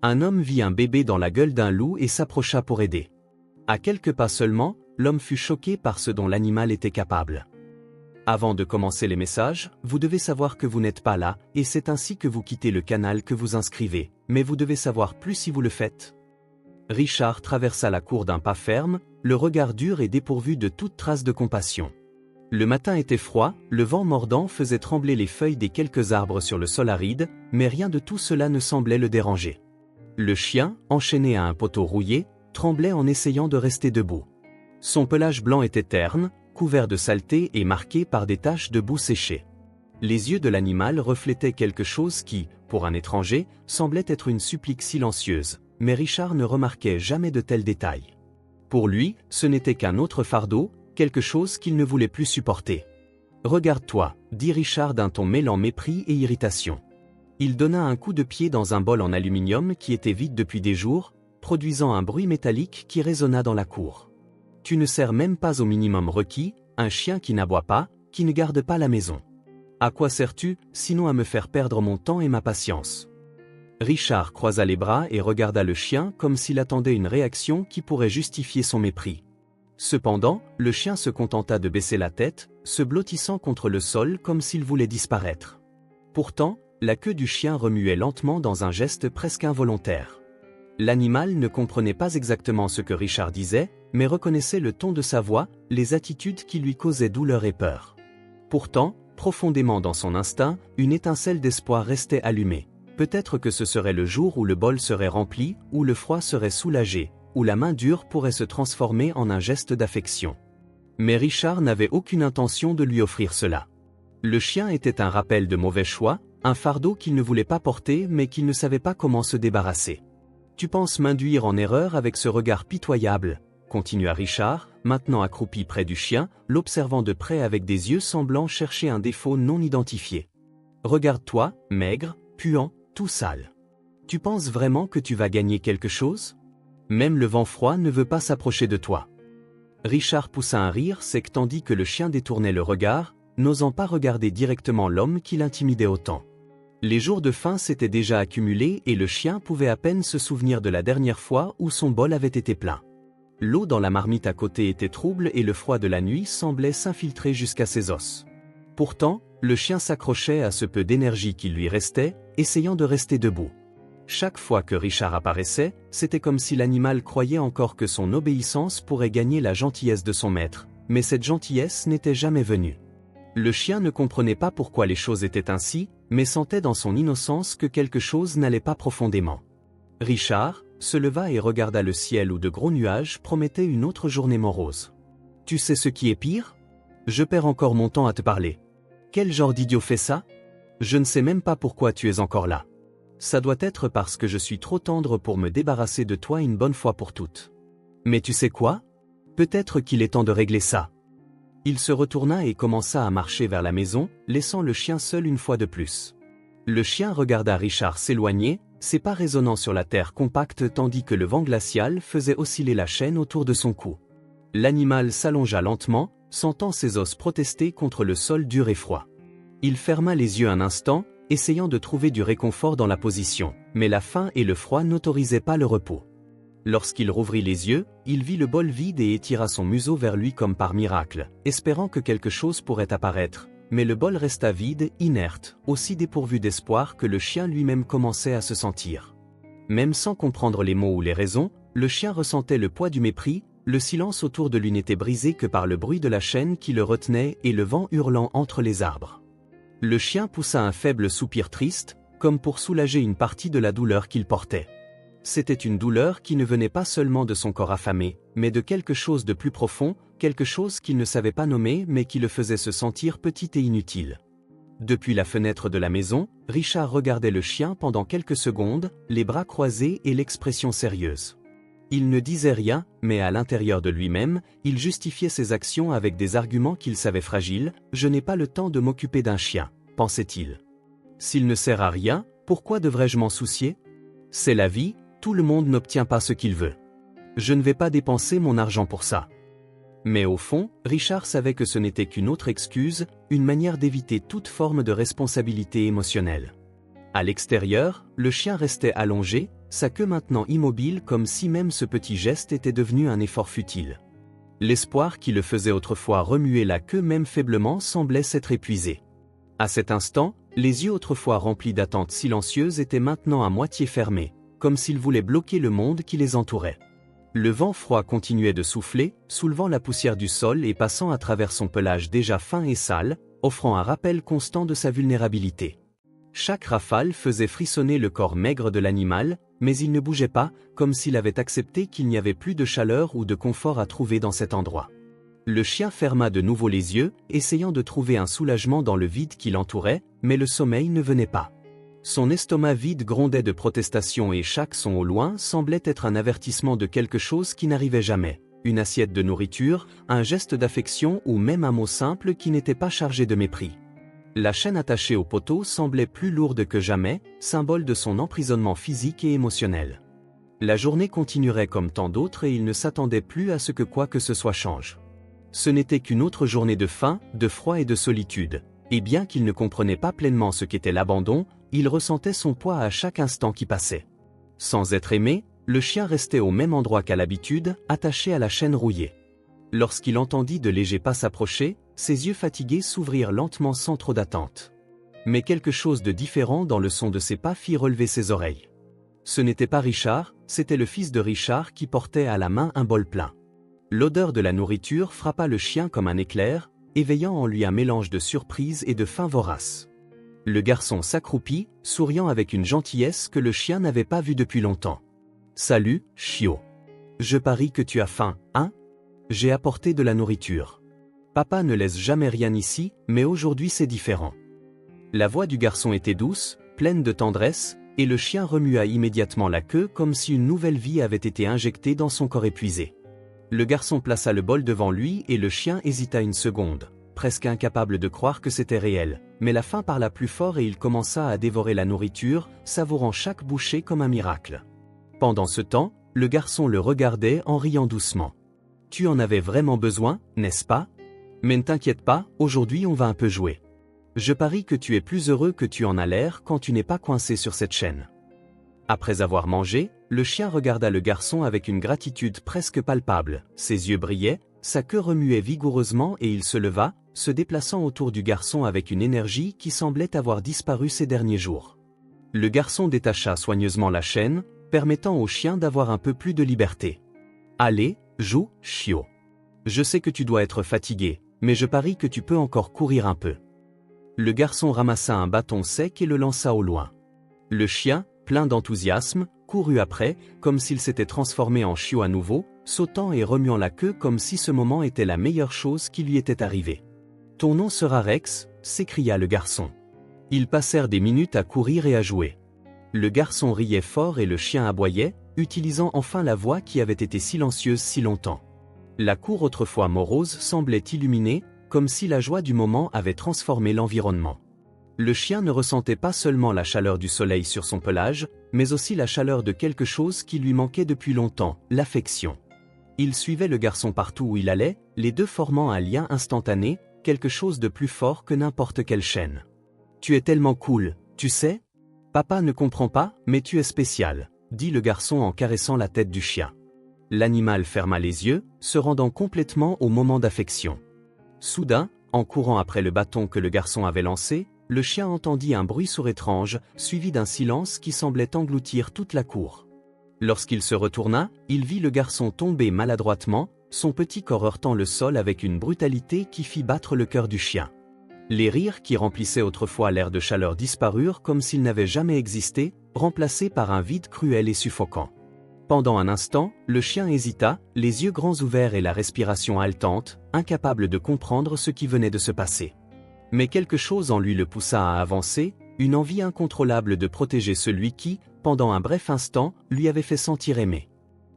Un homme vit un bébé dans la gueule d'un loup et s'approcha pour aider. À quelques pas seulement, l'homme fut choqué par ce dont l'animal était capable. Avant de commencer les messages, vous devez savoir que vous n'êtes pas là, et c'est ainsi que vous quittez le canal que vous inscrivez, mais vous devez savoir plus si vous le faites. Richard traversa la cour d'un pas ferme, le regard dur et dépourvu de toute trace de compassion. Le matin était froid, le vent mordant faisait trembler les feuilles des quelques arbres sur le sol aride, mais rien de tout cela ne semblait le déranger. Le chien, enchaîné à un poteau rouillé, tremblait en essayant de rester debout. Son pelage blanc était terne, couvert de saleté et marqué par des taches de boue séchée. Les yeux de l'animal reflétaient quelque chose qui, pour un étranger, semblait être une supplique silencieuse, mais Richard ne remarquait jamais de tels détails. Pour lui, ce n'était qu'un autre fardeau, quelque chose qu'il ne voulait plus supporter. « Regarde-toi » dit Richard d'un ton mêlant mépris et irritation. Il donna un coup de pied dans un bol en aluminium qui était vide depuis des jours, produisant un bruit métallique qui résonna dans la cour. « Tu ne sers même pas au minimum requis, un chien qui n'aboie pas, qui ne garde pas la maison. À quoi sers-tu, sinon à me faire perdre mon temps et ma patience ?» Richard croisa les bras et regarda le chien comme s'il attendait une réaction qui pourrait justifier son mépris. Cependant, le chien se contenta de baisser la tête, se blottissant contre le sol comme s'il voulait disparaître. Pourtant, la queue du chien remuait lentement dans un geste presque involontaire. L'animal ne comprenait pas exactement ce que Richard disait, mais reconnaissait le ton de sa voix, les attitudes qui lui causaient douleur et peur. Pourtant, profondément dans son instinct, une étincelle d'espoir restait allumée. Peut-être que ce serait le jour où le bol serait rempli, où le froid serait soulagé, où la main dure pourrait se transformer en un geste d'affection. Mais Richard n'avait aucune intention de lui offrir cela. Le chien était un rappel de mauvais choix, un fardeau qu'il ne voulait pas porter mais qu'il ne savait pas comment se débarrasser. « Tu penses m'induire en erreur avec ce regard pitoyable » continua Richard, maintenant accroupi près du chien, l'observant de près avec des yeux semblant chercher un défaut non identifié. « Regarde-toi, maigre, puant, tout sale. Tu penses vraiment que tu vas gagner quelque chose ? Même le vent froid ne veut pas s'approcher de toi. » Richard poussa un rire sec tandis que le chien détournait le regard, n'osant pas regarder directement l'homme qui l'intimidait autant. Les jours de faim s'étaient déjà accumulés et le chien pouvait à peine se souvenir de la dernière fois où son bol avait été plein. L'eau dans la marmite à côté était trouble et le froid de la nuit semblait s'infiltrer jusqu'à ses os. Pourtant, le chien s'accrochait à ce peu d'énergie qui lui restait, essayant de rester debout. Chaque fois que Richard apparaissait, c'était comme si l'animal croyait encore que son obéissance pourrait gagner la gentillesse de son maître, mais cette gentillesse n'était jamais venue. Le chien ne comprenait pas pourquoi les choses étaient ainsi, mais sentait dans son innocence que quelque chose n'allait pas profondément. Richard se leva et regarda le ciel où de gros nuages promettaient une autre journée morose. « Tu sais ce qui est pire ? Je perds encore mon temps à te parler. Quel genre d'idiot fait ça ? Je ne sais même pas pourquoi tu es encore là. Ça doit être parce que je suis trop tendre pour me débarrasser de toi une bonne fois pour toutes. Mais tu sais quoi ? Peut-être qu'il est temps de régler ça. » Il se retourna et commença à marcher vers la maison, laissant le chien seul une fois de plus. Le chien regarda Richard s'éloigner, ses pas résonnant sur la terre compacte tandis que le vent glacial faisait osciller la chaîne autour de son cou. L'animal s'allongea lentement, sentant ses os protester contre le sol dur et froid. Il ferma les yeux un instant, essayant de trouver du réconfort dans la position, mais la faim et le froid n'autorisaient pas le repos. Lorsqu'il rouvrit les yeux, il vit le bol vide et étira son museau vers lui comme par miracle, espérant que quelque chose pourrait apparaître, mais le bol resta vide, inerte, aussi dépourvu d'espoir que le chien lui-même commençait à se sentir. Même sans comprendre les mots ou les raisons, le chien ressentait le poids du mépris, le silence autour de lui n'était brisé que par le bruit de la chaîne qui le retenait et le vent hurlant entre les arbres. Le chien poussa un faible soupir triste, comme pour soulager une partie de la douleur qu'il portait. C'était une douleur qui ne venait pas seulement de son corps affamé, mais de quelque chose de plus profond, quelque chose qu'il ne savait pas nommer mais qui le faisait se sentir petit et inutile. Depuis la fenêtre de la maison, Richard regardait le chien pendant quelques secondes, les bras croisés et l'expression sérieuse. Il ne disait rien, mais à l'intérieur de lui-même, il justifiait ses actions avec des arguments qu'il savait fragiles. « Je n'ai pas le temps de m'occuper d'un chien », pensait-il. « S'il ne sert à rien, pourquoi devrais-je m'en soucier ? C'est la vie, tout le monde n'obtient pas ce qu'il veut. Je ne vais pas dépenser mon argent pour ça. » Mais au fond, Richard savait que ce n'était qu'une autre excuse, une manière d'éviter toute forme de responsabilité émotionnelle. À l'extérieur, le chien restait allongé, sa queue maintenant immobile comme si même ce petit geste était devenu un effort futile. L'espoir qui le faisait autrefois remuer la queue même faiblement semblait s'être épuisé. À cet instant, les yeux autrefois remplis d'attentes silencieuses étaient maintenant à moitié fermés, comme s'ils voulaient bloquer le monde qui les entourait. Le vent froid continuait de souffler, soulevant la poussière du sol et passant à travers son pelage déjà fin et sale, offrant un rappel constant de sa vulnérabilité. Chaque rafale faisait frissonner le corps maigre de l'animal, mais il ne bougeait pas, comme s'il avait accepté qu'il n'y avait plus de chaleur ou de confort à trouver dans cet endroit. Le chien ferma de nouveau les yeux, essayant de trouver un soulagement dans le vide qui l'entourait, mais le sommeil ne venait pas. Son estomac vide grondait de protestation et chaque son au loin semblait être un avertissement de quelque chose qui n'arrivait jamais. Une assiette de nourriture, un geste d'affection ou même un mot simple qui n'était pas chargé de mépris. La chaîne attachée au poteau semblait plus lourde que jamais, symbole de son emprisonnement physique et émotionnel. La journée continuerait comme tant d'autres et il ne s'attendait plus à ce que quoi que ce soit change. Ce n'était qu'une autre journée de faim, de froid et de solitude, et bien qu'il ne comprenait pas pleinement ce qu'était l'abandon, il ressentait son poids à chaque instant qui passait. Sans être aimé, le chien restait au même endroit qu'à l'habitude, attaché à la chaîne rouillée. Lorsqu'il entendit de légers pas s'approcher, ses yeux fatigués s'ouvrirent lentement sans trop d'attente. Mais quelque chose de différent dans le son de ses pas fit relever ses oreilles. Ce n'était pas Richard, c'était le fils de Richard qui portait à la main un bol plein. L'odeur de la nourriture frappa le chien comme un éclair, éveillant en lui un mélange de surprise et de faim vorace. Le garçon s'accroupit, souriant avec une gentillesse que le chien n'avait pas vue depuis longtemps. « Salut, chiot. Je parie que tu as faim, hein? J'ai apporté de la nourriture. Papa ne laisse jamais rien ici, mais aujourd'hui c'est différent. » La voix du garçon était douce, pleine de tendresse, et le chien remua immédiatement la queue comme si une nouvelle vie avait été injectée dans son corps épuisé. Le garçon plaça le bol devant lui et le chien hésita une seconde, presque incapable de croire que c'était réel, mais la faim parla plus fort et il commença à dévorer la nourriture, savourant chaque bouchée comme un miracle. Pendant ce temps, le garçon le regardait en riant doucement. « Tu en avais vraiment besoin, n'est-ce pas? Mais ne t'inquiète pas, aujourd'hui on va un peu jouer. Je parie que tu es plus heureux que tu en as l'air quand tu n'es pas coincé sur cette chaîne. » Après avoir mangé, le chien regarda le garçon avec une gratitude presque palpable, ses yeux brillaient, sa queue remuait vigoureusement et il se leva, se déplaçant autour du garçon avec une énergie qui semblait avoir disparu ces derniers jours. Le garçon détacha soigneusement la chaîne, permettant au chien d'avoir un peu plus de liberté. « Allez, joue, chiot. Je sais que tu dois être fatigué, mais je parie que tu peux encore courir un peu. » Le garçon ramassa un bâton sec et le lança au loin. Le chien, plein d'enthousiasme, courut après, comme s'il s'était transformé en chiot à nouveau, sautant et remuant la queue comme si ce moment était la meilleure chose qui lui était arrivée. « Ton nom sera Rex » s'écria le garçon. Ils passèrent des minutes à courir et à jouer. Le garçon riait fort et le chien aboyait, utilisant enfin la voix qui avait été silencieuse si longtemps. La cour autrefois morose semblait illuminée, comme si la joie du moment avait transformé l'environnement. Le chien ne ressentait pas seulement la chaleur du soleil sur son pelage, mais aussi la chaleur de quelque chose qui lui manquait depuis longtemps, l'affection. Il suivait le garçon partout où il allait, les deux formant un lien instantané, quelque chose de plus fort que n'importe quelle chaîne. « Tu es tellement cool, tu sais? Papa ne comprend pas, mais tu es spécial, » dit le garçon en caressant la tête du chien. L'animal ferma les yeux, se rendant complètement au moment d'affection. Soudain, en courant après le bâton que le garçon avait lancé, le chien entendit un bruit sourd étrange, suivi d'un silence qui semblait engloutir toute la cour. Lorsqu'il se retourna, il vit le garçon tomber maladroitement, son petit corps heurtant le sol avec une brutalité qui fit battre le cœur du chien. Les rires qui remplissaient autrefois l'air de chaleur disparurent comme s'ils n'avaient jamais existé, remplacés par un vide cruel et suffocant. Pendant un instant, le chien hésita, les yeux grands ouverts et la respiration haletante, incapable de comprendre ce qui venait de se passer. Mais quelque chose en lui le poussa à avancer, une envie incontrôlable de protéger celui qui, pendant un bref instant, lui avait fait sentir aimé.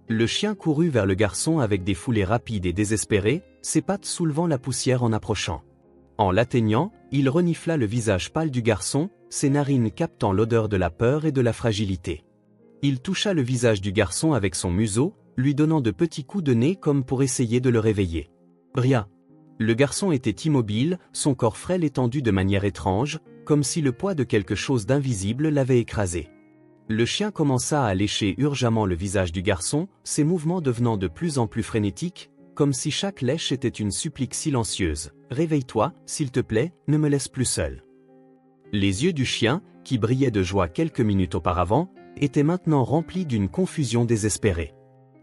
Le chien courut vers le garçon avec des foulées rapides et désespérées, ses pattes soulevant la poussière en approchant. En l'atteignant, il renifla le visage pâle du garçon, ses narines captant l'odeur de la peur et de la fragilité. Il toucha le visage du garçon avec son museau, lui donnant de petits coups de nez comme pour essayer de le réveiller. Rien. Le garçon était immobile, son corps frêle étendu de manière étrange, comme si le poids de quelque chose d'invisible l'avait écrasé. Le chien commença à lécher urgemment le visage du garçon, ses mouvements devenant de plus en plus frénétiques, comme si chaque lèche était une supplique silencieuse. « Réveille-toi, s'il te plaît, ne me laisse plus seul. » Les yeux du chien, qui brillaient de joie quelques minutes auparavant, étaient maintenant remplis d'une confusion désespérée.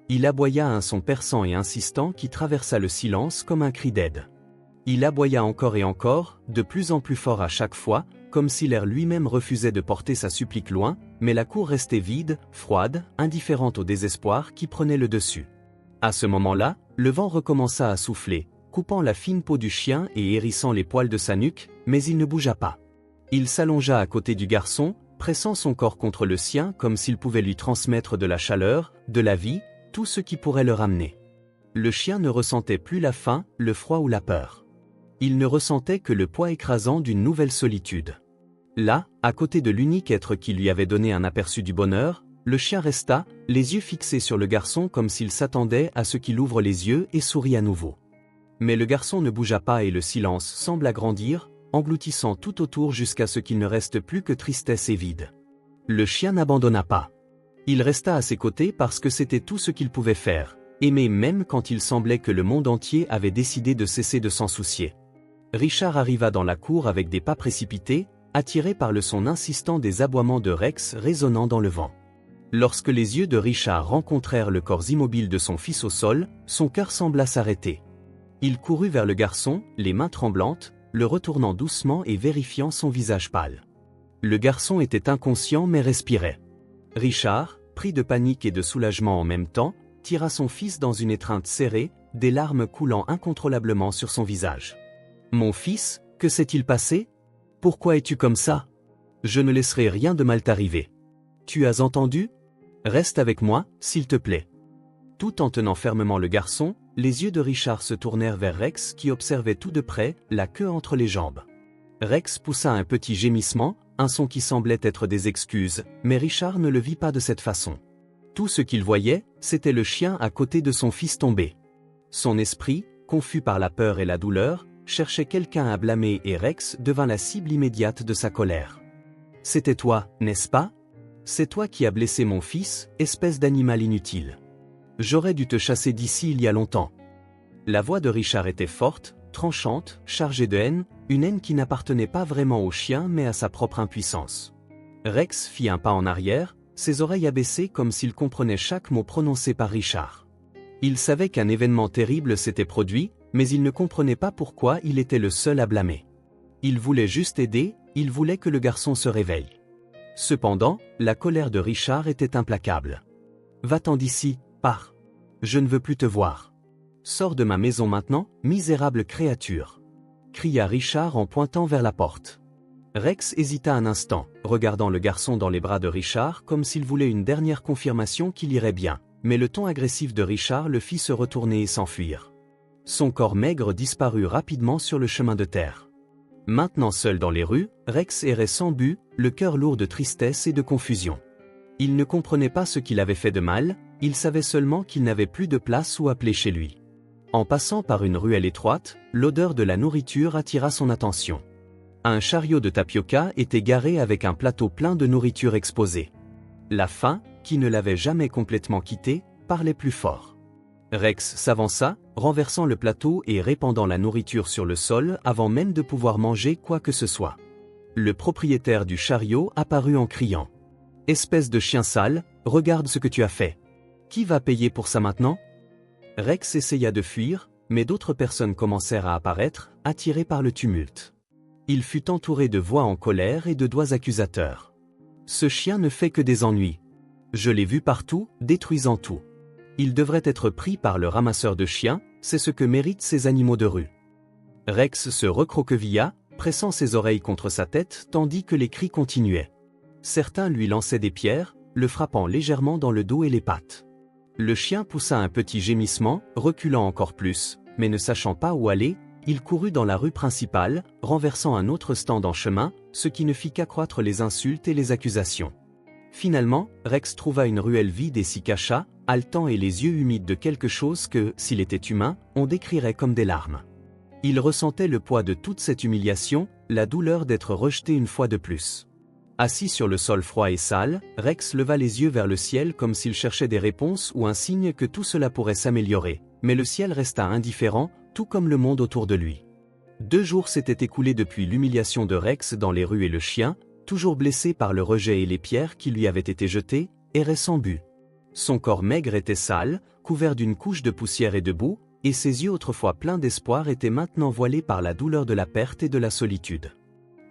Il aboya à un son perçant et insistant qui traversa le silence comme un cri d'aide. Il aboya encore et encore, de plus en plus fort à chaque fois, comme si l'air lui-même refusait de porter sa supplique loin, mais la cour restait vide, froide, indifférente au désespoir qui prenait le dessus. À ce moment-là, le vent recommença à souffler, coupant la fine peau du chien et hérissant les poils de sa nuque, mais il ne bougea pas. Il s'allongea à côté du garçon, pressant son corps contre le sien comme s'il pouvait lui transmettre de la chaleur, de la vie, tout ce qui pourrait le ramener. Le chien ne ressentait plus la faim, le froid ou la peur. Il ne ressentait que le poids écrasant d'une nouvelle solitude. Là, à côté de l'unique être qui lui avait donné un aperçu du bonheur, le chien resta, les yeux fixés sur le garçon comme s'il s'attendait à ce qu'il ouvre les yeux et sourit à nouveau. Mais le garçon ne bougea pas et le silence semble agrandir, engloutissant tout autour jusqu'à ce qu'il ne reste plus que tristesse et vide. Le chien n'abandonna pas. Il resta à ses côtés parce que c'était tout ce qu'il pouvait faire, aimer même quand il semblait que le monde entier avait décidé de cesser de s'en soucier. Richard arriva dans la cour avec des pas précipités, attiré par le son insistant des aboiements de Rex résonnant dans le vent. Lorsque les yeux de Richard rencontrèrent le corps immobile de son fils au sol, son cœur sembla s'arrêter. Il courut vers le garçon, les mains tremblantes, le retournant doucement et vérifiant son visage pâle. Le garçon était inconscient mais respirait. Richard, pris de panique et de soulagement en même temps, tira son fils dans une étreinte serrée, des larmes coulant incontrôlablement sur son visage. « Mon fils, que s'est-il passé ? Pourquoi es-tu comme ça ? Je ne laisserai rien de mal t'arriver. Tu as entendu ? Reste avec moi, s'il te plaît. » Tout en tenant fermement le garçon, les yeux de Richard se tournèrent vers Rex qui observait tout de près, la queue entre les jambes. Rex poussa un petit gémissement, un son qui semblait être des excuses, mais Richard ne le vit pas de cette façon. Tout ce qu'il voyait, c'était le chien à côté de son fils tombé. Son esprit, confus par la peur et la douleur, cherchait quelqu'un à blâmer et Rex devint la cible immédiate de sa colère. « C'était toi, n'est-ce pas ? C'est toi qui as blessé mon fils, espèce d'animal inutile. J'aurais dû te chasser d'ici il y a longtemps. » La voix de Richard était forte, tranchante, chargée de haine, une haine qui n'appartenait pas vraiment au chien mais à sa propre impuissance. Rex fit un pas en arrière, ses oreilles abaissées comme s'il comprenait chaque mot prononcé par Richard. Il savait qu'un événement terrible s'était produit, mais il ne comprenait pas pourquoi il était le seul à blâmer. Il voulait juste aider, il voulait que le garçon se réveille. Cependant, la colère de Richard était implacable. « Va-t'en d'ici, pars. Je ne veux plus te voir. Sors de ma maison maintenant, misérable créature !» cria Richard en pointant vers la porte. Rex hésita un instant, regardant le garçon dans les bras de Richard comme s'il voulait une dernière confirmation qu'il irait bien, mais le ton agressif de Richard le fit se retourner et s'enfuir. Son corps maigre disparut rapidement sur le chemin de terre. Maintenant seul dans les rues, Rex errait sans but, le cœur lourd de tristesse et de confusion. Il ne comprenait pas ce qu'il avait fait de mal, il savait seulement qu'il n'avait plus de place où appeler chez lui. En passant par une ruelle étroite, l'odeur de la nourriture attira son attention. Un chariot de tapioca était garé avec un plateau plein de nourriture exposée. La faim, qui ne l'avait jamais complètement quitté, parlait plus fort. Rex s'avança, renversant le plateau et répandant la nourriture sur le sol avant même de pouvoir manger quoi que ce soit. Le propriétaire du chariot apparut en criant. « Espèce de chien sale, regarde ce que tu as fait. Qui va payer pour ça maintenant ?» Rex essaya de fuir, mais d'autres personnes commencèrent à apparaître, attirées par le tumulte. Il fut entouré de voix en colère et de doigts accusateurs. « Ce chien ne fait que des ennuis. Je l'ai vu partout, détruisant tout. Il devrait être pris par le ramasseur de chiens, c'est ce que méritent ces animaux de rue. » Rex se recroquevilla, pressant ses oreilles contre sa tête tandis que les cris continuaient. Certains lui lançaient des pierres, le frappant légèrement dans le dos et les pattes. Le chien poussa un petit gémissement, reculant encore plus, mais ne sachant pas où aller, il courut dans la rue principale, renversant un autre stand en chemin, ce qui ne fit qu'accroître les insultes et les accusations. Finalement, Rex trouva une ruelle vide et s'y cacha, haletant et les yeux humides de quelque chose que, s'il était humain, on décrirait comme des larmes. Il ressentait le poids de toute cette humiliation, la douleur d'être rejeté une fois de plus. Assis sur le sol froid et sale, Rex leva les yeux vers le ciel comme s'il cherchait des réponses ou un signe que tout cela pourrait s'améliorer, mais le ciel resta indifférent, tout comme le monde autour de lui. 2 jours s'étaient écoulés depuis l'humiliation de Rex dans les rues et le chien, toujours blessé par le rejet et les pierres qui lui avaient été jetées, errait sans but. Son corps maigre était sale, couvert d'une couche de poussière et de boue, et ses yeux autrefois pleins d'espoir étaient maintenant voilés par la douleur de la perte et de la solitude.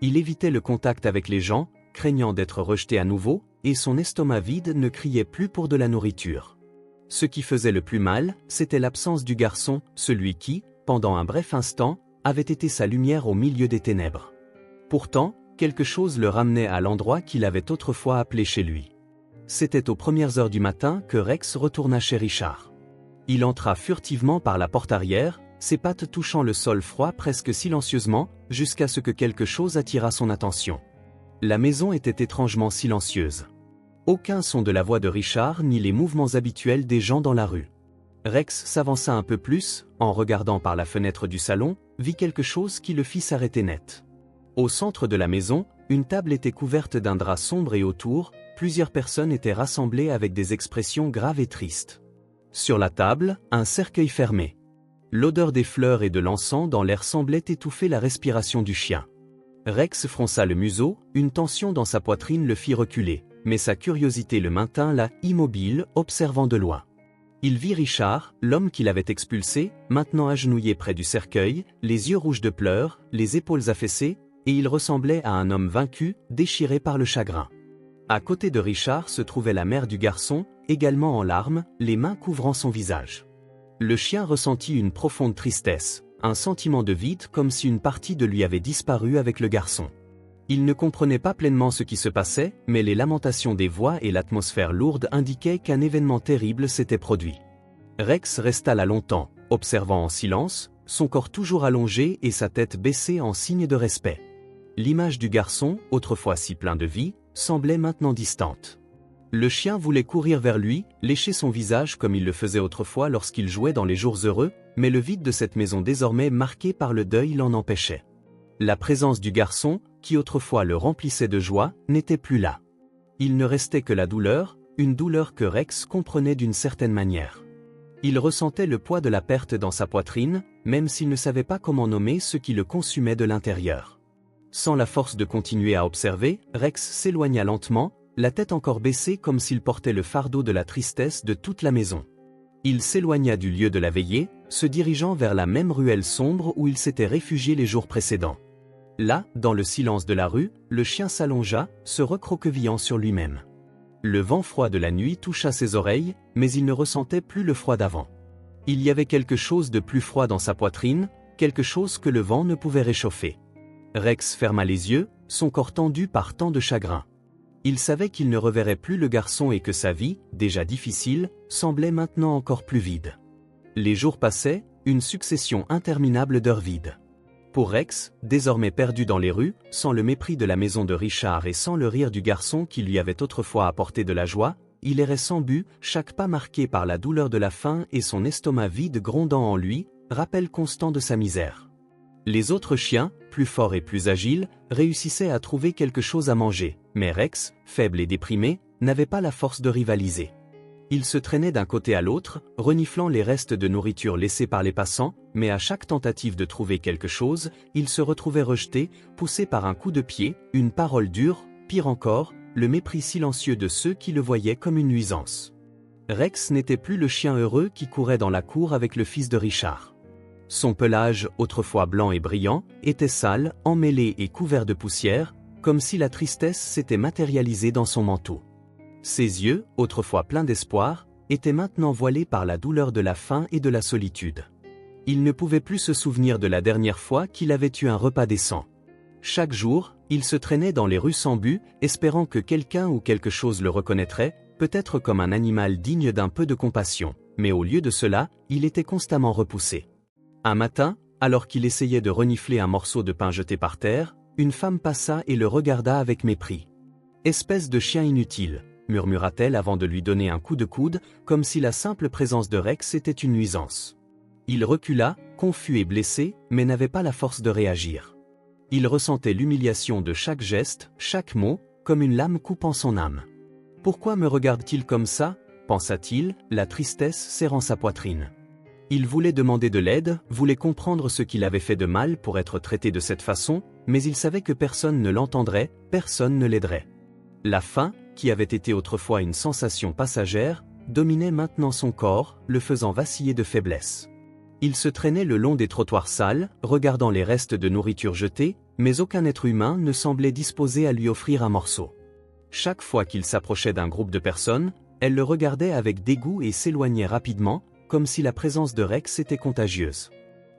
Il évitait le contact avec les gens, craignant d'être rejeté à nouveau, et son estomac vide ne criait plus pour de la nourriture. Ce qui faisait le plus mal, c'était l'absence du garçon, celui qui, pendant un bref instant, avait été sa lumière au milieu des ténèbres. Pourtant, quelque chose le ramenait à l'endroit qu'il avait autrefois appelé chez lui. C'était aux premières heures du matin que Rex retourna chez Richard. Il entra furtivement par la porte arrière, ses pattes touchant le sol froid presque silencieusement, jusqu'à ce que quelque chose attira son attention. La maison était étrangement silencieuse. Aucun son de la voix de Richard ni les mouvements habituels des gens dans la rue. Rex s'avança un peu plus, en regardant par la fenêtre du salon, vit quelque chose qui le fit s'arrêter net. Au centre de la maison, une table était couverte d'un drap sombre et autour, plusieurs personnes étaient rassemblées avec des expressions graves et tristes. Sur la table, un cercueil fermé. L'odeur des fleurs et de l'encens dans l'air semblait étouffer la respiration du chien. Rex fronça le museau, une tension dans sa poitrine le fit reculer, mais sa curiosité le maintint là, immobile, observant de loin. Il vit Richard, l'homme qu'il avait expulsé, maintenant agenouillé près du cercueil, les yeux rouges de pleurs, les épaules affaissées, et il ressemblait à un homme vaincu, déchiré par le chagrin. À côté de Richard se trouvait la mère du garçon, également en larmes, les mains couvrant son visage. Le chien ressentit une profonde tristesse, un sentiment de vide comme si une partie de lui avait disparu avec le garçon. Il ne comprenait pas pleinement ce qui se passait, mais les lamentations des voix et l'atmosphère lourde indiquaient qu'un événement terrible s'était produit. Rex resta là longtemps, observant en silence, son corps toujours allongé et sa tête baissée en signe de respect. L'image du garçon, autrefois si plein de vie, semblait maintenant distante. Le chien voulait courir vers lui, lécher son visage comme il le faisait autrefois lorsqu'il jouait dans les jours heureux, mais le vide de cette maison désormais marquée par le deuil l'en empêchait. La présence du garçon, qui autrefois le remplissait de joie, n'était plus là. Il ne restait que la douleur, une douleur que Rex comprenait d'une certaine manière. Il ressentait le poids de la perte dans sa poitrine, même s'il ne savait pas comment nommer ce qui le consumait de l'intérieur. Sans la force de continuer à observer, Rex s'éloigna lentement, la tête encore baissée comme s'il portait le fardeau de la tristesse de toute la maison. Il s'éloigna du lieu de la veillée, se dirigeant vers la même ruelle sombre où il s'était réfugié les jours précédents. Là, dans le silence de la rue, le chien s'allongea, se recroquevillant sur lui-même. Le vent froid de la nuit toucha ses oreilles, mais il ne ressentait plus le froid d'avant. Il y avait quelque chose de plus froid dans sa poitrine, quelque chose que le vent ne pouvait réchauffer. Rex ferma les yeux, son corps tendu par tant de chagrin. Il savait qu'il ne reverrait plus le garçon et que sa vie, déjà difficile, semblait maintenant encore plus vide. Les jours passaient, une succession interminable d'heures vides. Pour Rex, désormais perdu dans les rues, sans le mépris de la maison de Richard et sans le rire du garçon qui lui avait autrefois apporté de la joie, il errait sans but, chaque pas marqué par la douleur de la faim et son estomac vide grondant en lui, rappel constant de sa misère. Les autres chiens, plus forts et plus agiles, réussissaient à trouver quelque chose à manger, mais Rex, faible et déprimé, n'avait pas la force de rivaliser. Il se traînait d'un côté à l'autre, reniflant les restes de nourriture laissés par les passants, mais à chaque tentative de trouver quelque chose, il se retrouvait rejeté, poussé par un coup de pied, une parole dure, pire encore, le mépris silencieux de ceux qui le voyaient comme une nuisance. Rex n'était plus le chien heureux qui courait dans la cour avec le fils de Richard. Son pelage, autrefois blanc et brillant, était sale, emmêlé et couvert de poussière, comme si la tristesse s'était matérialisée dans son manteau. Ses yeux, autrefois pleins d'espoir, étaient maintenant voilés par la douleur de la faim et de la solitude. Il ne pouvait plus se souvenir de la dernière fois qu'il avait eu un repas décent. Chaque jour, il se traînait dans les rues sans but, espérant que quelqu'un ou quelque chose le reconnaîtrait, peut-être comme un animal digne d'un peu de compassion, mais au lieu de cela, il était constamment repoussé. Un matin, alors qu'il essayait de renifler un morceau de pain jeté par terre, une femme passa et le regarda avec mépris. « Espèce de chien inutile », murmura-t-elle avant de lui donner un coup de coude, comme si la simple présence de Rex était une nuisance. Il recula, confus et blessé, mais n'avait pas la force de réagir. Il ressentait l'humiliation de chaque geste, chaque mot, comme une lame coupant son âme. Pourquoi me regarde-t-il comme ça, pensa-t-il, la tristesse serrant sa poitrine. Il voulait demander de l'aide, voulait comprendre ce qu'il avait fait de mal pour être traité de cette façon, mais il savait que personne ne l'entendrait, personne ne l'aiderait. La faim, qui avait été autrefois une sensation passagère, dominait maintenant son corps, le faisant vaciller de faiblesse. Il se traînait le long des trottoirs sales, regardant les restes de nourriture jetés, mais aucun être humain ne semblait disposé à lui offrir un morceau. Chaque fois qu'il s'approchait d'un groupe de personnes, elles le regardaient avec dégoût et s'éloignaient rapidement, comme si la présence de Rex était contagieuse.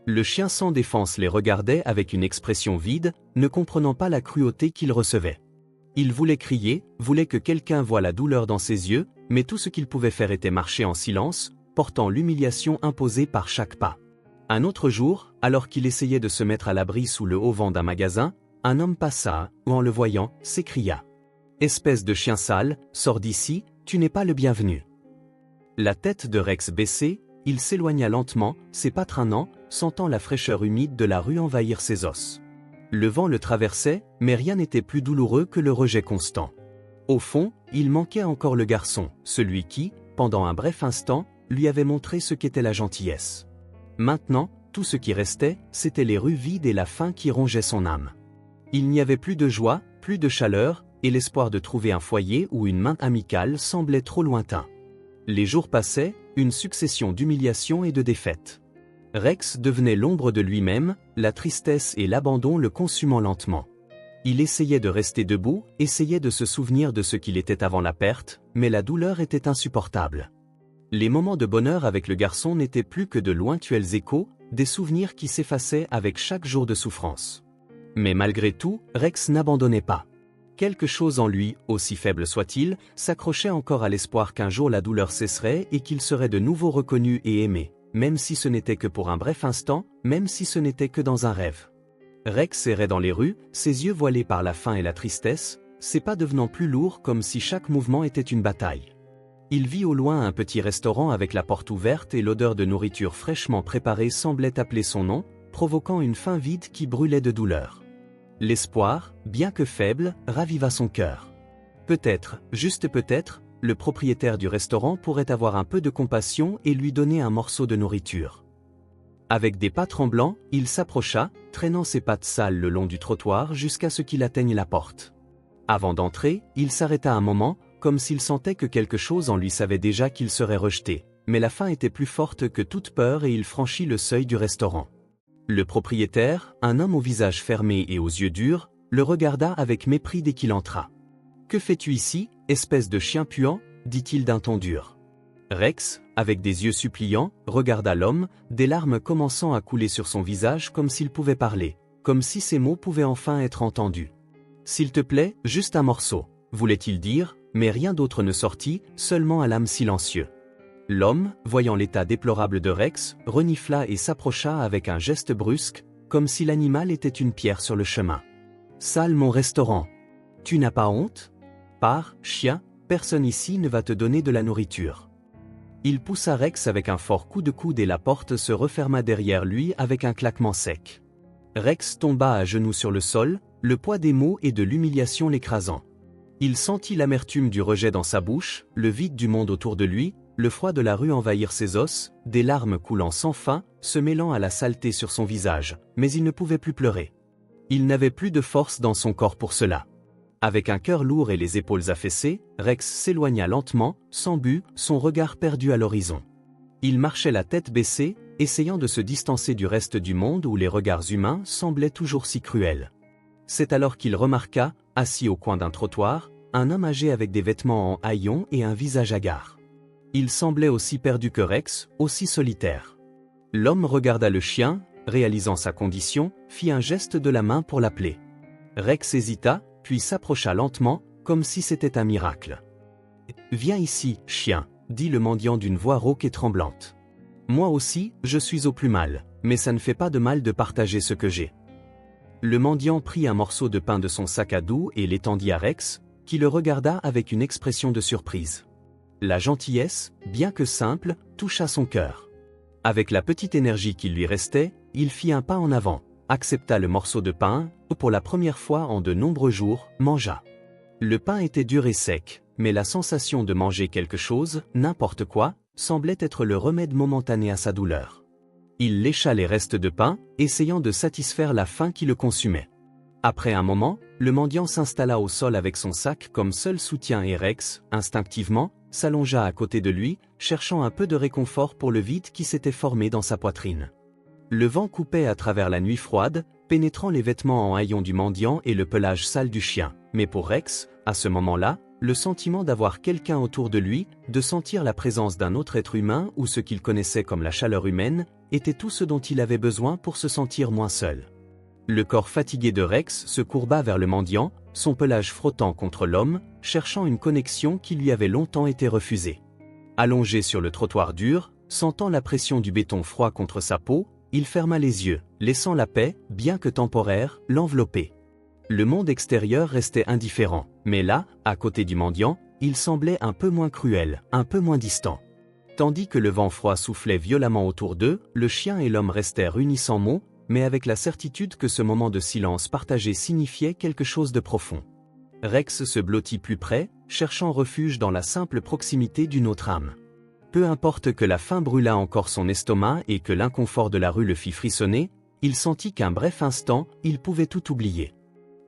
Le chien sans défense les regardait avec une expression vide, ne comprenant pas la cruauté qu'il recevait. Il voulait crier, voulait que quelqu'un voie la douleur dans ses yeux, mais tout ce qu'il pouvait faire était marcher en silence, portant l'humiliation imposée par chaque pas. Un autre jour, alors qu'il essayait de se mettre à l'abri sous le auvent d'un magasin, un homme passa, ou en le voyant, s'écria « Espèce de chien sale, sors d'ici, tu n'es pas le bienvenu ». La tête de Rex baissée, il s'éloigna lentement, ses pas traînant, sentant la fraîcheur humide de la rue envahir ses os. Le vent le traversait, mais rien n'était plus douloureux que le rejet constant. Au fond, il manquait encore le garçon, celui qui, pendant un bref instant, lui avait montré ce qu'était la gentillesse. Maintenant, tout ce qui restait, c'était les rues vides et la faim qui rongeait son âme. Il n'y avait plus de joie, plus de chaleur, et l'espoir de trouver un foyer ou une main amicale semblait trop lointain. Les jours passaient, une succession d'humiliations et de défaites. Rex devenait l'ombre de lui-même, la tristesse et l'abandon le consumant lentement. Il essayait de rester debout, essayait de se souvenir de ce qu'il était avant la perte, mais la douleur était insupportable. Les moments de bonheur avec le garçon n'étaient plus que de lointuels échos, des souvenirs qui s'effaçaient avec chaque jour de souffrance. Mais malgré tout, Rex n'abandonnait pas. Quelque chose en lui, aussi faible soit-il, s'accrochait encore à l'espoir qu'un jour la douleur cesserait et qu'il serait de nouveau reconnu et aimé, même si ce n'était que pour un bref instant, même si ce n'était que dans un rêve. Rex errait dans les rues, ses yeux voilés par la faim et la tristesse, ses pas devenant plus lourds comme si chaque mouvement était une bataille. Il vit au loin un petit restaurant avec la porte ouverte et l'odeur de nourriture fraîchement préparée semblait appeler son nom, provoquant une faim vide qui brûlait de douleur. L'espoir, bien que faible, raviva son cœur. Peut-être, juste peut-être, le propriétaire du restaurant pourrait avoir un peu de compassion et lui donner un morceau de nourriture. Avec des pas tremblants, il s'approcha, traînant ses pattes sales le long du trottoir jusqu'à ce qu'il atteigne la porte. Avant d'entrer, il s'arrêta un moment, comme s'il sentait que quelque chose en lui savait déjà qu'il serait rejeté, mais la faim était plus forte que toute peur et il franchit le seuil du restaurant. Le propriétaire, un homme au visage fermé et aux yeux durs, le regarda avec mépris dès qu'il entra. « Que fais-tu ici, espèce de chien puant » dit-il d'un ton dur. Rex, avec des yeux suppliants, regarda l'homme, des larmes commençant à couler sur son visage comme s'il pouvait parler, comme si ces mots pouvaient enfin être entendus. « S'il te plaît, juste un morceau » voulait-il dire, mais rien d'autre ne sortit, seulement un âme silencieux. L'homme, voyant l'état déplorable de Rex, renifla et s'approcha avec un geste brusque, comme si l'animal était une pierre sur le chemin. « Sale mon restaurant. Tu n'as pas honte ? Pars, chien, personne ici ne va te donner de la nourriture. » Il poussa Rex avec un fort coup de coude et la porte se referma derrière lui avec un claquement sec. Rex tomba à genoux sur le sol, le poids des mots et de l'humiliation l'écrasant. Il sentit l'amertume du rejet dans sa bouche, le vide du monde autour de lui, le froid de la rue envahir ses os, des larmes coulant sans fin, se mêlant à la saleté sur son visage, mais il ne pouvait plus pleurer. Il n'avait plus de force dans son corps pour cela. Avec un cœur lourd et les épaules affaissées, Rex s'éloigna lentement, sans but, son regard perdu à l'horizon. Il marchait la tête baissée, essayant de se distancer du reste du monde où les regards humains semblaient toujours si cruels. C'est alors qu'il remarqua, assis au coin d'un trottoir, un homme âgé avec des vêtements en haillons et un visage hagard. Il semblait aussi perdu que Rex, aussi solitaire. L'homme regarda le chien, réalisant sa condition, fit un geste de la main pour l'appeler. Rex hésita, puis s'approcha lentement, comme si c'était un miracle. « Viens ici, chien » dit le mendiant d'une voix rauque et tremblante. « Moi aussi, je suis au plus mal, mais ça ne fait pas de mal de partager ce que j'ai. » Le mendiant prit un morceau de pain de son sac à dos et l'étendit à Rex, qui le regarda avec une expression de surprise. La gentillesse, bien que simple, toucha son cœur. Avec la petite énergie qui lui restait, il fit un pas en avant, accepta le morceau de pain, et pour la première fois en de nombreux jours, mangea. Le pain était dur et sec, mais la sensation de manger quelque chose, n'importe quoi, semblait être le remède momentané à sa douleur. Il lécha les restes de pain, essayant de satisfaire la faim qui le consumait. Après un moment, le mendiant s'installa au sol avec son sac comme seul soutien et Rex, instinctivement, s'allongea à côté de lui, cherchant un peu de réconfort pour le vide qui s'était formé dans sa poitrine. Le vent coupait à travers la nuit froide, pénétrant les vêtements en haillons du mendiant et le pelage sale du chien. Mais pour Rex, à ce moment-là, le sentiment d'avoir quelqu'un autour de lui, de sentir la présence d'un autre être humain ou ce qu'il connaissait comme la chaleur humaine, était tout ce dont il avait besoin pour se sentir moins seul. Le corps fatigué de Rex se courba vers le mendiant, son pelage frottant contre l'homme, cherchant une connexion qui lui avait longtemps été refusée. Allongé sur le trottoir dur, sentant la pression du béton froid contre sa peau, il ferma les yeux, laissant la paix, bien que temporaire, l'envelopper. Le monde extérieur restait indifférent, mais là, à côté du mendiant, il semblait un peu moins cruel, un peu moins distant. Tandis que le vent froid soufflait violemment autour d'eux, le chien et l'homme restèrent unis sans mots, mais avec la certitude que ce moment de silence partagé signifiait quelque chose de profond. Rex se blottit plus près, cherchant refuge dans la simple proximité d'une autre âme. Peu importe que la faim brûlât encore son estomac et que l'inconfort de la rue le fit frissonner, il sentit qu'un bref instant, il pouvait tout oublier.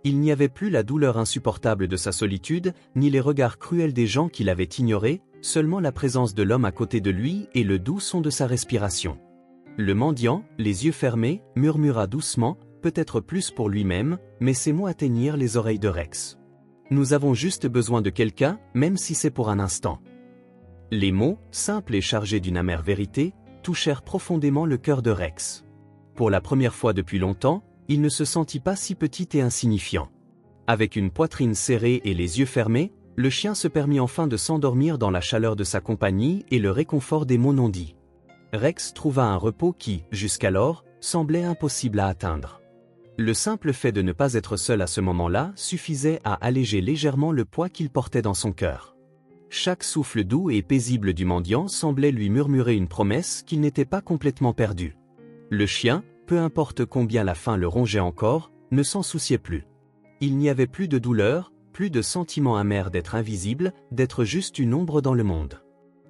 Il n'y avait plus la douleur insupportable de sa solitude, ni les regards cruels des gens qui l'avaient ignoré, seulement la présence de l'homme à côté de lui et le doux son de sa respiration. Le mendiant, les yeux fermés, murmura doucement, peut-être plus pour lui-même, mais ces mots atteignirent les oreilles de Rex. « Nous avons juste besoin de quelqu'un, même si c'est pour un instant. » Les mots, simples et chargés d'une amère vérité, touchèrent profondément le cœur de Rex. Pour la première fois depuis longtemps, il ne se sentit pas si petit et insignifiant. Avec une poitrine serrée et les yeux fermés, le chien se permit enfin de s'endormir dans la chaleur de sa compagnie et le réconfort des mots non dits. Rex trouva un repos qui, jusqu'alors, semblait impossible à atteindre. Le simple fait de ne pas être seul à ce moment-là suffisait à alléger légèrement le poids qu'il portait dans son cœur. Chaque souffle doux et paisible du mendiant semblait lui murmurer une promesse qu'il n'était pas complètement perdu. Le chien, peu importe combien la faim le rongeait encore, ne s'en souciait plus. Il n'y avait plus de douleur, plus de sentiment amer d'être invisible, d'être juste une ombre dans le monde.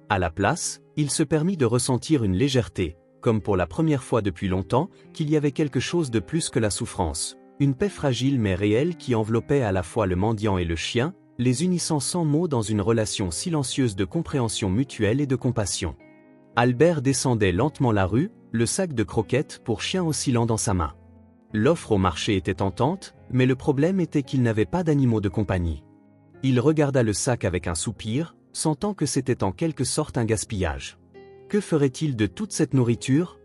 À la place, il se permit de ressentir une légèreté, comme pour la première fois depuis longtemps, qu'il y avait quelque chose de plus que la souffrance, une paix fragile mais réelle qui enveloppait à la fois le mendiant et le chien, les unissant sans mots dans une relation silencieuse de compréhension mutuelle et de compassion. Albert descendait lentement la rue, le sac de croquettes pour chien oscillant dans sa main. L'offre au marché était tentante, mais le problème était qu'il n'avait pas d'animaux de compagnie. Il regarda le sac avec un soupir, sentant que c'était en quelque sorte un gaspillage. Que ferait-il de toute cette nourriture?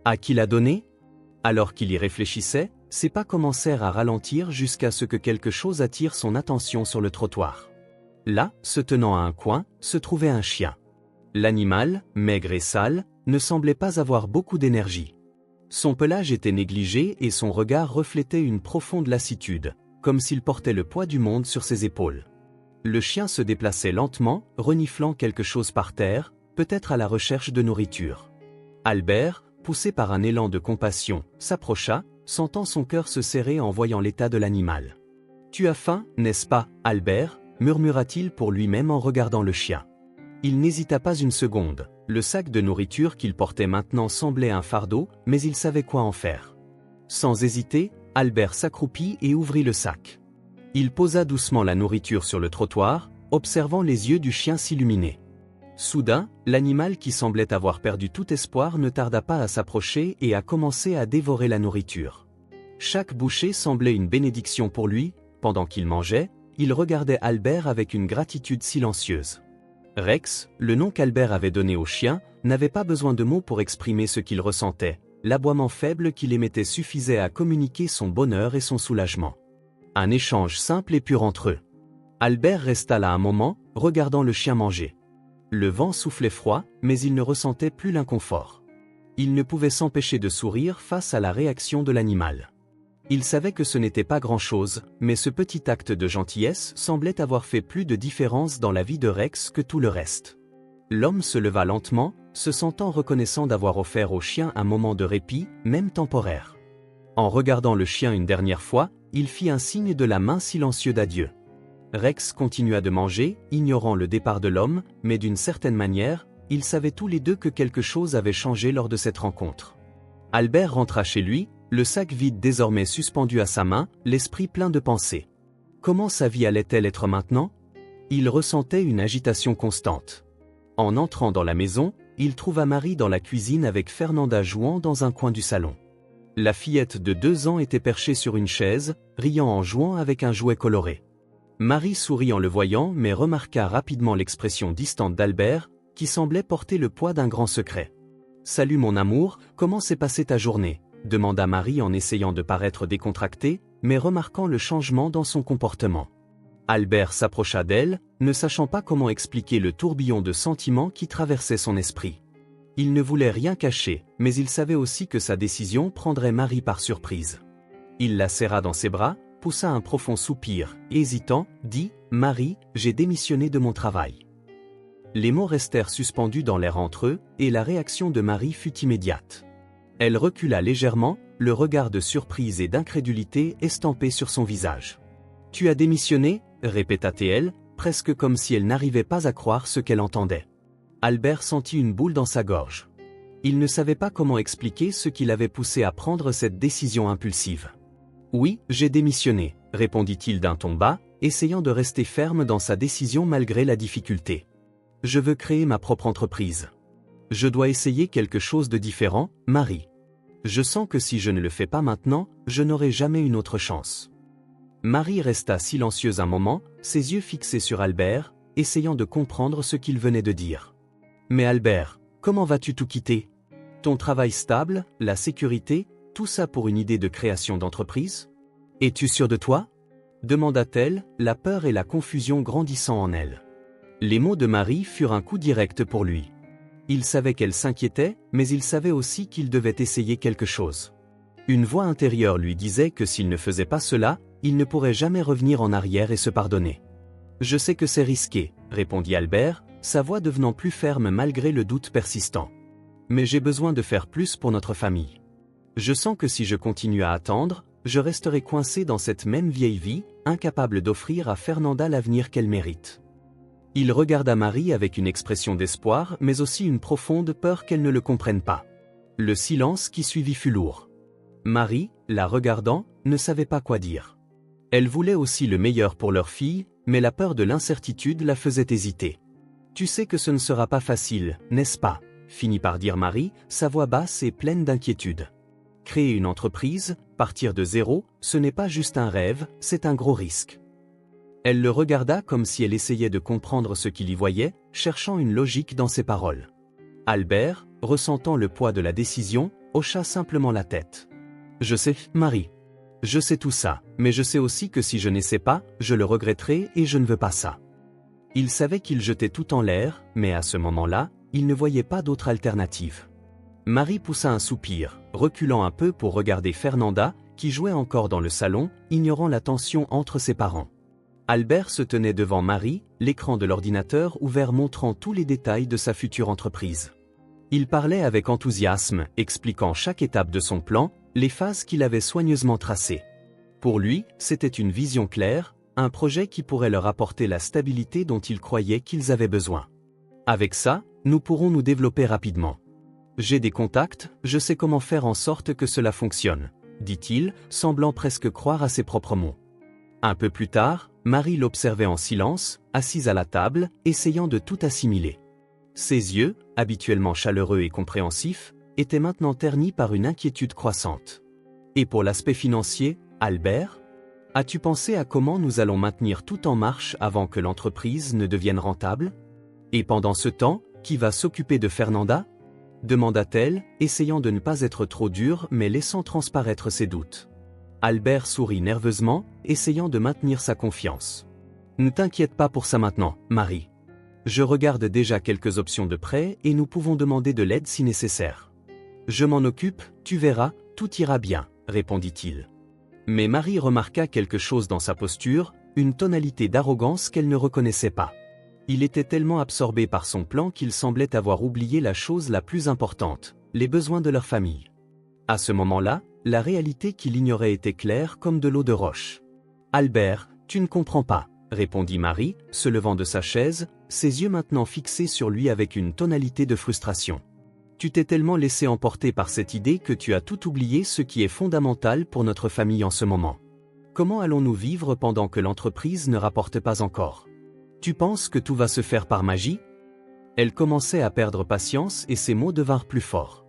À qui la donner? Alors qu'il y réfléchissait, ses pas commencèrent à ralentir jusqu'à ce que quelque chose attire son attention sur le trottoir. Là, se tenant à un coin, se trouvait un chien. L'animal, maigre et sale, ne semblait pas avoir beaucoup d'énergie. Son pelage était négligé et son regard reflétait une profonde lassitude, comme s'il portait le poids du monde sur ses épaules. Le chien se déplaçait lentement, reniflant quelque chose par terre, peut-être à la recherche de nourriture. Albert, poussé par un élan de compassion, s'approcha, sentant son cœur se serrer en voyant l'état de l'animal. « Tu as faim, n'est-ce pas, Albert ?» murmura-t-il pour lui-même en regardant le chien. Il n'hésita pas une seconde, le sac de nourriture qu'il portait maintenant semblait un fardeau, mais il savait quoi en faire. Sans hésiter, Albert s'accroupit et ouvrit le sac. Il posa doucement la nourriture sur le trottoir, observant les yeux du chien s'illuminer. Soudain, l'animal qui semblait avoir perdu tout espoir ne tarda pas à s'approcher et à commencer à dévorer la nourriture. Chaque bouchée semblait une bénédiction pour lui, pendant qu'il mangeait, il regardait Albert avec une gratitude silencieuse. Rex, le nom qu'Albert avait donné au chien, n'avait pas besoin de mots pour exprimer ce qu'il ressentait. L'aboiement faible qu'il émettait suffisait à communiquer son bonheur et son soulagement. Un échange simple et pur entre eux. Albert resta là un moment, regardant le chien manger. Le vent soufflait froid, mais il ne ressentait plus l'inconfort. Il ne pouvait s'empêcher de sourire face à la réaction de l'animal. Il savait que ce n'était pas grand-chose, mais ce petit acte de gentillesse semblait avoir fait plus de différence dans la vie de Rex que tout le reste. L'homme se leva lentement, se sentant reconnaissant d'avoir offert au chien un moment de répit, même temporaire. En regardant le chien une dernière fois, il fit un signe de la main silencieux d'adieu. Rex continua de manger, ignorant le départ de l'homme, mais d'une certaine manière, ils savaient tous les deux que quelque chose avait changé lors de cette rencontre. Albert rentra chez lui, le sac vide désormais suspendu à sa main, l'esprit plein de pensées. Comment sa vie allait-elle être maintenant? Il ressentait une agitation constante. En entrant dans la maison, il trouva Marie dans la cuisine avec Fernanda jouant dans un coin du salon. La fillette de 2 ans était perchée sur une chaise, riant en jouant avec un jouet coloré. Marie sourit en le voyant mais remarqua rapidement l'expression distante d'Albert, qui semblait porter le poids d'un grand secret. « Salut mon amour, comment s'est passée ta journée ?» demanda Marie en essayant de paraître décontractée, mais remarquant le changement dans son comportement. Albert s'approcha d'elle, ne sachant pas comment expliquer le tourbillon de sentiments qui traversait son esprit. Il ne voulait rien cacher, mais il savait aussi que sa décision prendrait Marie par surprise. Il la serra dans ses bras, poussa un profond soupir, et hésitant, dit « Marie, j'ai démissionné de mon travail ». Les mots restèrent suspendus dans l'air entre eux, et la réaction de Marie fut immédiate. Elle recula légèrement, le regard de surprise et d'incrédulité estampé sur son visage. « Tu as démissionné ?» répéta-t-elle, presque comme si elle n'arrivait pas à croire ce qu'elle entendait. Albert sentit une boule dans sa gorge. Il ne savait pas comment expliquer ce qui l'avait poussé à prendre cette décision impulsive. « Oui, j'ai démissionné », répondit-il d'un ton bas, essayant de rester ferme dans sa décision malgré la difficulté. « Je veux créer ma propre entreprise. Je dois essayer quelque chose de différent, Marie. Je sens que si je ne le fais pas maintenant, je n'aurai jamais une autre chance. » Marie resta silencieuse un moment, ses yeux fixés sur Albert, essayant de comprendre ce qu'il venait de dire. « Mais Albert, comment vas-tu tout quitter? Ton travail stable, la sécurité, tout ça pour une idée de création d'entreprise? Es-tu sûr de toi ?» demanda-t-elle, la peur et la confusion grandissant en elle. Les mots de Marie furent un coup direct pour lui. Il savait qu'elle s'inquiétait, mais il savait aussi qu'il devait essayer quelque chose. Une voix intérieure lui disait que s'il ne faisait pas cela, il ne pourrait jamais revenir en arrière et se pardonner. « Je sais que c'est risqué, » répondit Albert, sa voix devenant plus ferme malgré le doute persistant. « Mais j'ai besoin de faire plus pour notre famille. Je sens que si je continue à attendre, je resterai coincé dans cette même vieille vie, incapable d'offrir à Fernanda l'avenir qu'elle mérite. » Il regarda Marie avec une expression d'espoir, mais aussi une profonde peur qu'elle ne le comprenne pas. Le silence qui suivit fut lourd. Marie, la regardant, ne savait pas quoi dire. Elle voulait aussi le meilleur pour leur fille, mais la peur de l'incertitude la faisait hésiter. « Tu sais que ce ne sera pas facile, n'est-ce pas ?» finit par dire Marie, sa voix basse et pleine d'inquiétude. Créer une entreprise, partir de zéro, ce n'est pas juste un rêve, c'est un gros risque. Elle le regarda comme si elle essayait de comprendre ce qu'il y voyait, cherchant une logique dans ses paroles. Albert, ressentant le poids de la décision, hocha simplement la tête. « Je sais, Marie. Je sais tout ça, mais je sais aussi que si je n'essaie pas, je le regretterai et je ne veux pas ça. » Il savait qu'il jetait tout en l'air, mais à ce moment-là, il ne voyait pas d'autre alternative. Marie poussa un soupir, reculant un peu pour regarder Fernanda, qui jouait encore dans le salon, ignorant la tension entre ses parents. Albert se tenait devant Marie, l'écran de l'ordinateur ouvert montrant tous les détails de sa future entreprise. Il parlait avec enthousiasme, expliquant chaque étape de son plan, les phases qu'il avait soigneusement tracées. Pour lui, c'était une vision claire, un projet qui pourrait leur apporter la stabilité dont il croyait qu'ils avaient besoin. Avec ça, nous pourrons nous développer rapidement. J'ai des contacts, je sais comment faire en sorte que cela fonctionne, dit-il, semblant presque croire à ses propres mots. Un peu plus tard, Marie l'observait en silence, assise à la table, essayant de tout assimiler. Ses yeux, habituellement chaleureux et compréhensifs, étaient maintenant ternis par une inquiétude croissante. Et pour l'aspect financier, Albert, as-tu pensé à comment nous allons maintenir tout en marche avant que l'entreprise ne devienne rentable? Et pendant ce temps, qui va s'occuper de Fernanda? demanda-t-elle, essayant de ne pas être trop dure mais laissant transparaître ses doutes. Albert sourit nerveusement, essayant de maintenir sa confiance. « Ne t'inquiète pas pour ça maintenant, Marie. Je regarde déjà quelques options de prêt et nous pouvons demander de l'aide si nécessaire. Je m'en occupe, tu verras, tout ira bien, » répondit-il. Mais Marie remarqua quelque chose dans sa posture, une tonalité d'arrogance qu'elle ne reconnaissait pas. Il était tellement absorbé par son plan qu'il semblait avoir oublié la chose la plus importante, les besoins de leur famille. À ce moment-là, la réalité qu'il ignorait était claire comme de l'eau de roche. « Albert, tu ne comprends pas, répondit Marie, se levant de sa chaise, ses yeux maintenant fixés sur lui avec une tonalité de frustration. Tu t'es tellement laissé emporter par cette idée que tu as tout oublié ce qui est fondamental pour notre famille en ce moment. Comment allons-nous vivre pendant que l'entreprise ne rapporte pas encore? Tu penses que tout va se faire par magie? Elle commençait à perdre patience et ses mots devinrent plus forts.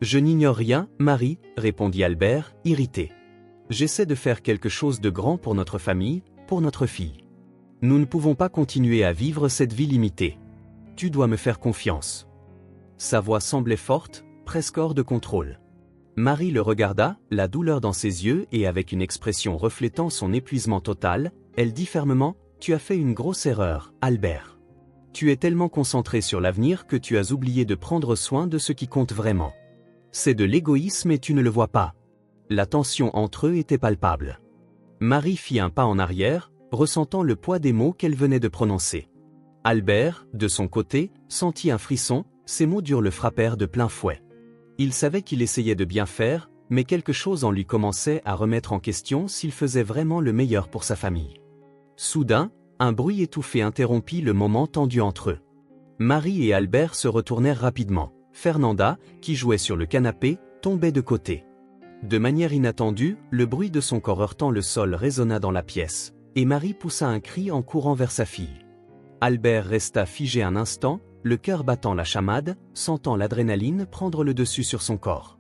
Je n'ignore rien, Marie, répondit Albert, irrité. J'essaie de faire quelque chose de grand pour notre famille, pour notre fille. Nous ne pouvons pas continuer à vivre cette vie limitée. Tu dois me faire confiance. Sa voix semblait forte, presque hors de contrôle. Marie le regarda, la douleur dans ses yeux et avec une expression reflétant son épuisement total, elle dit fermement, « Tu as fait une grosse erreur, Albert. Tu es tellement concentré sur l'avenir que tu as oublié de prendre soin de ce qui compte vraiment. C'est de l'égoïsme et tu ne le vois pas. » La tension entre eux était palpable. Marie fit un pas en arrière, ressentant le poids des mots qu'elle venait de prononcer. Albert, de son côté, sentit un frisson, ces mots durs le frappèrent de plein fouet. Il savait qu'il essayait de bien faire, mais quelque chose en lui commençait à remettre en question s'il faisait vraiment le meilleur pour sa famille. Soudain, un bruit étouffé interrompit le moment tendu entre eux. Marie et Albert se retournèrent rapidement. Fernanda, qui jouait sur le canapé, tombait de côté. De manière inattendue, le bruit de son corps heurtant le sol résonna dans la pièce, et Marie poussa un cri en courant vers sa fille. Albert resta figé un instant, le cœur battant la chamade, sentant l'adrénaline prendre le dessus sur son corps.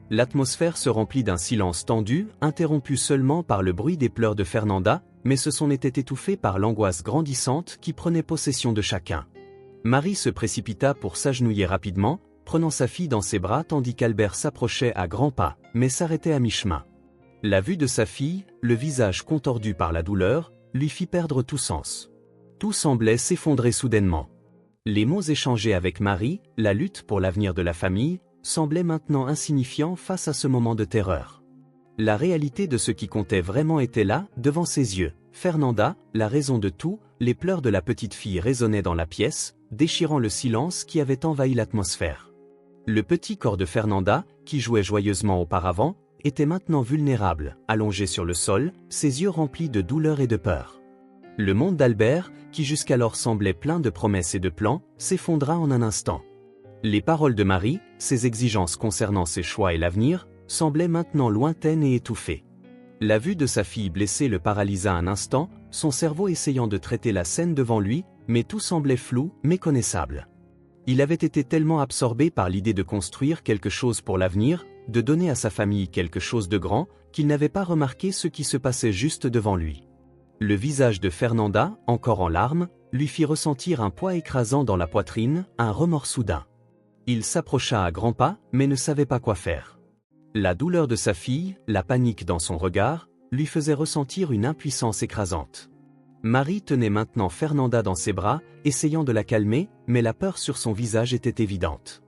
L'atmosphère se remplit d'un silence tendu, interrompu seulement par le bruit des pleurs de Fernanda, mais ce son était étouffé par l'angoisse grandissante qui prenait possession de chacun. Marie se précipita pour s'agenouiller rapidement, prenant sa fille dans ses bras tandis qu'Albert s'approchait à grands pas, mais s'arrêtait à mi-chemin. La vue de sa fille, le visage contordu par la douleur, lui fit perdre tout sens. Tout semblait s'effondrer soudainement. Les mots échangés avec Marie, la lutte pour l'avenir de la famille, semblaient maintenant insignifiants face à ce moment de terreur. La réalité de ce qui comptait vraiment était là, devant ses yeux. Fernanda, la raison de tout, les pleurs de la petite fille résonnaient dans la pièce, déchirant le silence qui avait envahi l'atmosphère. Le petit corps de Fernanda, qui jouait joyeusement auparavant, était maintenant vulnérable, allongé sur le sol, ses yeux remplis de douleur et de peur. Le monde d'Albert, qui jusqu'alors semblait plein de promesses et de plans, s'effondra en un instant. Les paroles de Marie, ses exigences concernant ses choix et l'avenir, semblaient maintenant lointaines et étouffées. La vue de sa fille blessée le paralysa un instant, son cerveau essayant de traiter la scène devant lui, mais tout semblait flou, méconnaissable. Il avait été tellement absorbé par l'idée de construire quelque chose pour l'avenir, de donner à sa famille quelque chose de grand, qu'il n'avait pas remarqué ce qui se passait juste devant lui. Le visage de Fernanda, encore en larmes, lui fit ressentir un poids écrasant dans la poitrine, un remords soudain. Il s'approcha à grands pas, mais ne savait pas quoi faire. La douleur de sa fille, la panique dans son regard, lui faisait ressentir une impuissance écrasante. Marie tenait maintenant Fernanda dans ses bras, essayant de la calmer, mais la peur sur son visage était évidente.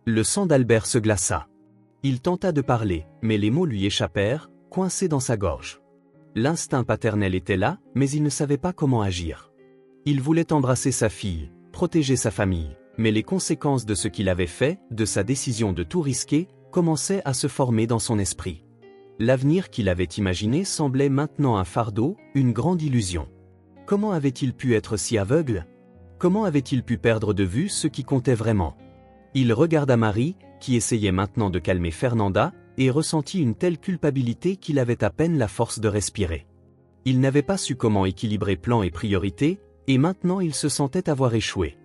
Le sang d'Albert se glaça. Il tenta de parler, mais les mots lui échappèrent, coincés dans sa gorge. L'instinct paternel était là, mais il ne savait pas comment agir. Il voulait embrasser sa fille, protéger sa famille, mais les conséquences de ce qu'il avait fait, de sa décision de tout risquer, commençaient à se former dans son esprit. L'avenir qu'il avait imaginé semblait maintenant un fardeau, une grande illusion. Comment avait-il pu être si aveugle? Comment avait-il pu perdre de vue ce qui comptait vraiment? Il regarda Marie, qui essayait maintenant de calmer Fernanda, et ressentit une telle culpabilité qu'il avait à peine la force de respirer. Il n'avait pas su comment équilibrer plan et priorité, et maintenant il se sentait avoir échoué.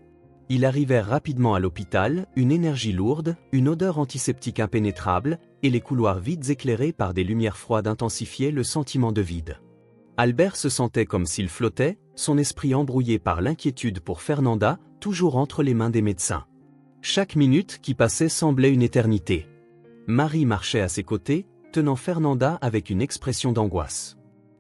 Ils arrivèrent rapidement à l'hôpital, une énergie lourde, une odeur antiseptique impénétrable, et les couloirs vides éclairés par des lumières froides intensifiaient le sentiment de vide. Albert se sentait comme s'il flottait, son esprit embrouillé par l'inquiétude pour Fernanda, toujours entre les mains des médecins. Chaque minute qui passait semblait une éternité. Marie marchait à ses côtés, tenant Fernanda avec une expression d'angoisse.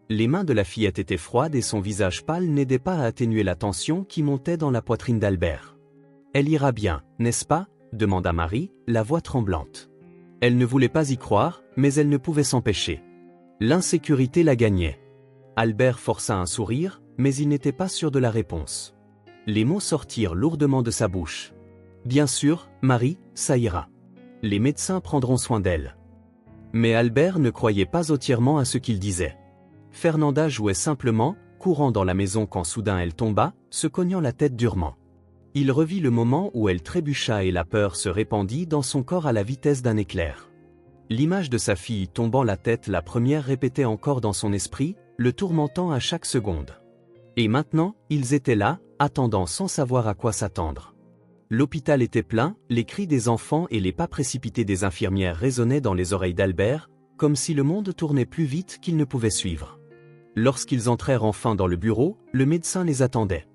Les mains de la fillette étaient froides et son visage pâle n'aidait pas à atténuer la tension qui montait dans la poitrine d'Albert. « Elle ira bien, n'est-ce pas ?» demanda Marie, la voix tremblante. Elle ne voulait pas y croire, mais elle ne pouvait s'empêcher. L'insécurité la gagnait. Albert força un sourire, mais il n'était pas sûr de la réponse. Les mots sortirent lourdement de sa bouche. « Bien sûr, Marie, ça ira. Les médecins prendront soin d'elle. » Mais Albert ne croyait pas entièrement à ce qu'il disait. Fernanda jouait simplement, courant dans la maison quand soudain elle tomba, se cognant la tête durement. Il revit le moment où elle trébucha et la peur se répandit dans son corps à la vitesse d'un éclair. L'image de sa fille tombant la tête la première répétait encore dans son esprit, le tourmentant à chaque seconde. Et maintenant, ils étaient là, attendant sans savoir à quoi s'attendre. L'hôpital était plein, les cris des enfants et les pas précipités des infirmières résonnaient dans les oreilles d'Albert, comme si le monde tournait plus vite qu'il ne pouvait suivre. Lorsqu'ils entrèrent enfin dans le bureau, le médecin les attendait.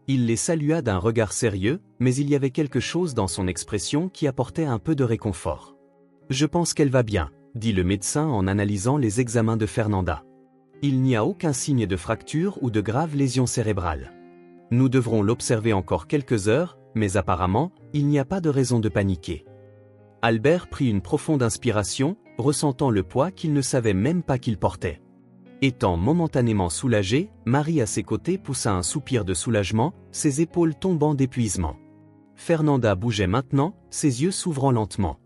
Il les salua d'un regard sérieux, mais il y avait quelque chose dans son expression qui apportait un peu de réconfort. « Je pense qu'elle va bien », dit le médecin en analysant les examens de Fernanda. « Il n'y a aucun signe de fracture ou de grave lésion cérébrale. Nous devrons l'observer encore quelques heures, mais apparemment, il n'y a pas de raison de paniquer. » Albert prit une profonde inspiration, ressentant le poids qu'il ne savait même pas qu'il portait. Étant momentanément soulagé, Marie à ses côtés poussa un soupir de soulagement, ses épaules tombant d'épuisement. Fernanda bougeait maintenant, ses yeux s'ouvrant lentement.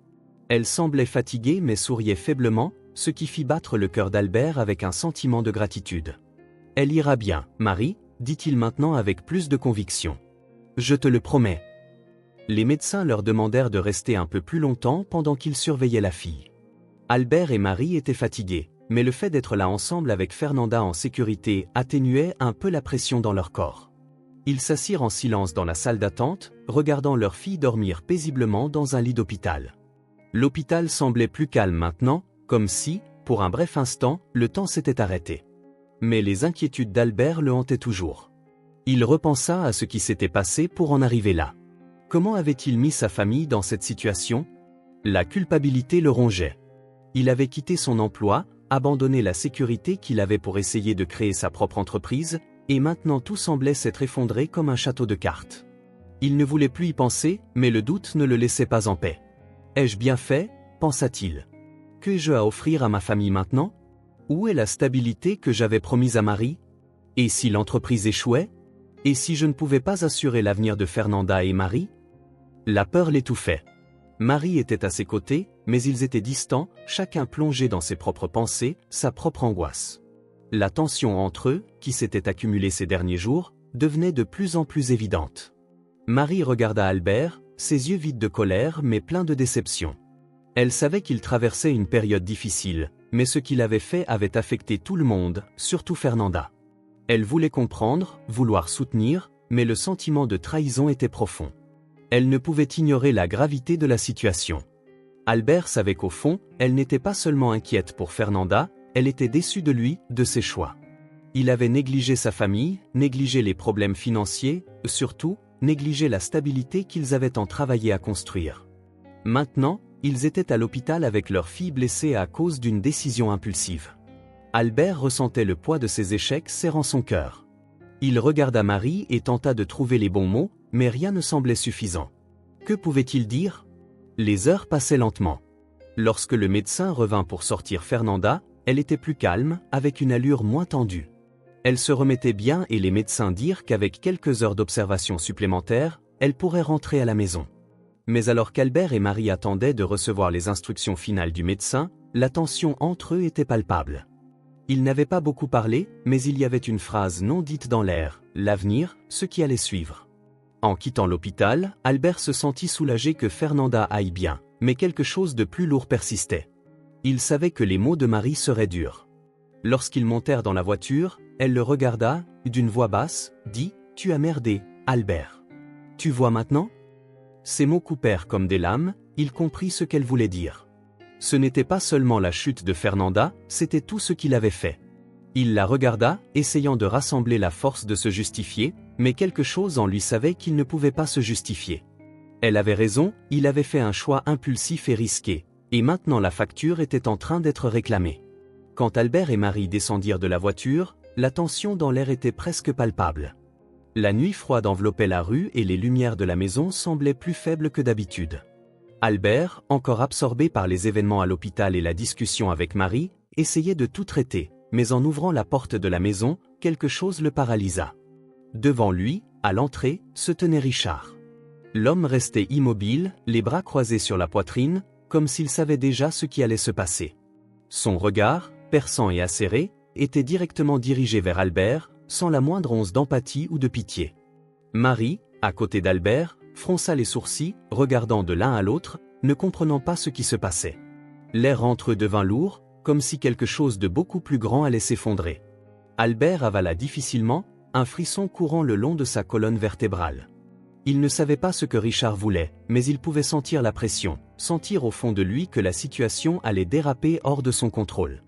Elle semblait fatiguée mais souriait faiblement, ce qui fit battre le cœur d'Albert avec un sentiment de gratitude. « Elle ira bien, Marie », dit-il maintenant avec plus de conviction. « Je te le promets. » Les médecins leur demandèrent de rester un peu plus longtemps pendant qu'ils surveillaient la fille. Albert et Marie étaient fatigués, mais le fait d'être là ensemble avec Fernanda en sécurité atténuait un peu la pression dans leur corps. Ils s'assirent en silence dans la salle d'attente, regardant leur fille dormir paisiblement dans un lit d'hôpital. L'hôpital semblait plus calme maintenant, comme si, pour un bref instant, le temps s'était arrêté. Mais les inquiétudes d'Albert le hantaient toujours. Il repensa à ce qui s'était passé pour en arriver là. Comment avait-il mis sa famille dans cette situation? La culpabilité le rongeait. Il avait quitté son emploi, abandonné la sécurité qu'il avait pour essayer de créer sa propre entreprise, et maintenant tout semblait s'être effondré comme un château de cartes. Il ne voulait plus y penser, mais le doute ne le laissait pas en paix. « Ai-je bien fait ?» pensa-t-il. « Qu'ai-je à offrir à ma famille maintenant? Où est la stabilité que j'avais promise à Marie? Et si l'entreprise échouait? Et si je ne pouvais pas assurer l'avenir de Fernanda et Marie? » La peur l'étouffait. Marie était à ses côtés, mais ils étaient distants, chacun plongé dans ses propres pensées, sa propre angoisse. La tension entre eux, qui s'était accumulée ces derniers jours, devenait de plus en plus évidente. Marie regarda Albert, ses yeux vides de colère mais pleins de déception. Elle savait qu'il traversait une période difficile, mais ce qu'il avait fait avait affecté tout le monde, surtout Fernanda. Elle voulait comprendre, vouloir soutenir, mais le sentiment de trahison était profond. Elle ne pouvait ignorer la gravité de la situation. Albert savait qu'au fond, elle n'était pas seulement inquiète pour Fernanda, elle était déçue de lui, de ses choix. Il avait négligé sa famille, négligé les problèmes financiers, surtout, négligé la stabilité qu'ils avaient tant travaillé à construire. Maintenant, ils étaient à l'hôpital avec leur fille blessée à cause d'une décision impulsive. Albert ressentait le poids de ses échecs serrant son cœur. Il regarda Marie et tenta de trouver les bons mots, mais rien ne semblait suffisant. Que pouvait-il dire? Les heures passaient lentement. Lorsque le médecin revint pour sortir Fernanda, elle était plus calme, avec une allure moins tendue. Elle se remettait bien et les médecins dirent qu'avec quelques heures d'observation supplémentaires, elle pourrait rentrer à la maison. Mais alors qu'Albert et Marie attendaient de recevoir les instructions finales du médecin, la tension entre eux était palpable. Ils n'avaient pas beaucoup parlé, mais il y avait une phrase non dite dans l'air, l'avenir, ce qui allait suivre. En quittant l'hôpital, Albert se sentit soulagé que Fernanda aille bien, mais quelque chose de plus lourd persistait. Il savait que les mots de Marie seraient durs. Lorsqu'ils montèrent dans la voiture, elle le regarda, d'une voix basse, dit « Tu as merdé, Albert. Tu vois maintenant ?» Ces mots coupèrent comme des lames, il comprit ce qu'elle voulait dire. Ce n'était pas seulement la chute de Fernanda, c'était tout ce qu'il avait fait. Il la regarda, essayant de rassembler la force de se justifier, mais quelque chose en lui savait qu'il ne pouvait pas se justifier. Elle avait raison, il avait fait un choix impulsif et risqué, et maintenant la facture était en train d'être réclamée. Quand Albert et Marie descendirent de la voiture, la tension dans l'air était presque palpable. La nuit froide enveloppait la rue et les lumières de la maison semblaient plus faibles que d'habitude. Albert, encore absorbé par les événements à l'hôpital et la discussion avec Marie, essayait de tout traiter, mais en ouvrant la porte de la maison, quelque chose le paralysa. Devant lui, à l'entrée, se tenait Richard. L'homme restait immobile, les bras croisés sur la poitrine, comme s'il savait déjà ce qui allait se passer. Son regard, perçant et acéré, était directement dirigé vers Albert, sans la moindre once d'empathie ou de pitié. Marie, à côté d'Albert, fronça les sourcils, regardant de l'un à l'autre, ne comprenant pas ce qui se passait. L'air entre eux devint lourd, comme si quelque chose de beaucoup plus grand allait s'effondrer. Albert avala difficilement, un frisson courant le long de sa colonne vertébrale. Il ne savait pas ce que Richard voulait, mais il pouvait sentir la pression, sentir au fond de lui que la situation allait déraper hors de son contrôle.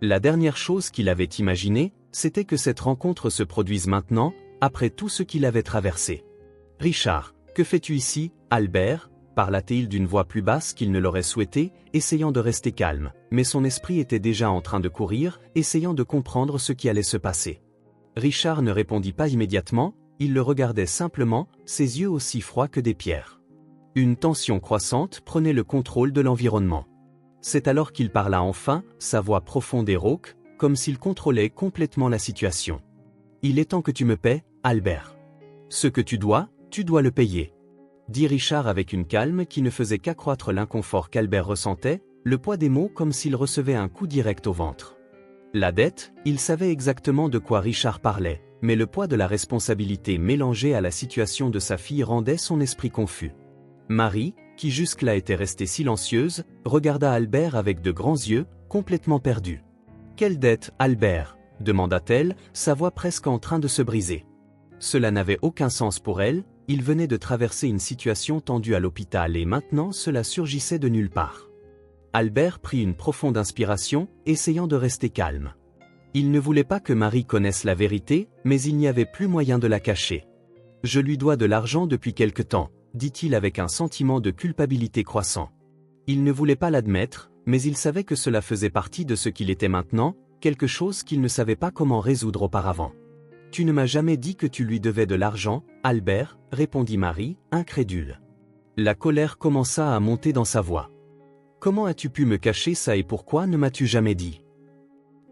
La dernière chose qu'il avait imaginée, c'était que cette rencontre se produise maintenant, après tout ce qu'il avait traversé. « Richard, que fais-tu ici, Albert ?» parla-t-il d'une voix plus basse qu'il ne l'aurait souhaité, essayant de rester calme, mais son esprit était déjà en train de courir, essayant de comprendre ce qui allait se passer. Richard ne répondit pas immédiatement, il le regardait simplement, ses yeux aussi froids que des pierres. Une tension croissante prenait le contrôle de l'environnement. C'est alors qu'il parla enfin, sa voix profonde et rauque, comme s'il contrôlait complètement la situation. « Il est temps que tu me paies, Albert. Ce que tu dois le payer. » dit Richard avec une calme qui ne faisait qu'accroître l'inconfort qu'Albert ressentait, le poids des mots comme s'il recevait un coup direct au ventre. La dette, il savait exactement de quoi Richard parlait, mais le poids de la responsabilité mélangé à la situation de sa fille rendait son esprit confus. Marie, qui jusque-là était restée silencieuse, regarda Albert avec de grands yeux, complètement perdus. « Quelle dette, Albert ?» demanda-t-elle, sa voix presque en train de se briser. Cela n'avait aucun sens pour elle, il venait de traverser une situation tendue à l'hôpital et maintenant cela surgissait de nulle part. Albert prit une profonde inspiration, essayant de rester calme. Il ne voulait pas que Marie connaisse la vérité, mais il n'y avait plus moyen de la cacher. « Je lui dois de l'argent depuis quelque temps », dit-il avec un sentiment de culpabilité croissant. Il ne voulait pas l'admettre, mais il savait que cela faisait partie de ce qu'il était maintenant, quelque chose qu'il ne savait pas comment résoudre auparavant. « Tu ne m'as jamais dit que tu lui devais de l'argent, Albert, » répondit Marie, incrédule. La colère commença à monter dans sa voix. « Comment as-tu pu me cacher ça et pourquoi ne m'as-tu jamais dit ?»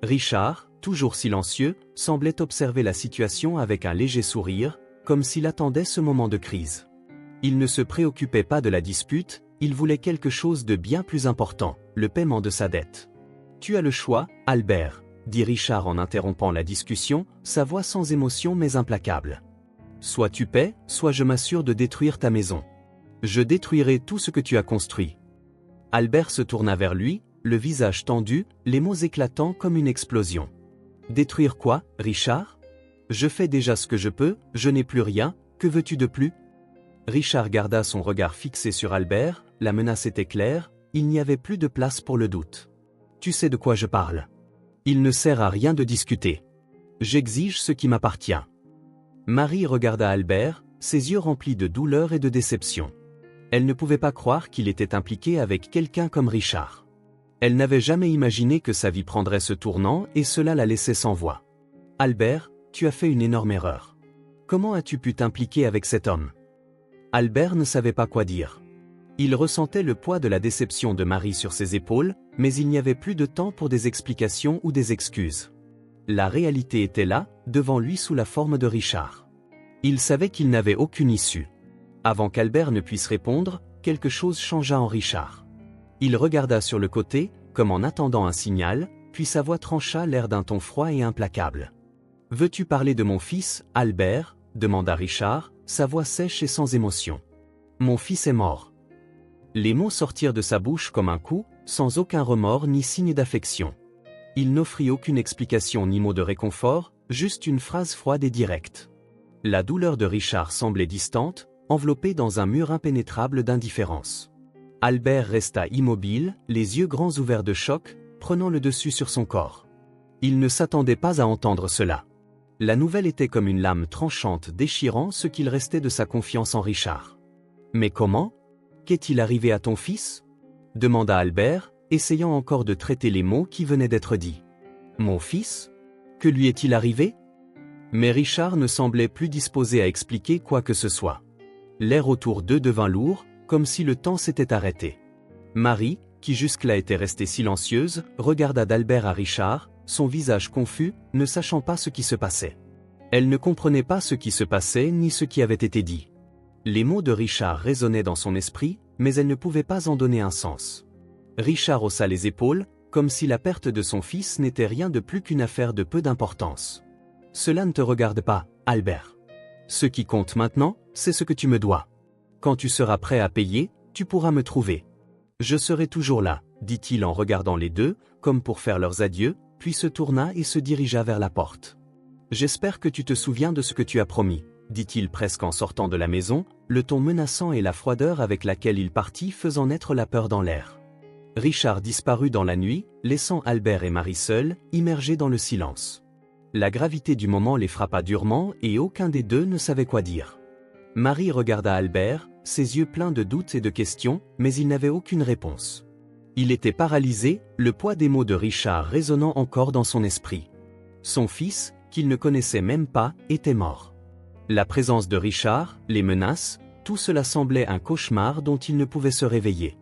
Richard, toujours silencieux, semblait observer la situation avec un léger sourire, comme s'il attendait ce moment de crise. Il ne se préoccupait pas de la dispute, il voulait quelque chose de bien plus important, le paiement de sa dette. « Tu as le choix, Albert, » dit Richard en interrompant la discussion, sa voix sans émotion mais implacable. « Soit tu paies, soit je m'assure de détruire ta maison. Je détruirai tout ce que tu as construit. » Albert se tourna vers lui, le visage tendu, les mots éclatant comme une explosion. « Détruire quoi, Richard ? Je fais déjà ce que je peux, je n'ai plus rien, que veux-tu de plus ?» Richard garda son regard fixé sur Albert, la menace était claire, il n'y avait plus de place pour le doute. « Tu sais de quoi je parle. Il ne sert à rien de discuter. J'exige ce qui m'appartient. » Marie regarda Albert, ses yeux remplis de douleur et de déception. Elle ne pouvait pas croire qu'il était impliqué avec quelqu'un comme Richard. Elle n'avait jamais imaginé que sa vie prendrait ce tournant et cela la laissait sans voix. « Albert, tu as fait une énorme erreur. Comment as-tu pu t'impliquer avec cet homme ?» Albert ne savait pas quoi dire. Il ressentait le poids de la déception de Marie sur ses épaules, mais il n'y avait plus de temps pour des explications ou des excuses. La réalité était là, devant lui sous la forme de Richard. Il savait qu'il n'avait aucune issue. Avant qu'Albert ne puisse répondre, quelque chose changea en Richard. Il regarda sur le côté, comme en attendant un signal, puis sa voix trancha l'air d'un ton froid et implacable. « Veux-tu parler de mon fils, Albert ?» demanda Richard, sa voix sèche et sans émotion. « Mon fils est mort. » Les mots sortirent de sa bouche comme un coup, sans aucun remords ni signe d'affection. Il n'offrit aucune explication ni mot de réconfort, juste une phrase froide et directe. La douleur de Richard semblait distante, enveloppée dans un mur impénétrable d'indifférence. Albert resta immobile, les yeux grands ouverts de choc, prenant le dessus sur son corps. Il ne s'attendait pas à entendre cela. La nouvelle était comme une lame tranchante déchirant ce qu'il restait de sa confiance en Richard. « Mais comment ? Qu'est-il arrivé à ton fils ?» demanda Albert, essayant encore de traiter les mots qui venaient d'être dits. « Mon fils ? Que lui est-il arrivé ?» Mais Richard ne semblait plus disposé à expliquer quoi que ce soit. L'air autour d'eux devint lourd, comme si le temps s'était arrêté. Marie, qui jusque-là était restée silencieuse, regarda d'Albert à Richard, son visage confus, ne sachant pas ce qui se passait. Elle ne comprenait pas ce qui se passait ni ce qui avait été dit. Les mots de Richard résonnaient dans son esprit, mais elle ne pouvait pas en donner un sens. Richard haussa les épaules, comme si la perte de son fils n'était rien de plus qu'une affaire de peu d'importance. cela ne te regarde pas, Albert. Ce qui compte maintenant, c'est ce que tu me dois. Quand tu seras prêt à payer, tu pourras me trouver. Je serai toujours là, dit-il en regardant les deux, comme pour faire leurs adieux, puis se tourna et se dirigea vers la porte. J'espère que tu te souviens de ce que tu as promis, dit-il presque en sortant de la maison, le ton menaçant et la froideur avec laquelle il partit faisant naître la peur dans l'air. Richard disparut dans la nuit, laissant Albert et Marie seuls, immergés dans le silence. La gravité du moment les frappa durement et aucun des deux ne savait quoi dire. Marie regarda Albert, ses yeux pleins de doutes et de questions, mais il n'avait aucune réponse. Il était paralysé, le poids des mots de Richard résonnant encore dans son esprit. Son fils, qu'il ne connaissait même pas, était mort. La présence de Richard, les menaces, tout cela semblait un cauchemar dont il ne pouvait se réveiller.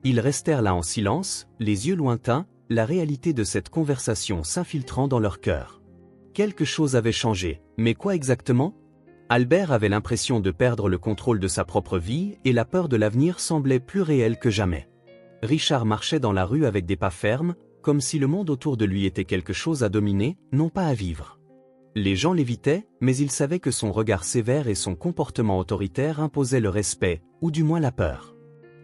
Ils restèrent là en silence, les yeux lointains, la réalité de cette conversation s'infiltrant dans leur cœur. Quelque chose avait changé, mais quoi exactement ? Albert avait l'impression de perdre le contrôle de sa propre vie et la peur de l'avenir semblait plus réelle que jamais. Richard marchait dans la rue avec des pas fermes, comme si le monde autour de lui était quelque chose à dominer, non pas à vivre. Les gens l'évitaient, mais il savait que son regard sévère et son comportement autoritaire imposaient le respect, ou du moins la peur.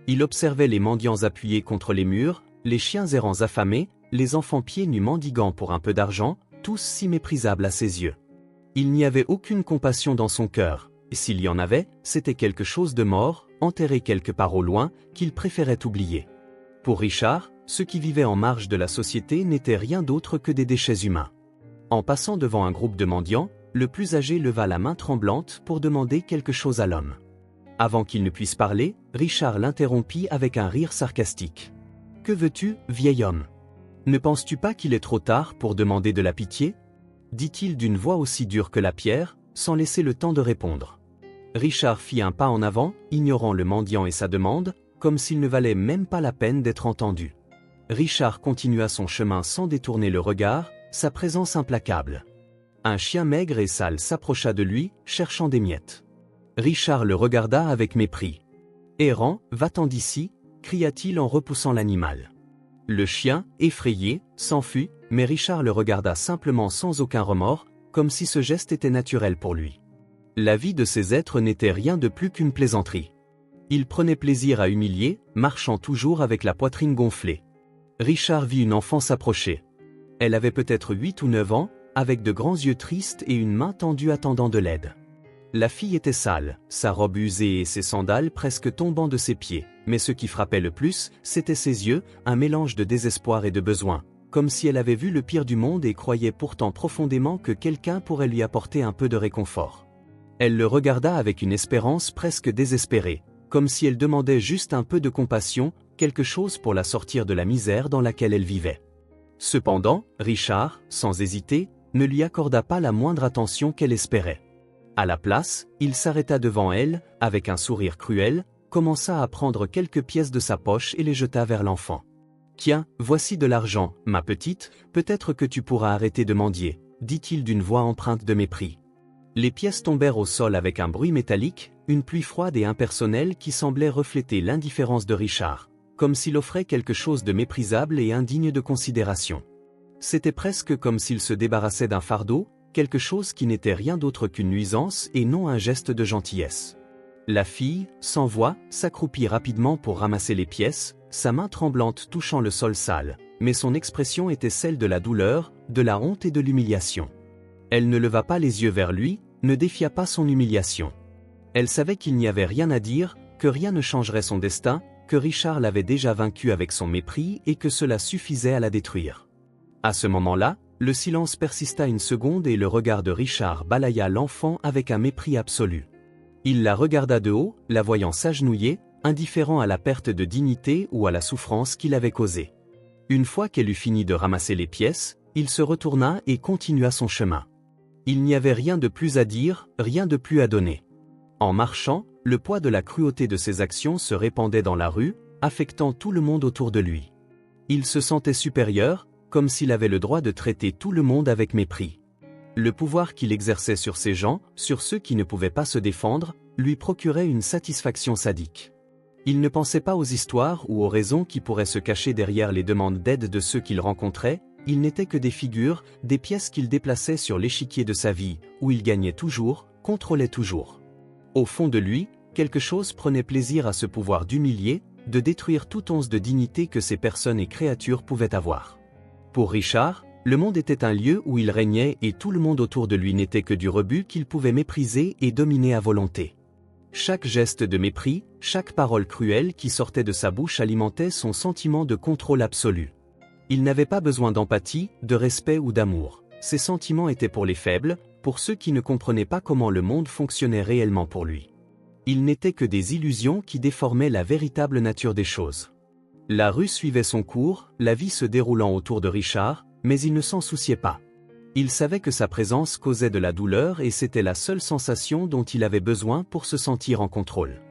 Il observait les mendiants appuyés contre les murs, les chiens errants affamés, les enfants pieds nus mendiguant pour un peu d'argent, tous si méprisables à ses yeux. Il n'y avait aucune compassion dans son cœur, et s'il y en avait, c'était quelque chose de mort, enterré quelque part au loin, qu'il préférait oublier. Pour Richard, ceux qui vivaient en marge de la société n'étaient rien d'autre que des déchets humains. En passant devant un groupe de mendiants, le plus âgé leva la main tremblante pour demander quelque chose à l'homme. Avant qu'il ne puisse parler, Richard l'interrompit avec un rire sarcastique. « Que veux-tu, vieil homme ? Ne penses-tu pas qu'il est trop tard pour demander de la pitié ?» dit-il d'une voix aussi dure que la pierre, sans laisser le temps de répondre. Richard fit un pas en avant, ignorant le mendiant et sa demande, comme s'il ne valait même pas la peine d'être entendu. Richard continua son chemin sans détourner le regard, sa présence implacable. Un chien maigre et sale s'approcha de lui, cherchant des miettes. Richard le regarda avec mépris. « Errant, va-t'en d'ici » cria-t-il en repoussant l'animal. Le chien, effrayé, s'enfuit, mais Richard le regarda simplement sans aucun remords, comme si ce geste était naturel pour lui. La vie de ces êtres n'était rien de plus qu'une plaisanterie. Il prenait plaisir à humilier, marchant toujours avec la poitrine gonflée. Richard vit une enfant s'approcher. Elle avait peut-être 8 ou 9 ans, avec de grands yeux tristes et une main tendue attendant de l'aide. La fille était sale, sa robe usée et ses sandales presque tombant de ses pieds, mais ce qui frappait le plus, c'étaient ses yeux, un mélange de désespoir et de besoin, comme si elle avait vu le pire du monde et croyait pourtant profondément que quelqu'un pourrait lui apporter un peu de réconfort. Elle le regarda avec une espérance presque désespérée, comme si elle demandait juste un peu de compassion, quelque chose pour la sortir de la misère dans laquelle elle vivait. Cependant, Richard, sans hésiter, ne lui accorda pas la moindre attention qu'elle espérait. À la place, il s'arrêta devant elle, avec un sourire cruel, commença à prendre quelques pièces de sa poche et les jeta vers l'enfant. « Tiens, voici de l'argent, ma petite, peut-être que tu pourras arrêter de mendier, » dit-il d'une voix empreinte de mépris. Les pièces tombèrent au sol avec un bruit métallique, une pluie froide et impersonnelle qui semblait refléter l'indifférence de Richard, comme s'il offrait quelque chose de méprisable et indigne de considération. C'était presque comme s'il se débarrassait d'un fardeau, quelque chose qui n'était rien d'autre qu'une nuisance et non un geste de gentillesse. La fille, sans voix, s'accroupit rapidement pour ramasser les pièces, sa main tremblante touchant le sol sale, mais son expression était celle de la douleur, de la honte et de l'humiliation. Elle ne leva pas les yeux vers lui, ne défia pas son humiliation. Elle savait qu'il n'y avait rien à dire, que rien ne changerait son destin, que Richard l'avait déjà vaincue avec son mépris et que cela suffisait à la détruire. À ce moment-là, le silence persista une seconde et le regard de Richard balaya l'enfant avec un mépris absolu. Il la regarda de haut, la voyant s'agenouiller, indifférent à la perte de dignité ou à la souffrance qu'il avait causée. Une fois qu'elle eut fini de ramasser les pièces, il se retourna et continua son chemin. Il n'y avait rien de plus à dire, rien de plus à donner. En marchant, le poids de la cruauté de ses actions se répandait dans la rue, affectant tout le monde autour de lui. Il se sentait supérieur, comme s'il avait le droit de traiter tout le monde avec mépris. Le pouvoir qu'il exerçait sur ces gens, sur ceux qui ne pouvaient pas se défendre, lui procurait une satisfaction sadique. Il ne pensait pas aux histoires ou aux raisons qui pourraient se cacher derrière les demandes d'aide de ceux qu'il rencontrait, ils n'étaient que des figures, des pièces qu'il déplaçait sur l'échiquier de sa vie, où il gagnait toujours, contrôlait toujours. Au fond de lui, quelque chose prenait plaisir à ce pouvoir d'humilier, de détruire toute once de dignité que ces personnes et créatures pouvaient avoir. Pour Richard, le monde était un lieu où il régnait et tout le monde autour de lui n'était que du rebut qu'il pouvait mépriser et dominer à volonté. Chaque geste de mépris, chaque parole cruelle qui sortait de sa bouche alimentait son sentiment de contrôle absolu. Il n'avait pas besoin d'empathie, de respect ou d'amour. Ces sentiments étaient pour les faibles, pour ceux qui ne comprenaient pas comment le monde fonctionnait réellement pour lui. Ils n'étaient que des illusions qui déformaient la véritable nature des choses. La rue suivait son cours, la vie se déroulant autour de Richard, mais il ne s'en souciait pas. Il savait que sa présence causait de la douleur et c'était la seule sensation dont il avait besoin pour se sentir en contrôle.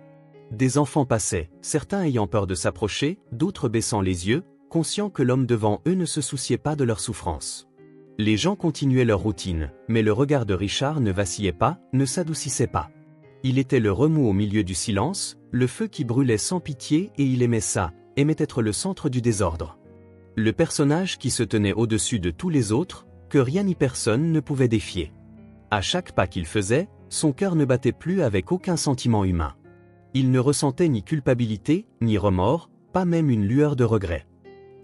Des enfants passaient, certains ayant peur de s'approcher, d'autres baissant les yeux, conscients que l'homme devant eux ne se souciait pas de leur souffrance. Les gens continuaient leur routine, mais le regard de Richard ne vacillait pas, ne s'adoucissait pas. Il était le remous au milieu du silence, le feu qui brûlait sans pitié et il aimait ça, aimait être le centre du désordre. Le personnage qui se tenait au-dessus de tous les autres, que rien ni personne ne pouvait défier. À chaque pas qu'il faisait, son cœur ne battait plus avec aucun sentiment humain. Il ne ressentait ni culpabilité, ni remords, pas même une lueur de regret.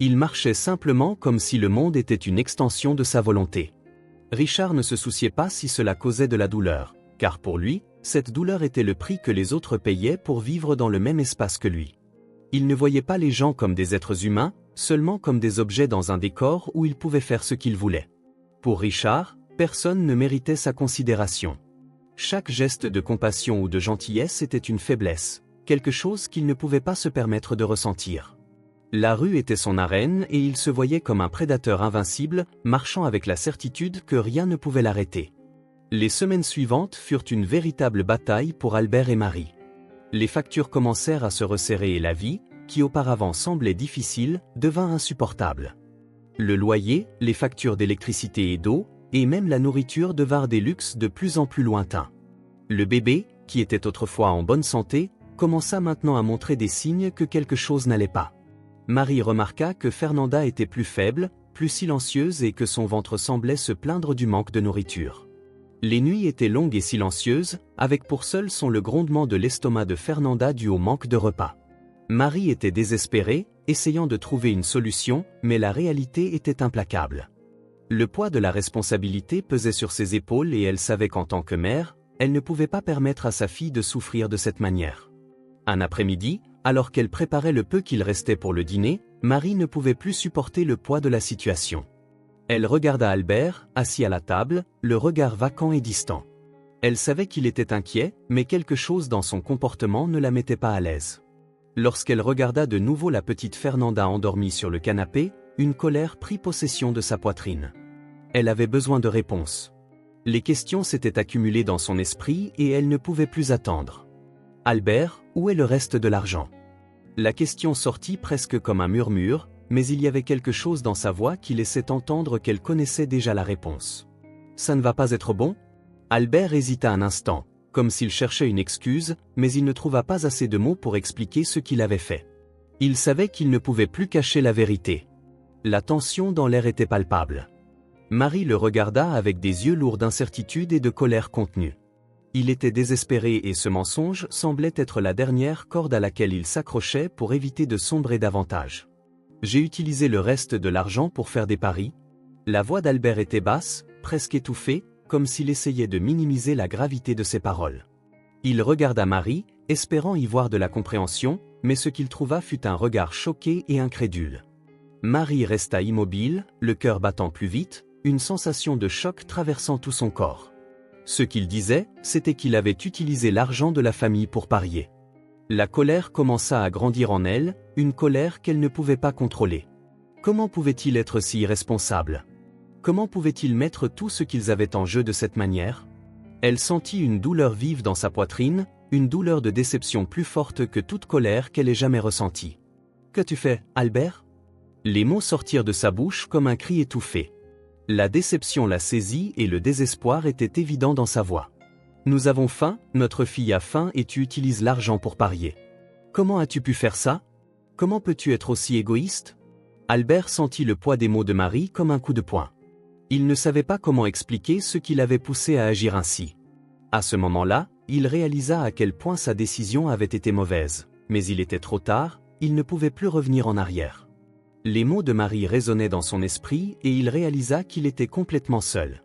Il marchait simplement comme si le monde était une extension de sa volonté. Richard ne se souciait pas si cela causait de la douleur, car pour lui, cette douleur était le prix que les autres payaient pour vivre dans le même espace que lui. Il ne voyait pas les gens comme des êtres humains, seulement comme des objets dans un décor où il pouvait faire ce qu'il voulait. Pour Richard, personne ne méritait sa considération. Chaque geste de compassion ou de gentillesse était une faiblesse, quelque chose qu'il ne pouvait pas se permettre de ressentir. La rue était son arène et il se voyait comme un prédateur invincible, marchant avec la certitude que rien ne pouvait l'arrêter. Les semaines suivantes furent une véritable bataille pour Albert et Marie. Les factures commencèrent à se resserrer et la vie, qui auparavant semblait difficile, devint insupportable. Le loyer, les factures d'électricité et d'eau, et même la nourriture devinrent des luxes de plus en plus lointains. Le bébé, qui était autrefois en bonne santé, commença maintenant à montrer des signes que quelque chose n'allait pas. Marie remarqua que Fernanda était plus faible, plus silencieuse et que son ventre semblait se plaindre du manque de nourriture. Les nuits étaient longues et silencieuses, avec pour seul son le grondement de l'estomac de Fernanda dû au manque de repas. Marie était désespérée, essayant de trouver une solution, mais la réalité était implacable. Le poids de la responsabilité pesait sur ses épaules et elle savait qu'en tant que mère, elle ne pouvait pas permettre à sa fille de souffrir de cette manière. Un après-midi, alors qu'elle préparait le peu qu'il restait pour le dîner, Marie ne pouvait plus supporter le poids de la situation. Elle regarda Albert, assis à la table, le regard vacant et distant. Elle savait qu'il était inquiet, mais quelque chose dans son comportement ne la mettait pas à l'aise. Lorsqu'elle regarda de nouveau la petite Fernanda endormie sur le canapé, une colère prit possession de sa poitrine. Elle avait besoin de réponses. Les questions s'étaient accumulées dans son esprit et elle ne pouvait plus attendre. « Albert, où est le reste de l'argent » La question sortit presque comme un murmure, mais il y avait quelque chose dans sa voix qui laissait entendre qu'elle connaissait déjà la réponse. « Ça ne va pas être bon » Albert hésita un instant, comme s'il cherchait une excuse, mais il ne trouva pas assez de mots pour expliquer ce qu'il avait fait. Il savait qu'il ne pouvait plus cacher la vérité. La tension dans l'air était palpable. Marie le regarda avec des yeux lourds d'incertitude et de colère contenue. Il était désespéré et ce mensonge semblait être la dernière corde à laquelle il s'accrochait pour éviter de sombrer davantage. « J'ai utilisé le reste de l'argent pour faire des paris ?» La voix d'Albert était basse, presque étouffée, comme s'il essayait de minimiser la gravité de ses paroles. Il regarda Marie, espérant y voir de la compréhension, mais ce qu'il trouva fut un regard choqué et incrédule. Marie resta immobile, le cœur battant plus vite, une sensation de choc traversant tout son corps. Ce qu'il disait, c'était qu'il avait utilisé l'argent de la famille pour parier. La colère commença à grandir en elle, une colère qu'elle ne pouvait pas contrôler. Comment pouvait-il être si irresponsable ? Comment pouvait-il mettre tout ce qu'ils avaient en jeu de cette manière ? Elle sentit une douleur vive dans sa poitrine, une douleur de déception plus forte que toute colère qu'elle ait jamais ressentie. « Qu'as-tu fait, Albert ?» Les mots sortirent de sa bouche comme un cri étouffé. La déception la saisit et le désespoir était évident dans sa voix. « Nous avons faim, notre fille a faim et tu utilises l'argent pour parier. Comment as-tu pu faire ça ? Comment peux-tu être aussi égoïste ? Albert sentit le poids des mots de Marie comme un coup de poing. Il ne savait pas comment expliquer ce qui l'avait poussé à agir ainsi. À ce moment-là, il réalisa à quel point sa décision avait été mauvaise, mais il était trop tard, il ne pouvait plus revenir en arrière. Les mots de Marie résonnaient dans son esprit et il réalisa qu'il était complètement seul.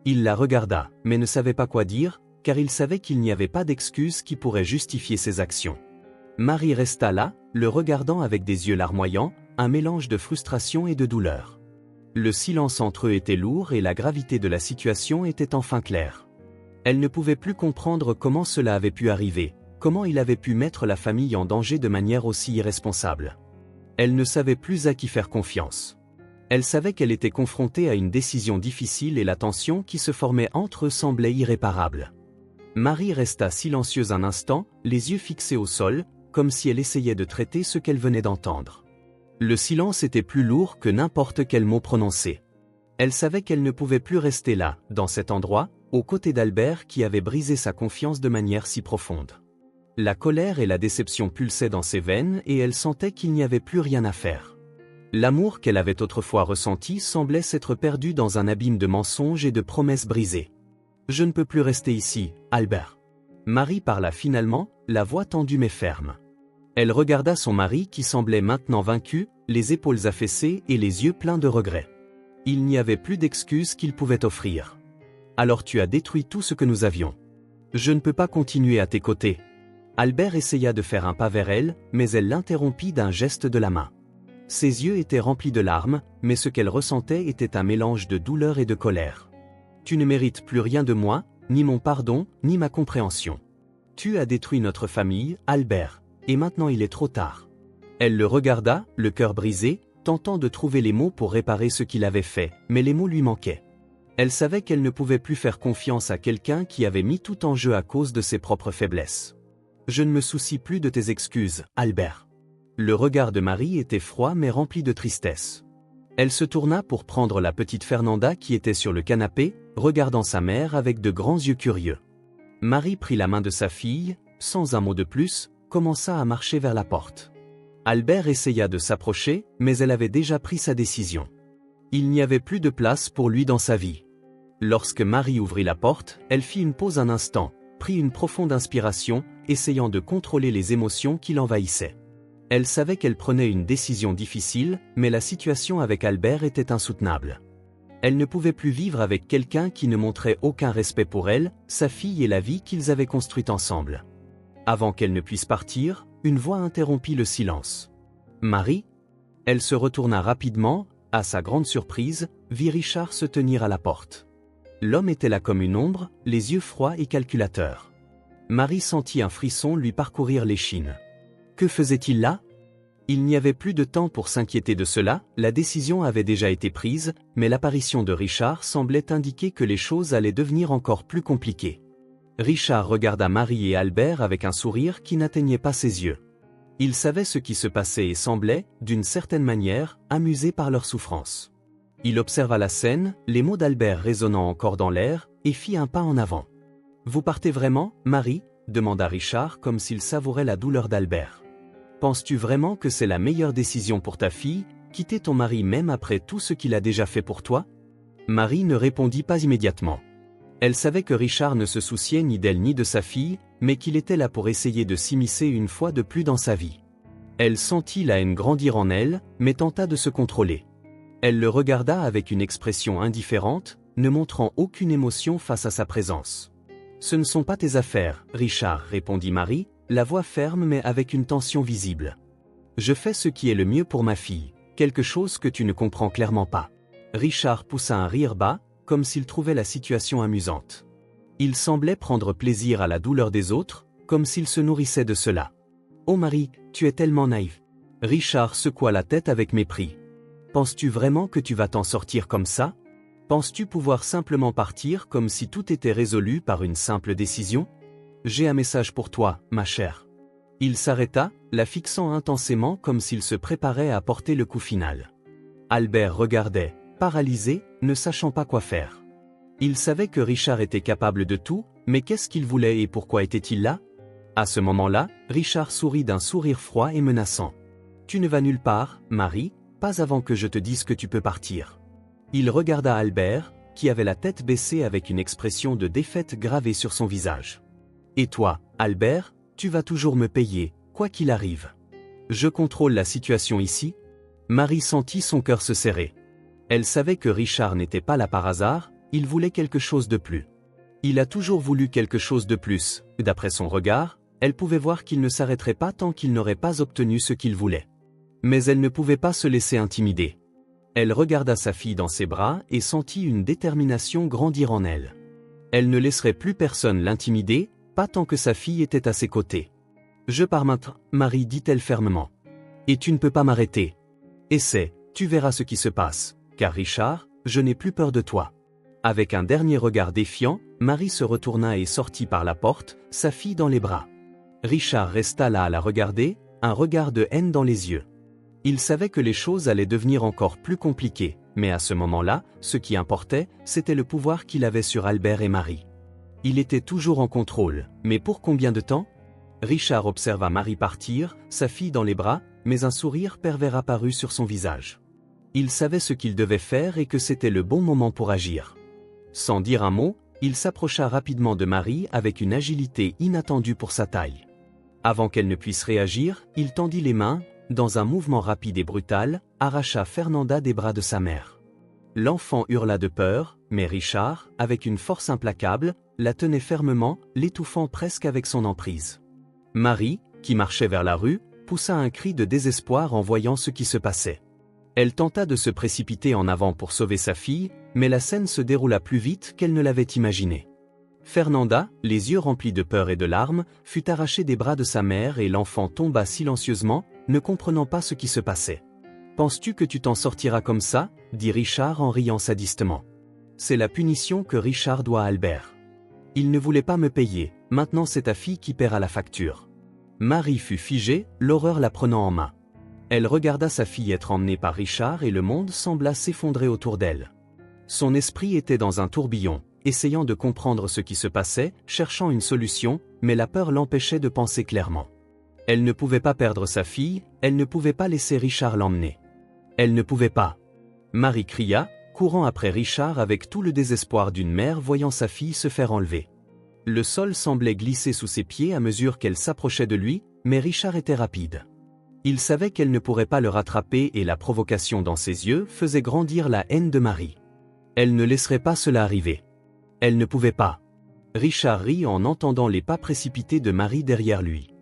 Il la regarda, mais ne savait pas quoi dire, car il savait qu'il n'y avait pas d'excuse qui pourrait justifier ses actions. Marie resta là, le regardant avec des yeux larmoyants, un mélange de frustration et de douleur. Le silence entre eux était lourd et la gravité de la situation était enfin claire. Elle ne pouvait plus comprendre comment cela avait pu arriver, comment il avait pu mettre la famille en danger de manière aussi irresponsable. Elle ne savait plus à qui faire confiance. Elle savait qu'elle était confrontée à une décision difficile et la tension qui se formait entre eux semblait irréparable. Marie resta silencieuse un instant, les yeux fixés au sol, comme si elle essayait de traiter ce qu'elle venait d'entendre. Le silence était plus lourd que n'importe quel mot prononcé. Elle savait qu'elle ne pouvait plus rester là, dans cet endroit, aux côtés d'Albert qui avait brisé sa confiance de manière si profonde. La colère et la déception pulsaient dans ses veines et elle sentait qu'il n'y avait plus rien à faire. L'amour qu'elle avait autrefois ressenti semblait s'être perdu dans un abîme de mensonges et de promesses brisées. « Je ne peux plus rester ici, Albert. » Marie parla finalement, la voix tendue mais ferme. Elle regarda son mari qui semblait maintenant vaincu, les épaules affaissées et les yeux pleins de regrets. Il n'y avait plus d'excuses qu'il pouvait offrir. « Alors tu as détruit tout ce que nous avions. Je ne peux pas continuer à tes côtés. » Albert essaya de faire un pas vers elle, mais elle l'interrompit d'un geste de la main. Ses yeux étaient remplis de larmes, mais ce qu'elle ressentait était un mélange de douleur et de colère. « Tu ne mérites plus rien de moi, ni mon pardon, ni ma compréhension. Tu as détruit notre famille, Albert, et maintenant il est trop tard. » Elle le regarda, le cœur brisé, tentant de trouver les mots pour réparer ce qu'il avait fait, mais les mots lui manquaient. Elle savait qu'elle ne pouvait plus faire confiance à quelqu'un qui avait mis tout en jeu à cause de ses propres faiblesses. « Je ne me soucie plus de tes excuses, Albert. » Le regard de Marie était froid mais rempli de tristesse. Elle se tourna pour prendre la petite Fernanda qui était sur le canapé, regardant sa mère avec de grands yeux curieux. Marie prit la main de sa fille, sans un mot de plus, commença à marcher vers la porte. Albert essaya de s'approcher, mais elle avait déjà pris sa décision. Il n'y avait plus de place pour lui dans sa vie. Lorsque Marie ouvrit la porte, elle fit une pause un instant, prit une profonde inspiration, essayant de contrôler les émotions qui l'envahissaient. Elle savait qu'elle prenait une décision difficile, mais la situation avec Albert était insoutenable. Elle ne pouvait plus vivre avec quelqu'un qui ne montrait aucun respect pour elle, sa fille et la vie qu'ils avaient construite ensemble. Avant qu'elle ne puisse partir, une voix interrompit le silence. « Marie ?» Elle se retourna rapidement, à sa grande surprise, vit Richard se tenir à la porte. L'homme était là comme une ombre, les yeux froids et calculateurs. Marie sentit un frisson lui parcourir l'échine. Que faisait-il là? Il n'y avait plus de temps pour s'inquiéter de cela, la décision avait déjà été prise, mais l'apparition de Richard semblait indiquer que les choses allaient devenir encore plus compliquées. Richard regarda Marie et Albert avec un sourire qui n'atteignait pas ses yeux. Il savait ce qui se passait et semblait, d'une certaine manière, amusé par leur souffrance. Il observa la scène, les mots d'Albert résonnant encore dans l'air, et fit un pas en avant. « Vous partez vraiment, Marie ?» demanda Richard comme s'il savourait la douleur d'Albert. « Penses-tu vraiment que c'est la meilleure décision pour ta fille, quitter ton mari même après tout ce qu'il a déjà fait pour toi ?» Marie ne répondit pas immédiatement. Elle savait que Richard ne se souciait ni d'elle ni de sa fille, mais qu'il était là pour essayer de s'immiscer une fois de plus dans sa vie. Elle sentit la haine grandir en elle, mais tenta de se contrôler. Elle le regarda avec une expression indifférente, ne montrant aucune émotion face à sa présence. « Ce ne sont pas tes affaires, Richard, » répondit Marie, la voix ferme mais avec une tension visible. « Je fais ce qui est le mieux pour ma fille, quelque chose que tu ne comprends clairement pas. » Richard poussa un rire bas, comme s'il trouvait la situation amusante. Il semblait prendre plaisir à la douleur des autres, comme s'il se nourrissait de cela. « Oh Marie, tu es tellement naïve. » Richard secoua la tête avec mépris. « Penses-tu vraiment que tu vas t'en sortir comme ça? Penses-tu pouvoir simplement partir comme si tout était résolu par une simple décision? J'ai un message pour toi, ma chère. » Il s'arrêta, la fixant intensément comme s'il se préparait à porter le coup final. Albert regardait, paralysé, ne sachant pas quoi faire. Il savait que Richard était capable de tout, mais qu'est-ce qu'il voulait et pourquoi était-il là? À ce moment-là, Richard sourit d'un sourire froid et menaçant. « Tu ne vas nulle part, Marie. pas avant que je te dise que tu peux partir. » Il regarda Albert, qui avait la tête baissée avec une expression de défaite gravée sur son visage. « Et toi, Albert, tu vas toujours me payer, quoi qu'il arrive. Je contrôle la situation ici. » Marie sentit son cœur se serrer. Elle savait que Richard n'était pas là par hasard, il voulait quelque chose de plus. Il a toujours voulu quelque chose de plus, d'après son regard, elle pouvait voir qu'il ne s'arrêterait pas tant qu'il n'aurait pas obtenu ce qu'il voulait. Mais elle ne pouvait pas se laisser intimider. Elle regarda sa fille dans ses bras et sentit une détermination grandir en elle. Elle ne laisserait plus personne l'intimider, pas tant que sa fille était à ses côtés. « Je pars maintenant, Marie, dit-elle fermement. Et tu ne peux pas m'arrêter. Essaie, tu verras ce qui se passe, car Richard, je n'ai plus peur de toi. » Avec un dernier regard défiant, Marie se retourna et sortit par la porte, sa fille dans les bras. Richard resta là à la regarder, un regard de haine dans les yeux. Il savait que les choses allaient devenir encore plus compliquées, mais à ce moment-là, ce qui importait, c'était le pouvoir qu'il avait sur Albert et Marie. Il était toujours en contrôle, mais pour combien de temps? Richard observa Marie partir, sa fille dans les bras, mais un sourire pervers apparut sur son visage. Il savait ce qu'il devait faire et que c'était le bon moment pour agir. Sans dire un mot, il s'approcha rapidement de Marie avec une agilité inattendue pour sa taille. Avant qu'elle ne puisse réagir, il tendit les mains, dans un mouvement rapide et brutal, arracha Fernanda des bras de sa mère. L'enfant hurla de peur, mais Richard, avec une force implacable, la tenait fermement, l'étouffant presque avec son emprise. Marie, qui marchait vers la rue, poussa un cri de désespoir en voyant ce qui se passait. Elle tenta de se précipiter en avant pour sauver sa fille, mais la scène se déroula plus vite qu'elle ne l'avait imaginé. Fernanda, les yeux remplis de peur et de larmes, fut arrachée des bras de sa mère et l'enfant tomba silencieusement, ne comprenant pas ce qui se passait. « Penses-tu que tu t'en sortiras comme ça ?» dit Richard en riant sadistement. C'est la punition que Richard doit à Albert. Il ne voulait pas me payer, maintenant c'est ta fille qui paiera la facture. Marie fut figée, l'horreur la prenant en main. Elle regarda sa fille être emmenée par Richard et le monde sembla s'effondrer autour d'elle. Son esprit était dans un tourbillon, essayant de comprendre ce qui se passait, cherchant une solution, mais la peur l'empêchait de penser clairement. Elle ne pouvait pas perdre sa fille, elle ne pouvait pas laisser Richard l'emmener. Elle ne pouvait pas. Marie cria, courant après Richard avec tout le désespoir d'une mère voyant sa fille se faire enlever. Le sol semblait glisser sous ses pieds à mesure qu'elle s'approchait de lui, mais Richard était rapide. Il savait qu'elle ne pourrait pas le rattraper et la provocation dans ses yeux faisait grandir la haine de Marie. Elle ne laisserait pas cela arriver. Elle ne pouvait pas. Richard rit en entendant les pas précipités de Marie derrière lui.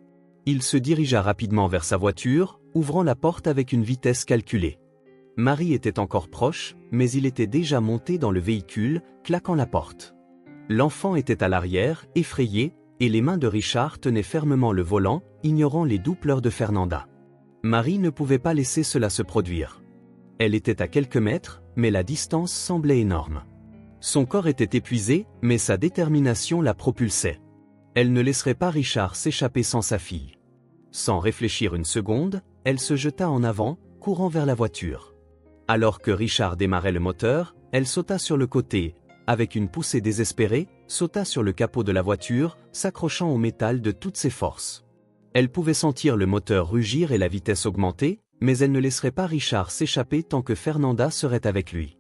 Il se dirigea rapidement vers sa voiture, ouvrant la porte avec une vitesse calculée. Marie était encore proche, mais il était déjà monté dans le véhicule, claquant la porte. L'enfant était à l'arrière, effrayé, et les mains de Richard tenaient fermement le volant, ignorant les doux pleurs de Fernanda. Marie ne pouvait pas laisser cela se produire. Elle était à quelques mètres, mais la distance semblait énorme. Son corps était épuisé, mais sa détermination la propulsait. Elle ne laisserait pas Richard s'échapper sans sa fille. Sans réfléchir une seconde, elle se jeta en avant, courant vers la voiture. Alors que Richard démarrait le moteur, elle sauta sur le côté, avec une poussée désespérée, sauta sur le capot de la voiture, s'accrochant au métal de toutes ses forces. Elle pouvait sentir le moteur rugir et la vitesse augmenter, mais elle ne laisserait pas Richard s'échapper tant que Fernanda serait avec lui.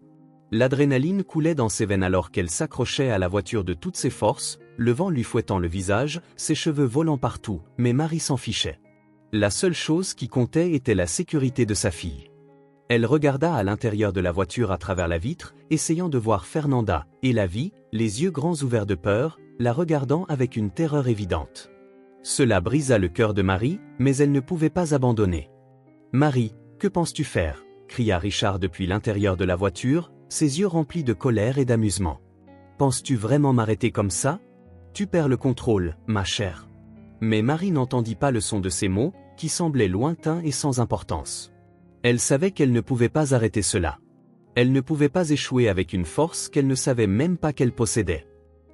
L'adrénaline coulait dans ses veines alors qu'elle s'accrochait à la voiture de toutes ses forces, le vent lui fouettant le visage, ses cheveux volant partout, mais Marie s'en fichait. La seule chose qui comptait était la sécurité de sa fille. Elle regarda à l'intérieur de la voiture à travers la vitre, essayant de voir Fernanda, et la vit, les yeux grands ouverts de peur, la regardant avec une terreur évidente. Cela brisa le cœur de Marie, mais elle ne pouvait pas abandonner. « Marie, que penses-tu faire » cria Richard depuis l'intérieur de la voiture, ses yeux remplis de colère et d'amusement. « Penses-tu vraiment m'arrêter comme ça? Tu perds le contrôle, ma chère. » Mais Marie n'entendit pas le son de ces mots, qui semblaient lointains et sans importance. Elle savait qu'elle ne pouvait pas arrêter cela. Elle ne pouvait pas échouer avec une force qu'elle ne savait même pas qu'elle possédait.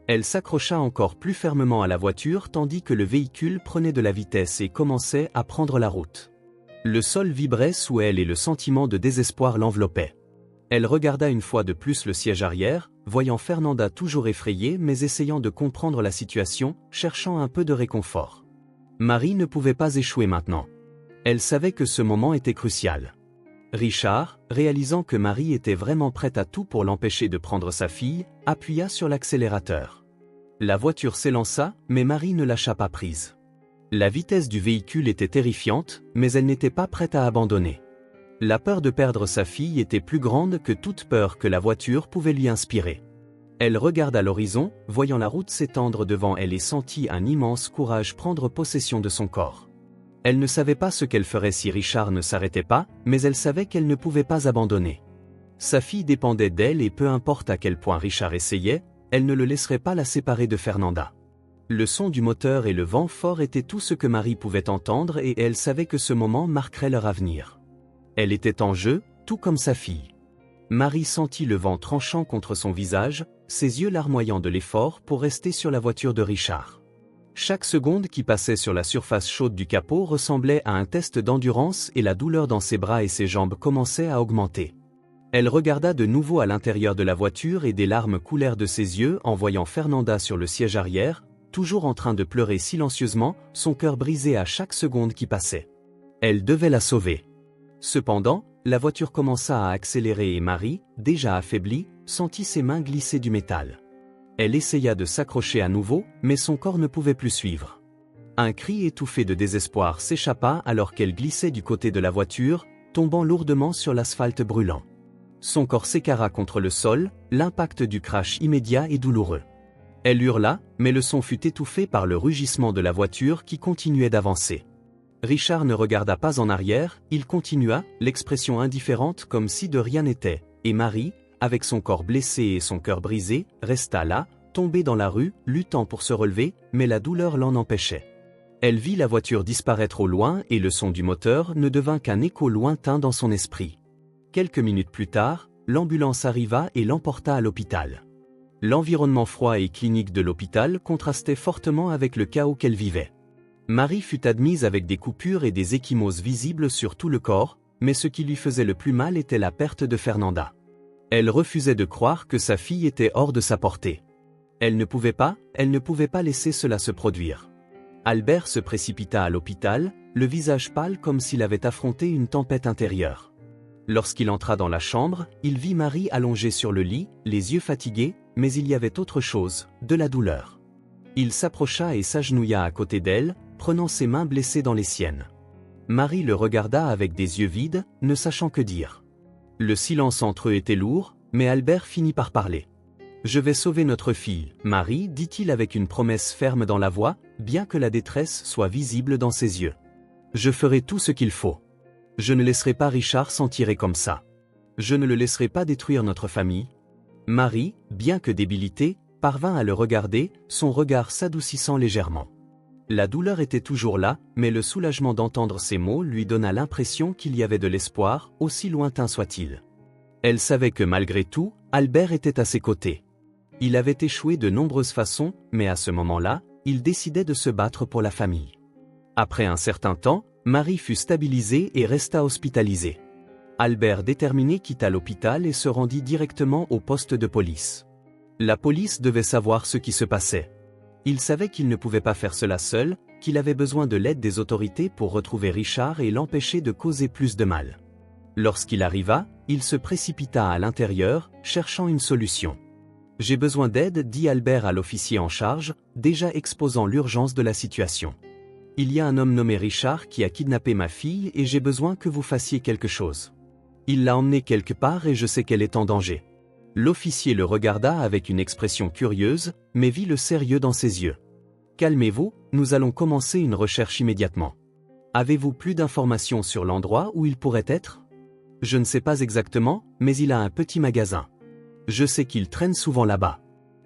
Elle s'accrocha encore plus fermement à la voiture tandis que le véhicule prenait de la vitesse et commençait à prendre la route. Le sol vibrait sous elle et le sentiment de désespoir l'enveloppait. Elle regarda une fois de plus le siège arrière, voyant Fernanda toujours effrayée mais essayant de comprendre la situation, cherchant un peu de réconfort. Marie ne pouvait pas échouer maintenant. Elle savait que ce moment était crucial. Richard, réalisant que Marie était vraiment prête à tout pour l'empêcher de prendre sa fille, appuya sur l'accélérateur. La voiture s'élança, mais Marie ne lâcha pas prise. La vitesse du véhicule était terrifiante, mais elle n'était pas prête à abandonner. La peur de perdre sa fille était plus grande que toute peur que la voiture pouvait lui inspirer. Elle regarda l'horizon, voyant la route s'étendre devant elle et sentit un immense courage prendre possession de son corps. Elle ne savait pas ce qu'elle ferait si Richard ne s'arrêtait pas, mais elle savait qu'elle ne pouvait pas abandonner. Sa fille dépendait d'elle et peu importe à quel point Richard essayait, elle ne le laisserait pas la séparer de Fernanda. Le son du moteur et le vent fort étaient tout ce que Marie pouvait entendre et elle savait que ce moment marquerait leur avenir. Elle était en jeu, tout comme sa fille. Marie sentit le vent tranchant contre son visage, ses yeux larmoyant de l'effort pour rester sur la voiture de Richard. Chaque seconde qui passait sur la surface chaude du capot ressemblait à un test d'endurance et la douleur dans ses bras et ses jambes commençait à augmenter. Elle regarda de nouveau à l'intérieur de la voiture et des larmes coulèrent de ses yeux en voyant Fernanda sur le siège arrière, toujours en train de pleurer silencieusement, son cœur brisé à chaque seconde qui passait. Elle devait la sauver. Cependant, la voiture commença à accélérer et Marie, déjà affaiblie, sentit ses mains glisser du métal. Elle essaya de s'accrocher à nouveau, mais son corps ne pouvait plus suivre. Un cri étouffé de désespoir s'échappa alors qu'elle glissait du côté de la voiture, tombant lourdement sur l'asphalte brûlant. Son corps s'écarra contre le sol, l'impact du crash immédiat et douloureux. Elle hurla, mais le son fut étouffé par le rugissement de la voiture qui continuait d'avancer. Richard ne regarda pas en arrière, il continua, l'expression indifférente comme si de rien n'était, et Marie, avec son corps blessé et son cœur brisé, resta là, tombée dans la rue, luttant pour se relever, mais la douleur l'en empêchait. Elle vit la voiture disparaître au loin et le son du moteur ne devint qu'un écho lointain dans son esprit. Quelques minutes plus tard, l'ambulance arriva et l'emporta à l'hôpital. L'environnement froid et clinique de l'hôpital contrastait fortement avec le chaos qu'elle vivait. Marie fut admise avec des coupures et des ecchymoses visibles sur tout le corps, mais ce qui lui faisait le plus mal était la perte de Fernanda. Elle refusait de croire que sa fille était hors de sa portée. Elle ne pouvait pas laisser cela se produire. Albert se précipita à l'hôpital, le visage pâle comme s'il avait affronté une tempête intérieure. Lorsqu'il entra dans la chambre, il vit Marie allongée sur le lit, les yeux fatigués, mais il y avait autre chose, de la douleur. Il s'approcha et s'agenouilla à côté d'elle, prenant ses mains blessées dans les siennes. Marie le regarda avec des yeux vides, ne sachant que dire. Le silence entre eux était lourd, mais Albert finit par parler. « Je vais sauver notre fille, Marie, dit-il avec une promesse ferme dans la voix, bien que la détresse soit visible dans ses yeux. Je ferai tout ce qu'il faut. Je ne laisserai pas Richard s'en tirer comme ça. Je ne le laisserai pas détruire notre famille. » Marie, bien que débilitée, parvint à le regarder, son regard s'adoucissant légèrement. La douleur était toujours là, mais le soulagement d'entendre ces mots lui donna l'impression qu'il y avait de l'espoir, aussi lointain soit-il. Elle savait que malgré tout, Albert était à ses côtés. Il avait échoué de nombreuses façons, mais à ce moment-là, il décidait de se battre pour la famille. Après un certain temps, Marie fut stabilisée et resta hospitalisée. Albert déterminé quitta l'hôpital et se rendit directement au poste de police. La police devait savoir ce qui se passait. Il savait qu'il ne pouvait pas faire cela seul, qu'il avait besoin de l'aide des autorités pour retrouver Richard et l'empêcher de causer plus de mal. Lorsqu'il arriva, il se précipita à l'intérieur, cherchant une solution. « J'ai besoin d'aide » dit Albert à l'officier en charge, déjà exposant l'urgence de la situation. « Il y a un homme nommé Richard qui a kidnappé ma fille et j'ai besoin que vous fassiez quelque chose. Il l'a emmenée quelque part et je sais qu'elle est en danger. » L'officier le regarda avec une expression curieuse, mais vit le sérieux dans ses yeux. « Calmez-vous, nous allons commencer une recherche immédiatement. Avez-vous plus d'informations sur l'endroit où il pourrait être ? » « Je ne sais pas exactement, mais il a un petit magasin. Je sais qu'il traîne souvent là-bas.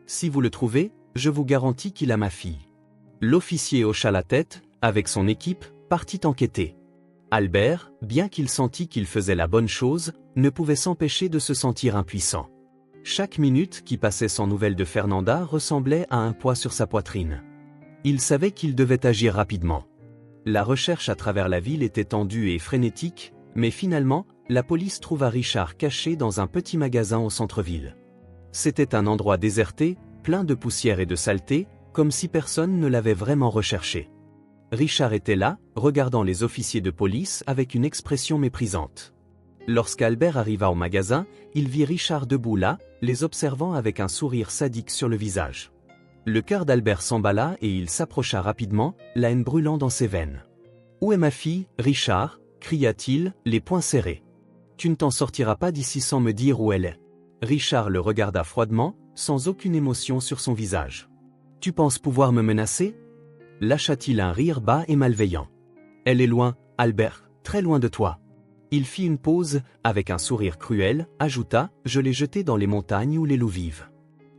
Si vous le trouvez, je vous garantis qu'il a ma fille. » L'officier hocha la tête, avec son équipe, partit enquêter. Albert, bien qu'il sentît qu'il faisait la bonne chose, ne pouvait s'empêcher de se sentir impuissant. Chaque minute qui passait sans nouvelles de Fernanda ressemblait à un poids sur sa poitrine. Il savait qu'il devait agir rapidement. La recherche à travers la ville était tendue et frénétique, mais finalement, la police trouva Richard caché dans un petit magasin au centre-ville. C'était un endroit déserté, plein de poussière et de saleté, comme si personne ne l'avait vraiment recherché. Richard était là, regardant les officiers de police avec une expression méprisante. Lorsqu'Albert arriva au magasin, il vit Richard debout là, les observant avec un sourire sadique sur le visage. Le cœur d'Albert s'emballa et il s'approcha rapidement, la haine brûlant dans ses veines. « Où est ma fille, Richard » cria-t-il, les poings serrés. « Tu ne t'en sortiras pas d'ici sans me dire où elle est. » Richard le regarda froidement, sans aucune émotion sur son visage. « Tu penses pouvoir me menacer » lâcha-t-il un rire bas et malveillant. « Elle est loin, Albert, très loin de toi. » Il fit une pause, avec un sourire cruel, ajouta « Je l'ai jetée dans les montagnes où les loups vivent. »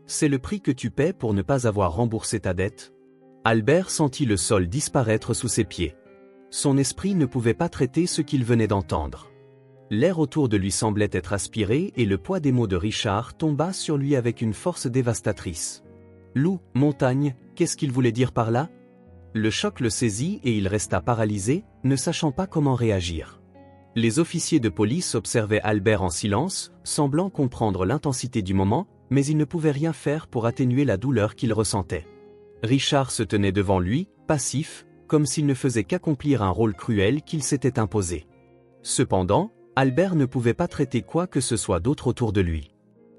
C'est le prix que tu paies pour ne pas avoir remboursé ta dette. Albert sentit le sol disparaître sous ses pieds. Son esprit ne pouvait pas traiter ce qu'il venait d'entendre. L'air autour de lui semblait être aspiré et le poids des mots de Richard tomba sur lui avec une force dévastatrice. Loup, montagne, qu'est-ce qu'il voulait dire par là? Le choc le saisit et il resta paralysé, ne sachant pas comment réagir. Les officiers de police observaient Albert en silence, semblant comprendre l'intensité du moment, mais ils ne pouvaient rien faire pour atténuer la douleur qu'il ressentait. Richard se tenait devant lui, passif, comme s'il ne faisait qu'accomplir un rôle cruel qu'il s'était imposé. Cependant, Albert ne pouvait pas traiter quoi que ce soit d'autre autour de lui.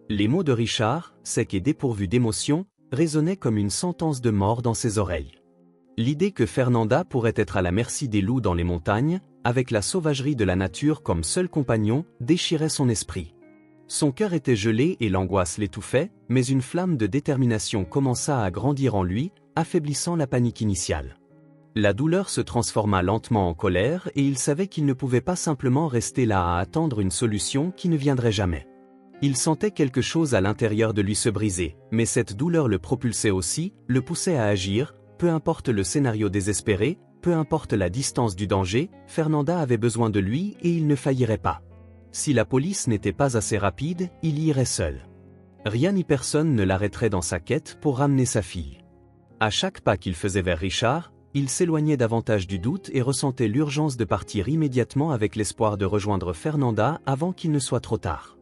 Les mots de Richard, secs et dépourvus d'émotion, résonnaient comme une sentence de mort dans ses oreilles. L'idée que Fernanda pourrait être à la merci des loups dans les montagnes, avec la sauvagerie de la nature comme seul compagnon, déchirait son esprit. Son cœur était gelé et l'angoisse l'étouffait, mais une flamme de détermination commença à grandir en lui, affaiblissant la panique initiale. La douleur se transforma lentement en colère et il savait qu'il ne pouvait pas simplement rester là à attendre une solution qui ne viendrait jamais. Il sentait quelque chose à l'intérieur de lui se briser, mais cette douleur le propulsait aussi, le poussait à agir, peu importe le scénario désespéré, peu importe la distance du danger, Fernanda avait besoin de lui et il ne faillirait pas. Si la police n'était pas assez rapide, il y irait seul. Rien ni personne ne l'arrêterait dans sa quête pour ramener sa fille. À chaque pas qu'il faisait vers Richard, il s'éloignait davantage du doute et ressentait l'urgence de partir immédiatement avec l'espoir de rejoindre Fernanda avant qu'il ne soit trop tard.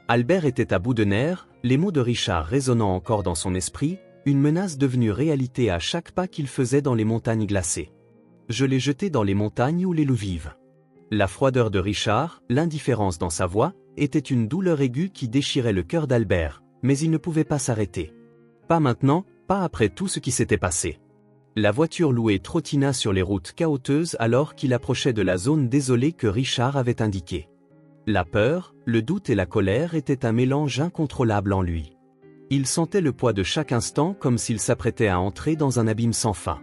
Albert était à bout de nerfs, les mots de Richard résonnant encore dans son esprit, une menace devenue réalité à chaque pas qu'il faisait dans les montagnes glacées. « Je l'ai jeté dans les montagnes où les loups vivent. » La froideur de Richard, l'indifférence dans sa voix, était une douleur aiguë qui déchirait le cœur d'Albert, mais il ne pouvait pas s'arrêter. Pas maintenant, pas après tout ce qui s'était passé. La voiture louée trottina sur les routes chaotiques alors qu'il approchait de la zone désolée que Richard avait indiquée. La peur, le doute et la colère étaient un mélange incontrôlable en lui. Il sentait le poids de chaque instant comme s'il s'apprêtait à entrer dans un abîme sans fin.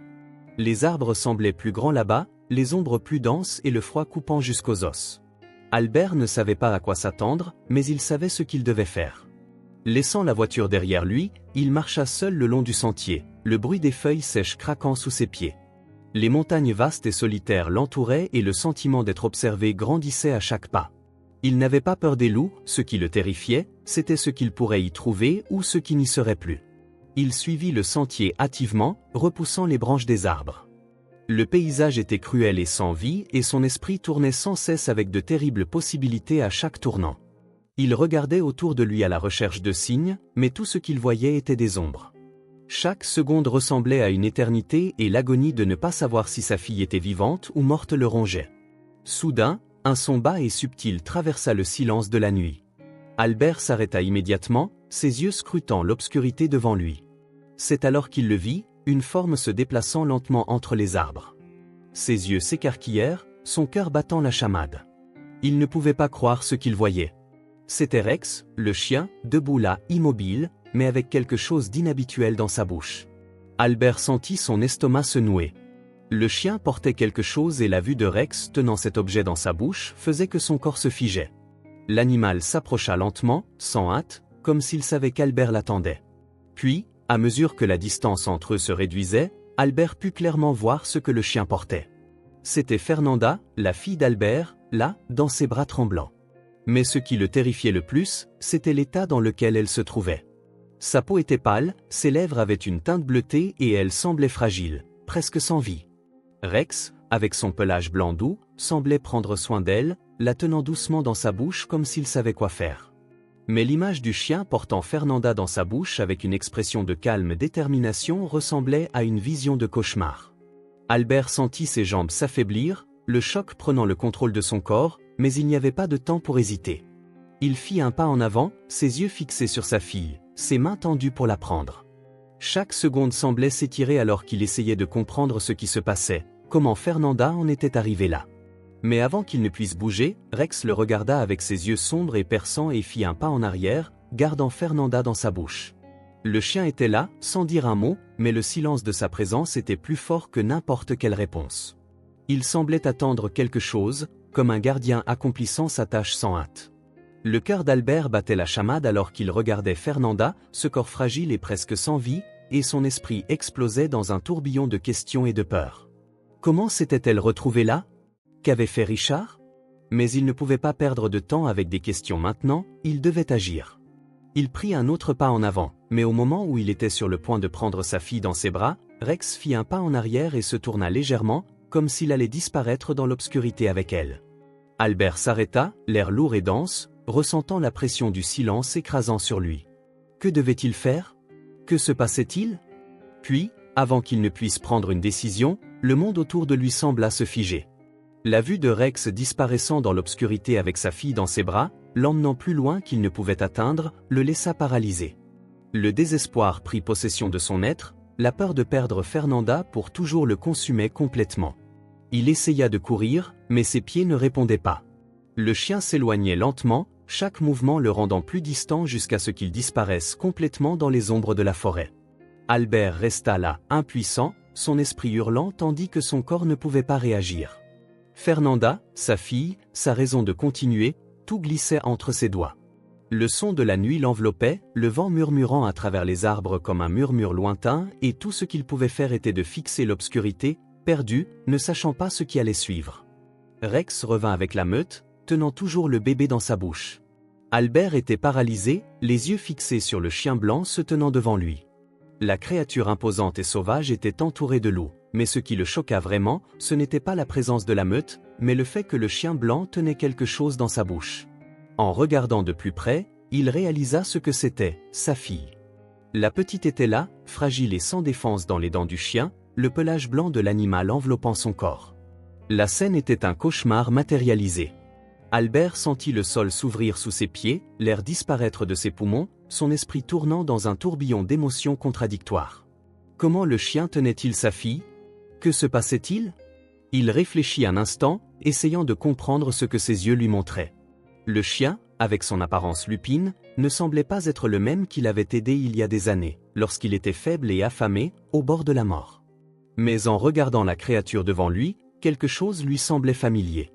Les arbres semblaient plus grands là-bas, les ombres plus denses et le froid coupant jusqu'aux os. Albert ne savait pas à quoi s'attendre, mais il savait ce qu'il devait faire. Laissant la voiture derrière lui, il marcha seul le long du sentier, le bruit des feuilles sèches craquant sous ses pieds. Les montagnes vastes et solitaires l'entouraient et le sentiment d'être observé grandissait à chaque pas. Il n'avait pas peur des loups, ce qui le terrifiait, c'était ce qu'il pourrait y trouver ou ce qui n'y serait plus. Il suivit le sentier hâtivement, repoussant les branches des arbres. Le paysage était cruel et sans vie et son esprit tournait sans cesse avec de terribles possibilités à chaque tournant. Il regardait autour de lui à la recherche de signes, mais tout ce qu'il voyait était des ombres. Chaque seconde ressemblait à une éternité et l'agonie de ne pas savoir si sa fille était vivante ou morte le rongeait. Soudain, un son bas et subtil traversa le silence de la nuit. Albert s'arrêta immédiatement, ses yeux scrutant l'obscurité devant lui. C'est alors qu'il le vit, une forme se déplaçant lentement entre les arbres. Ses yeux s'écarquillèrent, son cœur battant la chamade. Il ne pouvait pas croire ce qu'il voyait. C'était Rex, le chien, debout là, immobile, mais avec quelque chose d'inhabituel dans sa bouche. Albert sentit son estomac se nouer. Le chien portait quelque chose et la vue de Rex tenant cet objet dans sa bouche faisait que son corps se figeait. L'animal s'approcha lentement, sans hâte, comme s'il savait qu'Albert l'attendait. Puis, à mesure que la distance entre eux se réduisait, Albert put clairement voir ce que le chien portait. C'était Fernanda, la fille d'Albert, là, dans ses bras tremblants. Mais ce qui le terrifiait le plus, c'était l'état dans lequel elle se trouvait. Sa peau était pâle, ses lèvres avaient une teinte bleutée et elle semblait fragile, presque sans vie. Rex, avec son pelage blanc doux, semblait prendre soin d'elle, la tenant doucement dans sa bouche comme s'il savait quoi faire. Mais l'image du chien portant Fernanda dans sa bouche avec une expression de calme détermination ressemblait à une vision de cauchemar. Albert sentit ses jambes s'affaiblir, le choc prenant le contrôle de son corps, mais il n'y avait pas de temps pour hésiter. Il fit un pas en avant, ses yeux fixés sur sa fille, ses mains tendues pour la prendre. Chaque seconde semblait s'étirer alors qu'il essayait de comprendre ce qui se passait, comment Fernanda en était arrivée là. Mais avant qu'il ne puisse bouger, Rex le regarda avec ses yeux sombres et perçants et fit un pas en arrière, gardant Fernanda dans sa bouche. Le chien était là, sans dire un mot, mais le silence de sa présence était plus fort que n'importe quelle réponse. Il semblait attendre quelque chose, comme un gardien accomplissant sa tâche sans hâte. Le cœur d'Albert battait la chamade alors qu'il regardait Fernanda, ce corps fragile et presque sans vie, et son esprit explosait dans un tourbillon de questions et de peur. Comment s'était-elle retrouvée là? Qu'avait fait Richard? Mais il ne pouvait pas perdre de temps avec des questions maintenant, il devait agir. Il prit un autre pas en avant, mais au moment où il était sur le point de prendre sa fille dans ses bras, Rex fit un pas en arrière et se tourna légèrement, comme s'il allait disparaître dans l'obscurité avec elle. Albert s'arrêta, l'air lourd et dense, ressentant la pression du silence écrasant sur lui. Que devait-il faire? Que se passait-il? Puis, avant qu'il ne puisse prendre une décision, le monde autour de lui sembla se figer. La vue de Rex disparaissant dans l'obscurité avec sa fille dans ses bras, l'emmenant plus loin qu'il ne pouvait atteindre, le laissa paralysé. Le désespoir prit possession de son être, la peur de perdre Fernanda pour toujours le consumait complètement. Il essaya de courir, mais ses pieds ne répondaient pas. Le chien s'éloignait lentement, chaque mouvement le rendant plus distant jusqu'à ce qu'il disparaisse complètement dans les ombres de la forêt. Albert resta là, impuissant, son esprit hurlant tandis que son corps ne pouvait pas réagir. Fernanda, sa fille, sa raison de continuer, tout glissait entre ses doigts. Le son de la nuit l'enveloppait, le vent murmurant à travers les arbres comme un murmure lointain, et tout ce qu'il pouvait faire était de fixer l'obscurité, perdu, ne sachant pas ce qui allait suivre. Rex revint avec la meute, tenant toujours le bébé dans sa bouche. Albert était paralysé, les yeux fixés sur le chien blanc se tenant devant lui. La créature imposante et sauvage était entourée de loups, mais ce qui le choqua vraiment, ce n'était pas la présence de la meute, mais le fait que le chien blanc tenait quelque chose dans sa bouche. En regardant de plus près, il réalisa ce que c'était, sa fille. La petite était là, fragile et sans défense dans les dents du chien, le pelage blanc de l'animal enveloppant son corps. La scène était un cauchemar matérialisé. Albert sentit le sol s'ouvrir sous ses pieds, l'air disparaître de ses poumons, son esprit tournant dans un tourbillon d'émotions contradictoires. Comment le chien tenait-il sa fille? Que se passait-il? Il réfléchit un instant, essayant de comprendre ce que ses yeux lui montraient. Le chien, avec son apparence lupine, ne semblait pas être le même qu'il avait aidé il y a des années, lorsqu'il était faible et affamé, au bord de la mort. Mais en regardant la créature devant lui, quelque chose lui semblait familier.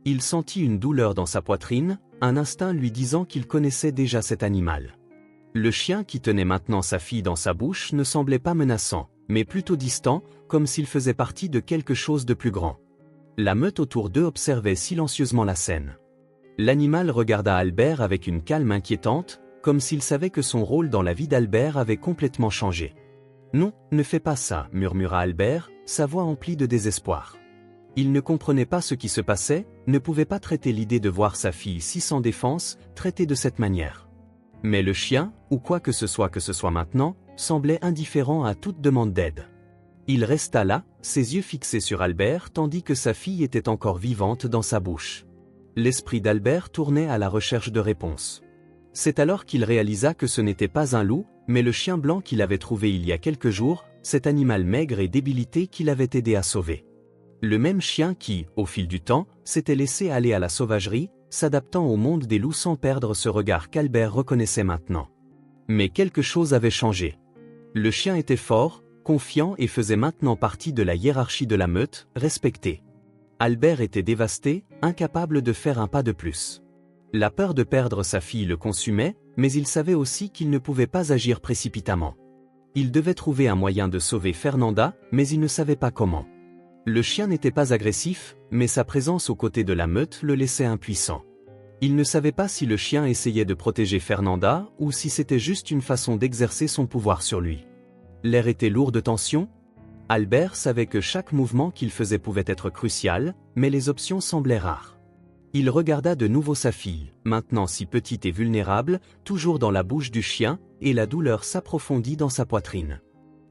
Il sentit une douleur dans sa poitrine, un instinct lui disant qu'il connaissait déjà cet animal. Le chien qui tenait maintenant sa fille dans sa bouche ne semblait pas menaçant, mais plutôt distant, comme s'il faisait partie de quelque chose de plus grand. La meute autour d'eux observait silencieusement la scène. L'animal regarda Albert avec une calme inquiétante, comme s'il savait que son rôle dans la vie d'Albert avait complètement changé. « Non, ne fais pas ça », murmura Albert, sa voix emplie de désespoir. Il ne comprenait pas ce qui se passait, ne pouvait pas traiter l'idée de voir sa fille si sans défense, traitée de cette manière. Mais le chien, ou quoi que ce soit maintenant, semblait indifférent à toute demande d'aide. Il resta là, ses yeux fixés sur Albert tandis que sa fille était encore vivante dans sa bouche. L'esprit d'Albert tournait à la recherche de réponses. C'est alors qu'il réalisa que ce n'était pas un loup, mais le chien blanc qu'il avait trouvé il y a quelques jours, cet animal maigre et débilité qu'il avait aidé à sauver. Le même chien qui, au fil du temps, s'était laissé aller à la sauvagerie, s'adaptant au monde des loups sans perdre ce regard qu'Albert reconnaissait maintenant. Mais quelque chose avait changé. Le chien était fort, confiant et faisait maintenant partie de la hiérarchie de la meute, respecté. Albert était dévasté, incapable de faire un pas de plus. La peur de perdre sa fille le consumait, mais il savait aussi qu'il ne pouvait pas agir précipitamment. Il devait trouver un moyen de sauver Fernanda, mais il ne savait pas comment. Le chien n'était pas agressif, mais sa présence aux côtés de la meute le laissait impuissant. Il ne savait pas si le chien essayait de protéger Fernanda ou si c'était juste une façon d'exercer son pouvoir sur lui. L'air était lourd de tension. Albert savait que chaque mouvement qu'il faisait pouvait être crucial, mais les options semblaient rares. Il regarda de nouveau sa fille, maintenant si petite et vulnérable, toujours dans la bouche du chien, et la douleur s'approfondit dans sa poitrine.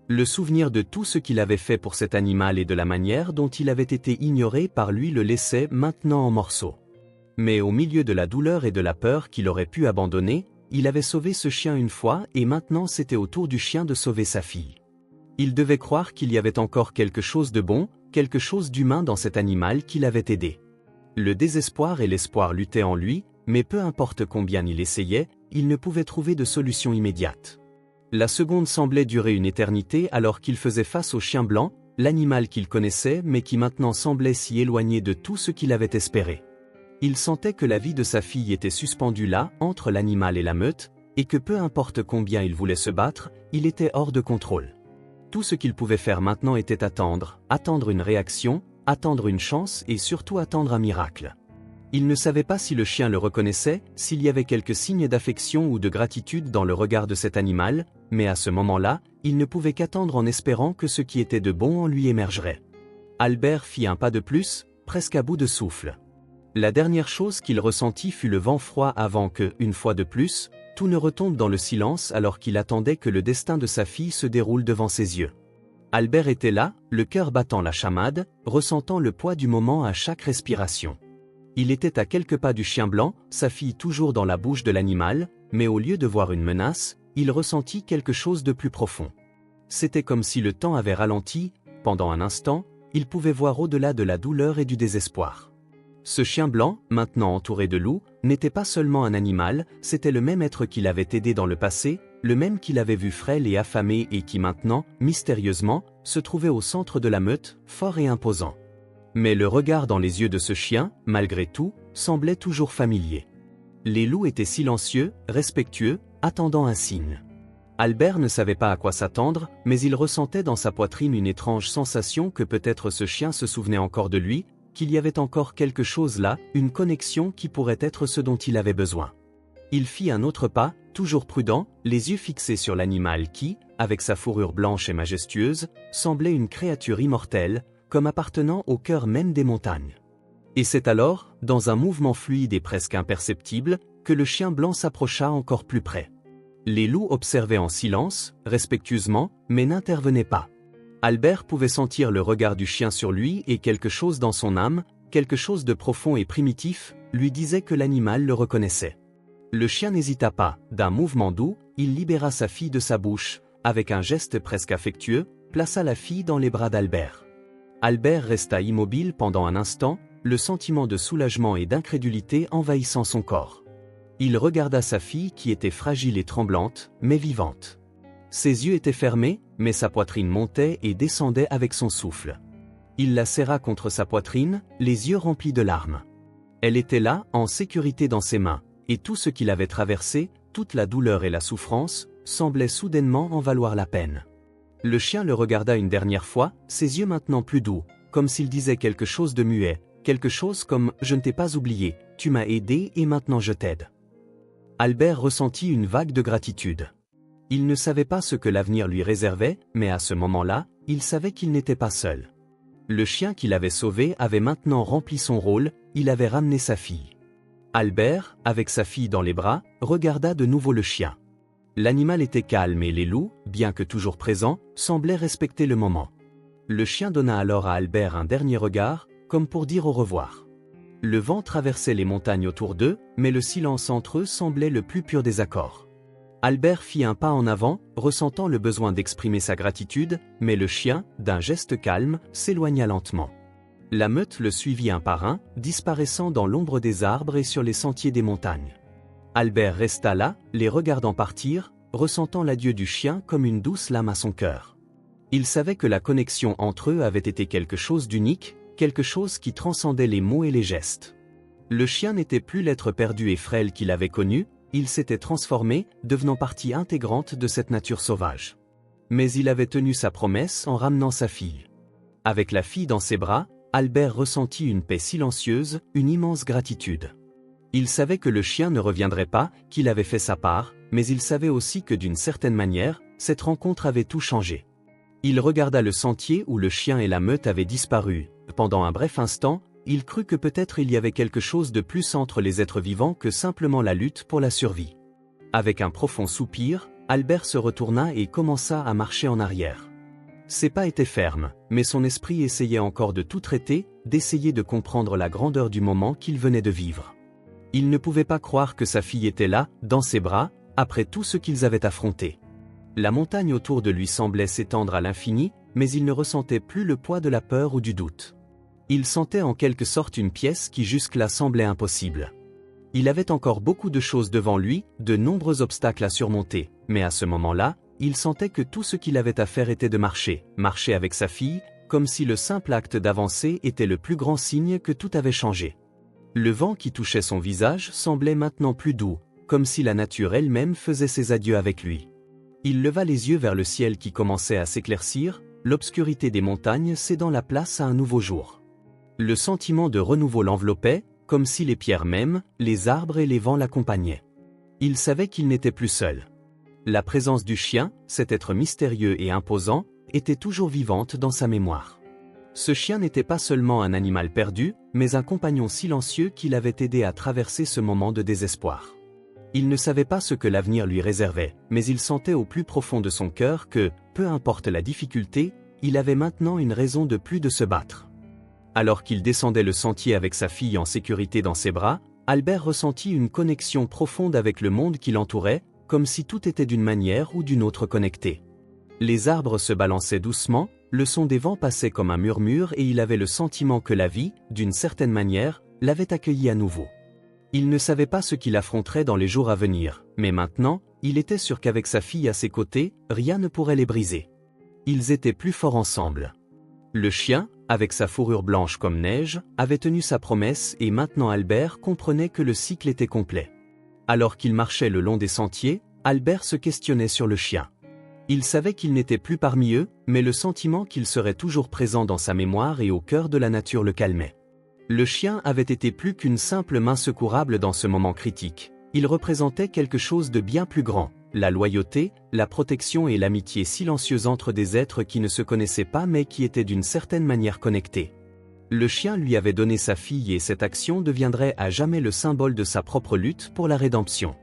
Le souvenir de tout ce qu'il avait fait pour cet animal et de la manière dont il avait été ignoré par lui le laissait maintenant en morceaux. Mais au milieu de la douleur et de la peur qu'il aurait pu abandonner, il avait sauvé ce chien une fois et maintenant c'était au tour du chien de sauver sa fille. Il devait croire qu'il y avait encore quelque chose de bon, quelque chose d'humain dans cet animal qui l'avait aidé. Le désespoir et l'espoir luttaient en lui, mais peu importe combien il essayait, il ne pouvait trouver de solution immédiate. La seconde semblait durer une éternité alors qu'il faisait face au chien blanc, l'animal qu'il connaissait mais qui maintenant semblait si éloigné de tout ce qu'il avait espéré. Il sentait que la vie de sa fille était suspendue là, entre l'animal et la meute, et que peu importe combien il voulait se battre, il était hors de contrôle. Tout ce qu'il pouvait faire maintenant était attendre une réaction, attendre une chance et surtout attendre un miracle. Il ne savait pas si le chien le reconnaissait, s'il y avait quelques signes d'affection ou de gratitude dans le regard de cet animal, mais à ce moment-là, il ne pouvait qu'attendre en espérant que ce qui était de bon en lui émergerait. Albert fit un pas de plus, presque à bout de souffle. La dernière chose qu'il ressentit fut le vent froid avant que, une fois de plus, tout ne retombe dans le silence alors qu'il attendait que le destin de sa fille se déroule devant ses yeux. Albert était là, le cœur battant la chamade, ressentant le poids du moment à chaque respiration. Il était à quelques pas du chien blanc, sa fille toujours dans la bouche de l'animal, mais au lieu de voir une menace, il ressentit quelque chose de plus profond. C'était comme si le temps avait ralenti, pendant un instant, il pouvait voir au-delà de la douleur et du désespoir. Ce chien blanc, maintenant entouré de loups, n'était pas seulement un animal, c'était le même être qui l'avait aidé dans le passé, le même qu'il avait vu frêle et affamé et qui maintenant, mystérieusement, se trouvait au centre de la meute, fort et imposant. Mais le regard dans les yeux de ce chien, malgré tout, semblait toujours familier. Les loups étaient silencieux, respectueux, attendant un signe. Albert ne savait pas à quoi s'attendre, mais il ressentait dans sa poitrine une étrange sensation que peut-être ce chien se souvenait encore de lui, qu'il y avait encore quelque chose là, une connexion qui pourrait être ce dont il avait besoin. Il fit un autre pas, toujours prudent, les yeux fixés sur l'animal qui, avec sa fourrure blanche et majestueuse, semblait une créature immortelle, comme appartenant au cœur même des montagnes. Et c'est alors, dans un mouvement fluide et presque imperceptible, que le chien blanc s'approcha encore plus près. Les loups observaient en silence, respectueusement, mais n'intervenaient pas. Albert pouvait sentir le regard du chien sur lui et quelque chose dans son âme, quelque chose de profond et primitif, lui disait que l'animal le reconnaissait. Le chien n'hésita pas, d'un mouvement doux, il libéra sa fille de sa bouche, avec un geste presque affectueux, plaça la fille dans les bras d'Albert. Albert resta immobile pendant un instant, le sentiment de soulagement et d'incrédulité envahissant son corps. Il regarda sa fille qui était fragile et tremblante, mais vivante. Ses yeux étaient fermés, mais sa poitrine montait et descendait avec son souffle. Il la serra contre sa poitrine, les yeux remplis de larmes. Elle était là, en sécurité dans ses mains, et tout ce qu'il avait traversé, toute la douleur et la souffrance, semblait soudainement en valoir la peine. Le chien le regarda une dernière fois, ses yeux maintenant plus doux, comme s'il disait quelque chose de muet, quelque chose comme « Je ne t'ai pas oublié, tu m'as aidé et maintenant je t'aide ». Albert ressentit une vague de gratitude. Il ne savait pas ce que l'avenir lui réservait, mais à ce moment-là, il savait qu'il n'était pas seul. Le chien qu'il avait sauvé avait maintenant rempli son rôle, il avait ramené sa fille. Albert, avec sa fille dans les bras, regarda de nouveau le chien. L'animal était calme et les loups, bien que toujours présents, semblaient respecter le moment. Le chien donna alors à Albert un dernier regard, comme pour dire au revoir. Le vent traversait les montagnes autour d'eux, mais le silence entre eux semblait le plus pur des accords. Albert fit un pas en avant, ressentant le besoin d'exprimer sa gratitude, mais le chien, d'un geste calme, s'éloigna lentement. La meute le suivit un par un, disparaissant dans l'ombre des arbres et sur les sentiers des montagnes. Albert resta là, les regardant partir, ressentant l'adieu du chien comme une douce lame à son cœur. Il savait que la connexion entre eux avait été quelque chose d'unique, quelque chose qui transcendait les mots et les gestes. Le chien n'était plus l'être perdu et frêle qu'il avait connu, il s'était transformé, devenant partie intégrante de cette nature sauvage. Mais il avait tenu sa promesse en ramenant sa fille. Avec la fille dans ses bras, Albert ressentit une paix silencieuse, une immense gratitude. Il savait que le chien ne reviendrait pas, qu'il avait fait sa part, mais il savait aussi que d'une certaine manière, cette rencontre avait tout changé. Il regarda le sentier où le chien et la meute avaient disparu. Pendant un bref instant, il crut que peut-être il y avait quelque chose de plus entre les êtres vivants que simplement la lutte pour la survie. Avec un profond soupir, Albert se retourna et commença à marcher en arrière. Ses pas étaient fermes, mais son esprit essayait encore de tout traiter, d'essayer de comprendre la grandeur du moment qu'il venait de vivre. Il ne pouvait pas croire que sa fille était là, dans ses bras, après tout ce qu'ils avaient affronté. La montagne autour de lui semblait s'étendre à l'infini, mais il ne ressentait plus le poids de la peur ou du doute. Il sentait en quelque sorte une pièce qui jusque-là semblait impossible. Il avait encore beaucoup de choses devant lui, de nombreux obstacles à surmonter, mais à ce moment-là, il sentait que tout ce qu'il avait à faire était de marcher avec sa fille, comme si le simple acte d'avancer était le plus grand signe que tout avait changé. Le vent qui touchait son visage semblait maintenant plus doux, comme si la nature elle-même faisait ses adieux avec lui. Il leva les yeux vers le ciel qui commençait à s'éclaircir, l'obscurité des montagnes cédant la place à un nouveau jour. Le sentiment de renouveau l'enveloppait, comme si les pierres mêmes, les arbres et les vents l'accompagnaient. Il savait qu'il n'était plus seul. La présence du chien, cet être mystérieux et imposant, était toujours vivante dans sa mémoire. Ce chien n'était pas seulement un animal perdu, mais un compagnon silencieux qui l'avait aidé à traverser ce moment de désespoir. Il ne savait pas ce que l'avenir lui réservait, mais il sentait au plus profond de son cœur que, peu importe la difficulté, il avait maintenant une raison de plus de se battre. Alors qu'il descendait le sentier avec sa fille en sécurité dans ses bras, Albert ressentit une connexion profonde avec le monde qui l'entourait, comme si tout était d'une manière ou d'une autre connecté. Les arbres se balançaient doucement, le son des vents passait comme un murmure et il avait le sentiment que la vie, d'une certaine manière, l'avait accueilli à nouveau. Il ne savait pas ce qu'il affronterait dans les jours à venir, mais maintenant, il était sûr qu'avec sa fille à ses côtés, rien ne pourrait les briser. Ils étaient plus forts ensemble. Le chien, avec sa fourrure blanche comme neige, avait tenu sa promesse et maintenant Albert comprenait que le cycle était complet. Alors qu'il marchait le long des sentiers, Albert se questionnait sur le chien. Il savait qu'il n'était plus parmi eux, mais le sentiment qu'il serait toujours présent dans sa mémoire et au cœur de la nature le calmait. Le chien avait été plus qu'une simple main secourable dans ce moment critique. Il représentait quelque chose de bien plus grand, la loyauté, la protection et l'amitié silencieuse entre des êtres qui ne se connaissaient pas mais qui étaient d'une certaine manière connectés. Le chien lui avait donné sa fille et cette action deviendrait à jamais le symbole de sa propre lutte pour la rédemption.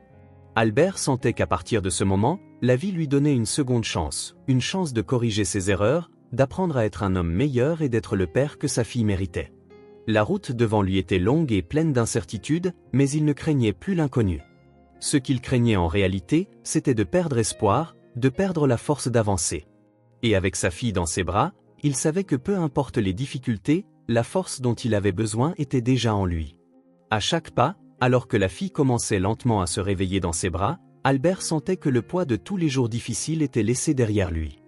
Albert sentait qu'à partir de ce moment, la vie lui donnait une seconde chance, une chance de corriger ses erreurs, d'apprendre à être un homme meilleur et d'être le père que sa fille méritait. La route devant lui était longue et pleine d'incertitudes, mais il ne craignait plus l'inconnu. Ce qu'il craignait en réalité, c'était de perdre espoir, de perdre la force d'avancer. Et avec sa fille dans ses bras, il savait que peu importe les difficultés, la force dont il avait besoin était déjà en lui. À chaque pas, alors que la fille commençait lentement à se réveiller dans ses bras, Albert sentait que le poids de tous les jours difficiles était laissé derrière lui.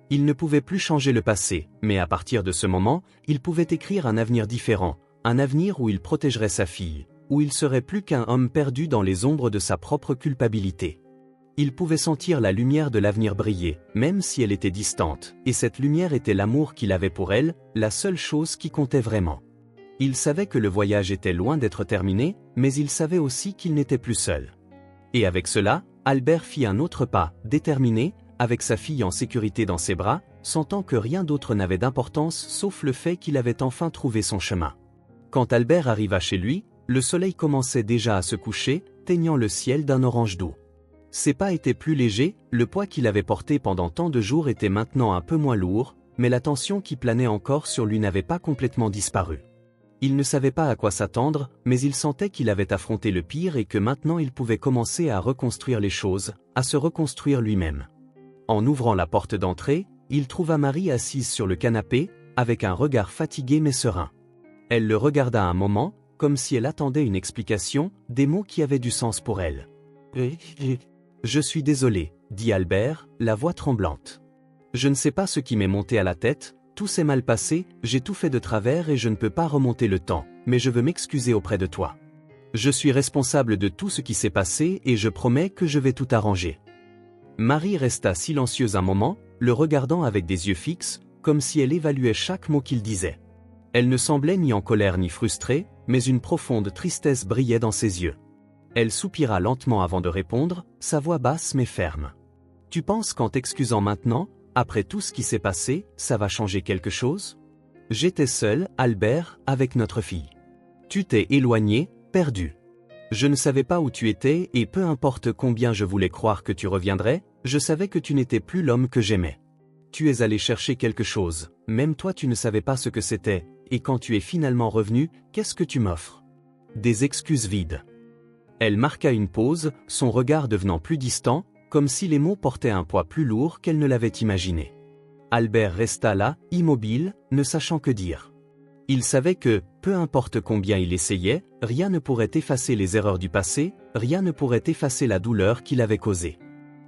Il ne pouvait plus changer le passé, mais à partir de ce moment, il pouvait écrire un avenir différent, un avenir où il protégerait sa fille, où il serait plus qu'un homme perdu dans les ombres de sa propre culpabilité. Il pouvait sentir la lumière de l'avenir briller, même si elle était distante, et cette lumière était l'amour qu'il avait pour elle, la seule chose qui comptait vraiment. Il savait que le voyage était loin d'être terminé, mais il savait aussi qu'il n'était plus seul. Et avec cela, Albert fit un autre pas, déterminé, avec sa fille en sécurité dans ses bras, sentant que rien d'autre n'avait d'importance sauf le fait qu'il avait enfin trouvé son chemin. Quand Albert arriva chez lui, le soleil commençait déjà à se coucher, teignant le ciel d'un orange doux. Ses pas étaient plus légers, le poids qu'il avait porté pendant tant de jours était maintenant un peu moins lourd, mais la tension qui planait encore sur lui n'avait pas complètement disparu. Il ne savait pas à quoi s'attendre, mais il sentait qu'il avait affronté le pire et que maintenant il pouvait commencer à reconstruire les choses, à se reconstruire lui-même. En ouvrant la porte d'entrée, il trouva Marie assise sur le canapé, avec un regard fatigué mais serein. Elle le regarda un moment, comme si elle attendait une explication, des mots qui avaient du sens pour elle. « Je suis désolé, » dit Albert, la voix tremblante. « Je ne sais pas ce qui m'est monté à la tête, tout s'est mal passé, j'ai tout fait de travers et je ne peux pas remonter le temps, mais je veux m'excuser auprès de toi. Je suis responsable de tout ce qui s'est passé et je promets que je vais tout arranger. » Marie resta silencieuse un moment, le regardant avec des yeux fixes, comme si elle évaluait chaque mot qu'il disait. Elle ne semblait ni en colère ni frustrée, mais une profonde tristesse brillait dans ses yeux. Elle soupira lentement avant de répondre, sa voix basse mais ferme. « Tu penses qu'en t'excusant maintenant, après tout ce qui s'est passé, ça va changer quelque chose ? J'étais seul, Albert, avec notre fille. Tu t'es éloigné, perdu. Je ne savais pas où tu étais et peu importe combien je voulais croire que tu reviendrais, je savais que tu n'étais plus l'homme que j'aimais. Tu es allé chercher quelque chose, même toi tu ne savais pas ce que c'était, et quand tu es finalement revenu, qu'est-ce que tu m'offres ? Des excuses vides. Elle marqua une pause, son regard devenant plus distant, comme si les mots portaient un poids plus lourd qu'elle ne l'avait imaginé. Albert resta là, immobile, ne sachant que dire. Il savait que, peu importe combien il essayait, rien ne pourrait effacer les erreurs du passé, rien ne pourrait effacer la douleur qu'il avait causée.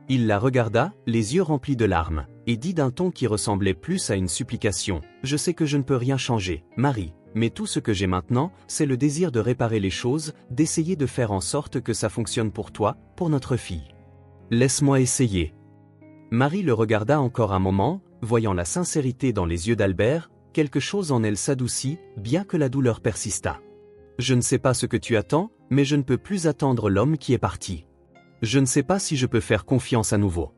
Il la regarda, les yeux remplis de larmes, et dit d'un ton qui ressemblait plus à une supplication, « Je sais que je ne peux rien changer, Marie, mais tout ce que j'ai maintenant, c'est le désir de réparer les choses, d'essayer de faire en sorte que ça fonctionne pour toi, pour notre fille. Laisse-moi essayer. » Marie le regarda encore un moment, voyant la sincérité dans les yeux d'Albert, quelque chose en elle s'adoucit, bien que la douleur persistât. « Je ne sais pas ce que tu attends, mais je ne peux plus attendre l'homme qui est parti. Je ne sais pas si je peux faire confiance à nouveau.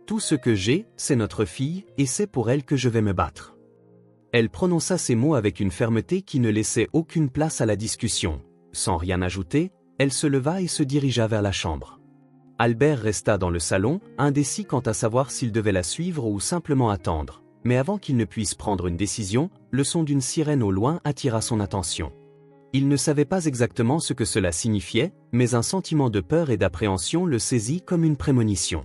Tout ce que j'ai, c'est notre fille, et c'est pour elle que je vais me battre. » Elle prononça ces mots avec une fermeté qui ne laissait aucune place à la discussion. Sans rien ajouter, elle se leva et se dirigea vers la chambre. Albert resta dans le salon, indécis quant à savoir s'il devait la suivre ou simplement attendre. Mais avant qu'il ne puisse prendre une décision, le son d'une sirène au loin attira son attention. Il ne savait pas exactement ce que cela signifiait, mais un sentiment de peur et d'appréhension le saisit comme une prémonition.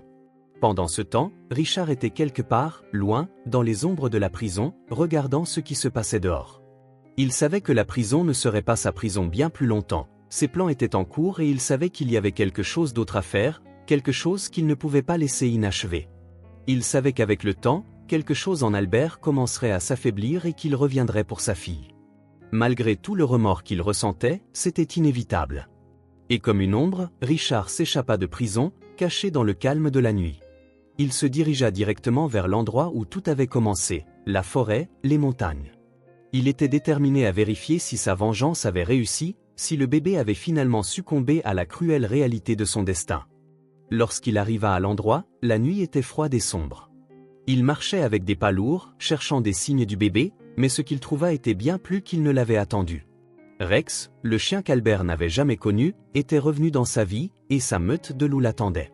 Pendant ce temps, Richard était quelque part, loin, dans les ombres de la prison, regardant ce qui se passait dehors. Il savait que la prison ne serait pas sa prison bien plus longtemps, ses plans étaient en cours et il savait qu'il y avait quelque chose d'autre à faire, quelque chose qu'il ne pouvait pas laisser inachevé. Il savait qu'avec le temps, quelque chose en Albert commencerait à s'affaiblir et qu'il reviendrait pour sa fille. Malgré tout le remords qu'il ressentait, c'était inévitable. Et comme une ombre, Richard s'échappa de prison, caché dans le calme de la nuit. Il se dirigea directement vers l'endroit où tout avait commencé, la forêt, les montagnes. Il était déterminé à vérifier si sa vengeance avait réussi, si le bébé avait finalement succombé à la cruelle réalité de son destin. Lorsqu'il arriva à l'endroit, la nuit était froide et sombre. Il marchait avec des pas lourds, cherchant des signes du bébé, mais ce qu'il trouva était bien plus qu'il ne l'avait attendu. Rex, le chien qu'Albert n'avait jamais connu, était revenu dans sa vie, et sa meute de loups l'attendait.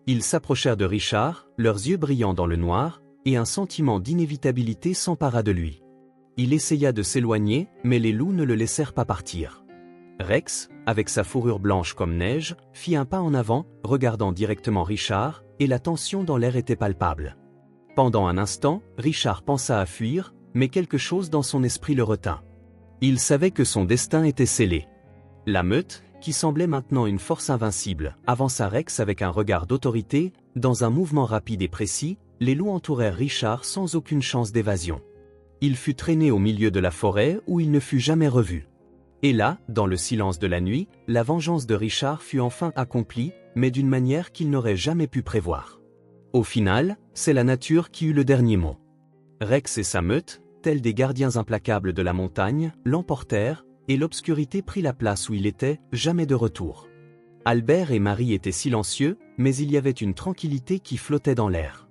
Ils s'approchèrent de Richard, leurs yeux brillants dans le noir, et un sentiment d'inévitabilité s'empara de lui. Il essaya de s'éloigner, mais les loups ne le laissèrent pas partir. Rex, avec sa fourrure blanche comme neige, fit un pas en avant, regardant directement Richard, et la tension dans l'air était palpable. Pendant un instant, Richard pensa à fuir, mais quelque chose dans son esprit le retint. Il savait que son destin était scellé. La meute, qui semblait maintenant une force invincible, avança Rex avec un regard d'autorité, dans un mouvement rapide et précis, les loups entourèrent Richard sans aucune chance d'évasion. Il fut traîné au milieu de la forêt où il ne fut jamais revu. Et là, dans le silence de la nuit, la vengeance de Richard fut enfin accomplie, mais d'une manière qu'il n'aurait jamais pu prévoir. Au final, c'est la nature qui eut le dernier mot. Rex et sa meute, tels des gardiens implacables de la montagne, l'emportèrent, et l'obscurité prit la place où il était, jamais de retour. Albert et Marie étaient silencieux, mais il y avait une tranquillité qui flottait dans l'air.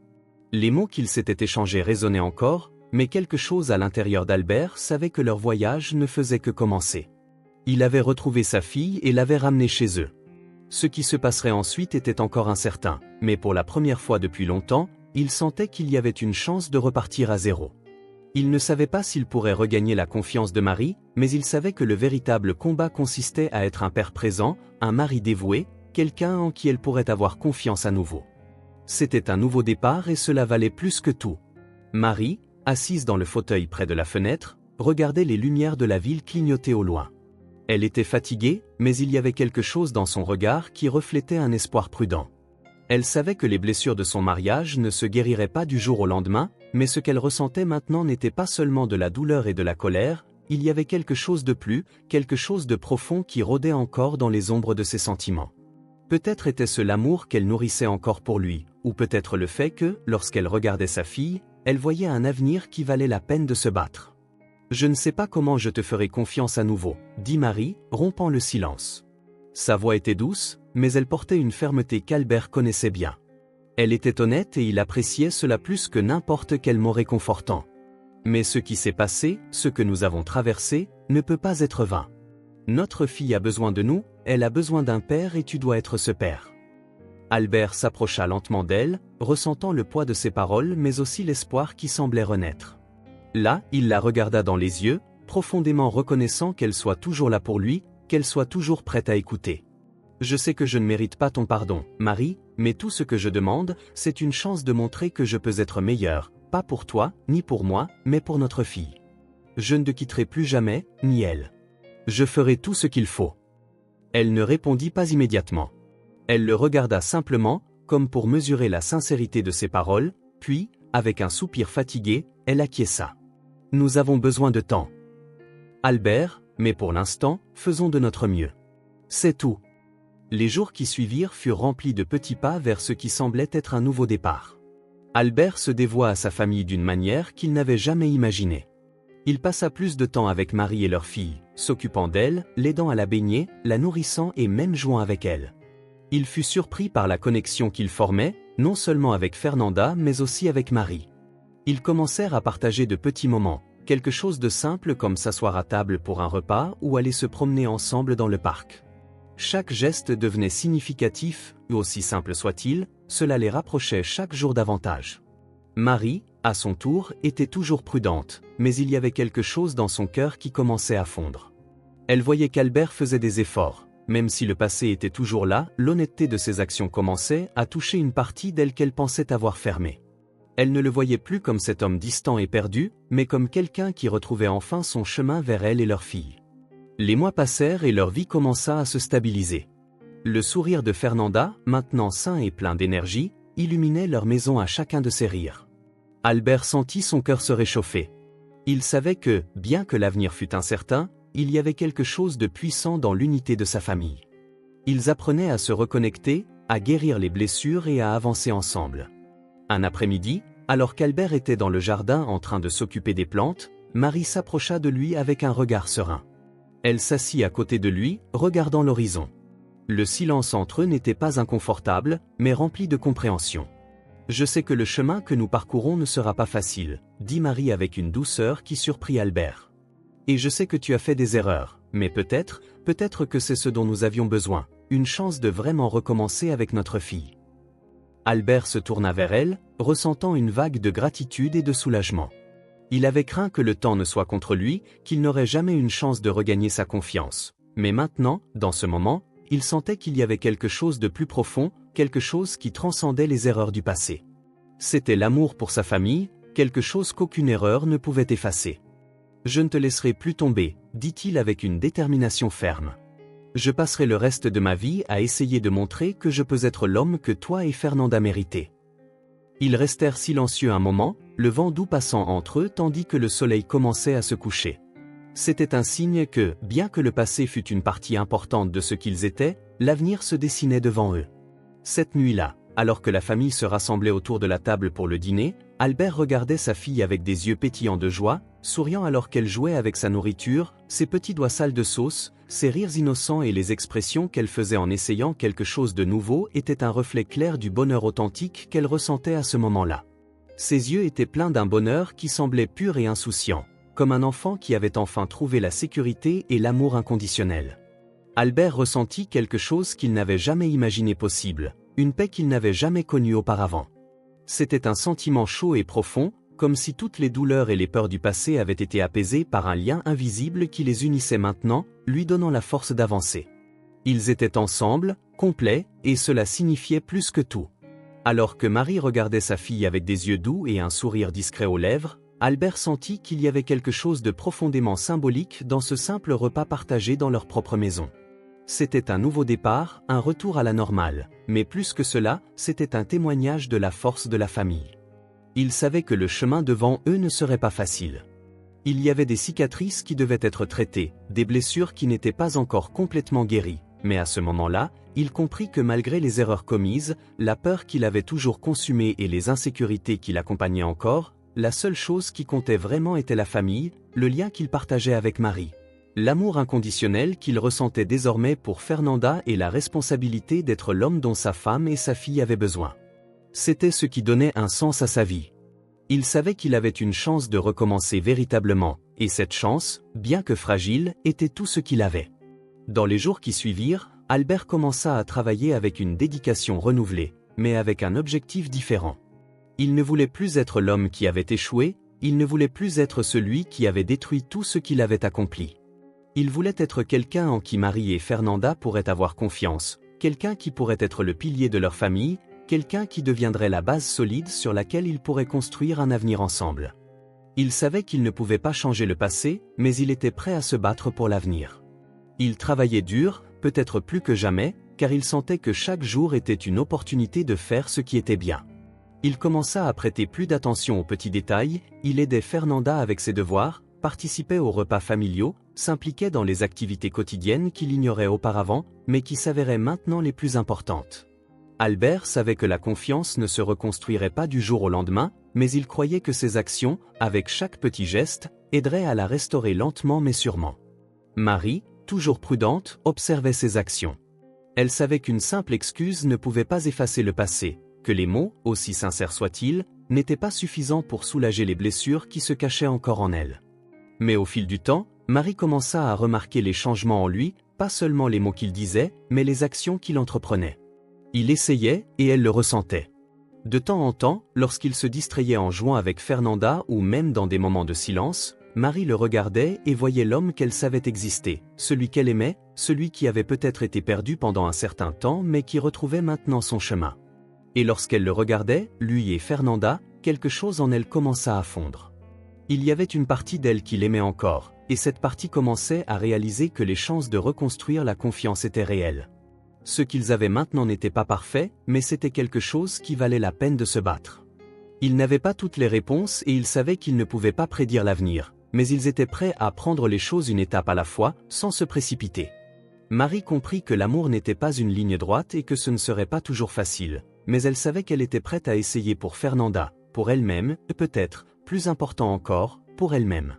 Les mots qu'ils s'étaient échangés résonnaient encore, mais quelque chose à l'intérieur d'Albert savait que leur voyage ne faisait que commencer. Il avait retrouvé sa fille et l'avait ramenée chez eux. Ce qui se passerait ensuite était encore incertain, mais pour la première fois depuis longtemps, il sentait qu'il y avait une chance de repartir à zéro. Il ne savait pas s'il pourrait regagner la confiance de Marie, mais il savait que le véritable combat consistait à être un père présent, un mari dévoué, quelqu'un en qui elle pourrait avoir confiance à nouveau. C'était un nouveau départ et cela valait plus que tout. Marie, assise dans le fauteuil près de la fenêtre, regardait les lumières de la ville clignoter au loin. Elle était fatiguée, mais il y avait quelque chose dans son regard qui reflétait un espoir prudent. Elle savait que les blessures de son mariage ne se guériraient pas du jour au lendemain, mais ce qu'elle ressentait maintenant n'était pas seulement de la douleur et de la colère, il y avait quelque chose de plus, quelque chose de profond qui rôdait encore dans les ombres de ses sentiments. Peut-être était-ce l'amour qu'elle nourrissait encore pour lui, ou peut-être le fait que, lorsqu'elle regardait sa fille, elle voyait un avenir qui valait la peine de se battre. « Je ne sais pas comment je te ferai confiance à nouveau, » dit Marie, rompant le silence. Sa voix était douce, mais elle portait une fermeté qu'Albert connaissait bien. Elle était honnête et il appréciait cela plus que n'importe quel mot réconfortant. Mais ce qui s'est passé, ce que nous avons traversé, ne peut pas être vain. Notre fille a besoin de nous, elle a besoin d'un père et tu dois être ce père. Albert s'approcha lentement d'elle, ressentant le poids de ses paroles mais aussi l'espoir qui semblait renaître. Là, il la regarda dans les yeux, profondément reconnaissant qu'elle soit toujours là pour lui, qu'elle soit toujours prête à écouter. Je sais que je ne mérite pas ton pardon, Marie, mais tout ce que je demande, c'est une chance de montrer que je peux être meilleur, pas pour toi, ni pour moi, mais pour notre fille. Je ne te quitterai plus jamais, ni elle. Je ferai tout ce qu'il faut. » Elle ne répondit pas immédiatement. Elle le regarda simplement, comme pour mesurer la sincérité de ses paroles, puis, avec un soupir fatigué, elle acquiesça. « Nous avons besoin de temps. Albert, mais pour l'instant, faisons de notre mieux. C'est tout. » Les jours qui suivirent furent remplis de petits pas vers ce qui semblait être un nouveau départ. Albert se dévoua à sa famille d'une manière qu'il n'avait jamais imaginée. Il passa plus de temps avec Marie et leur fille, s'occupant d'elle, l'aidant à la baigner, la nourrissant et même jouant avec elle. Il fut surpris par la connexion qu'ils formaient, non seulement avec Fernanda mais aussi avec Marie. Ils commencèrent à partager de petits moments, quelque chose de simple comme s'asseoir à table pour un repas ou aller se promener ensemble dans le parc. Chaque geste devenait significatif, aussi simple soit-il, cela les rapprochait chaque jour davantage. Marie, à son tour, était toujours prudente, mais il y avait quelque chose dans son cœur qui commençait à fondre. Elle voyait qu'Albert faisait des efforts, même si le passé était toujours là, l'honnêteté de ses actions commençait à toucher une partie d'elle qu'elle pensait avoir fermée. Elle ne le voyait plus comme cet homme distant et perdu, mais comme quelqu'un qui retrouvait enfin son chemin vers elle et leur fille. Les mois passèrent et leur vie commença à se stabiliser. Le sourire de Fernanda, maintenant sain et plein d'énergie, illuminait leur maison à chacun de ses rires. Albert sentit son cœur se réchauffer. Il savait que, bien que l'avenir fût incertain, il y avait quelque chose de puissant dans l'unité de sa famille. Ils apprenaient à se reconnecter, à guérir les blessures et à avancer ensemble. Un après-midi, alors qu'Albert était dans le jardin en train de s'occuper des plantes, Marie s'approcha de lui avec un regard serein. Elle s'assit à côté de lui, regardant l'horizon. Le silence entre eux n'était pas inconfortable, mais rempli de compréhension. « Je sais que le chemin que nous parcourons ne sera pas facile, » dit Marie avec une douceur qui surprit Albert. « Et je sais que tu as fait des erreurs, mais peut-être que c'est ce dont nous avions besoin, une chance de vraiment recommencer avec notre fille. » Albert se tourna vers elle, ressentant une vague de gratitude et de soulagement. Il avait craint que le temps ne soit contre lui, qu'il n'aurait jamais une chance de regagner sa confiance. Mais maintenant, dans ce moment, il sentait qu'il y avait quelque chose de plus profond, quelque chose qui transcendait les erreurs du passé. C'était l'amour pour sa famille, quelque chose qu'aucune erreur ne pouvait effacer. « Je ne te laisserai plus tomber, » dit-il avec une détermination ferme. « Je passerai le reste de ma vie à essayer de montrer que je peux être l'homme que toi et Fernanda méritez. » Ils restèrent silencieux un moment, le vent doux passant entre eux tandis que le soleil commençait à se coucher. C'était un signe que, bien que le passé fût une partie importante de ce qu'ils étaient, l'avenir se dessinait devant eux. Cette nuit-là, alors que la famille se rassemblait autour de la table pour le dîner, Albert regardait sa fille avec des yeux pétillants de joie, souriant alors qu'elle jouait avec sa nourriture, ses petits doigts sales de sauce, ses rires innocents et les expressions qu'elle faisait en essayant quelque chose de nouveau étaient un reflet clair du bonheur authentique qu'elle ressentait à ce moment-là. Ses yeux étaient pleins d'un bonheur qui semblait pur et insouciant, comme un enfant qui avait enfin trouvé la sécurité et l'amour inconditionnel. Albert ressentit quelque chose qu'il n'avait jamais imaginé possible, une paix qu'il n'avait jamais connue auparavant. C'était un sentiment chaud et profond, comme si toutes les douleurs et les peurs du passé avaient été apaisées par un lien invisible qui les unissait maintenant, lui donnant la force d'avancer. Ils étaient ensemble, complets, et cela signifiait plus que tout. Alors que Marie regardait sa fille avec des yeux doux et un sourire discret aux lèvres, Albert sentit qu'il y avait quelque chose de profondément symbolique dans ce simple repas partagé dans leur propre maison. C'était un nouveau départ, un retour à la normale, mais plus que cela, c'était un témoignage de la force de la famille. Ils savaient que le chemin devant eux ne serait pas facile. Il y avait des cicatrices qui devaient être traitées, des blessures qui n'étaient pas encore complètement guéries, mais à ce moment-là, il comprit que malgré les erreurs commises, la peur qu'il avait toujours consumée et les insécurités qui l'accompagnaient encore, la seule chose qui comptait vraiment était la famille, le lien qu'il partageait avec Marie. L'amour inconditionnel qu'il ressentait désormais pour Fernanda et la responsabilité d'être l'homme dont sa femme et sa fille avaient besoin. C'était ce qui donnait un sens à sa vie. Il savait qu'il avait une chance de recommencer véritablement, et cette chance, bien que fragile, était tout ce qu'il avait. Dans les jours qui suivirent, Albert commença à travailler avec une dédication renouvelée, mais avec un objectif différent. Il ne voulait plus être l'homme qui avait échoué, il ne voulait plus être celui qui avait détruit tout ce qu'il avait accompli. Il voulait être quelqu'un en qui Marie et Fernanda pourraient avoir confiance, quelqu'un qui pourrait être le pilier de leur famille, quelqu'un qui deviendrait la base solide sur laquelle ils pourraient construire un avenir ensemble. Il savait qu'il ne pouvait pas changer le passé, mais il était prêt à se battre pour l'avenir. Il travaillait dur, peut-être plus que jamais, car il sentait que chaque jour était une opportunité de faire ce qui était bien. Il commença à prêter plus d'attention aux petits détails, il aidait Fernanda avec ses devoirs, participait aux repas familiaux, s'impliquait dans les activités quotidiennes qu'il ignorait auparavant, mais qui s'avéraient maintenant les plus importantes. Albert savait que la confiance ne se reconstruirait pas du jour au lendemain, mais il croyait que ses actions, avec chaque petit geste, aideraient à la restaurer lentement mais sûrement. Marie, toujours prudente, observait ses actions. Elle savait qu'une simple excuse ne pouvait pas effacer le passé, que les mots, aussi sincères soient-ils, n'étaient pas suffisants pour soulager les blessures qui se cachaient encore en elle. Mais au fil du temps, Marie commença à remarquer les changements en lui, pas seulement les mots qu'il disait, mais les actions qu'il entreprenait. Il essayait, et elle le ressentait. De temps en temps, lorsqu'il se distrayait en jouant avec Fernanda ou même dans des moments de silence, Marie le regardait et voyait l'homme qu'elle savait exister, celui qu'elle aimait, celui qui avait peut-être été perdu pendant un certain temps mais qui retrouvait maintenant son chemin. Et lorsqu'elle le regardait, lui et Fernanda, quelque chose en elle commença à fondre. Il y avait une partie d'elle qui l'aimait encore, et cette partie commençait à réaliser que les chances de reconstruire la confiance étaient réelles. Ce qu'ils avaient maintenant n'était pas parfait, mais c'était quelque chose qui valait la peine de se battre. Ils n'avaient pas toutes les réponses et ils savaient qu'ils ne pouvaient pas prédire l'avenir, mais ils étaient prêts à prendre les choses une étape à la fois, sans se précipiter. Marie comprit que l'amour n'était pas une ligne droite et que ce ne serait pas toujours facile, mais elle savait qu'elle était prête à essayer pour Fernanda, pour elle-même, et peut-être, plus important encore, pour elle-même.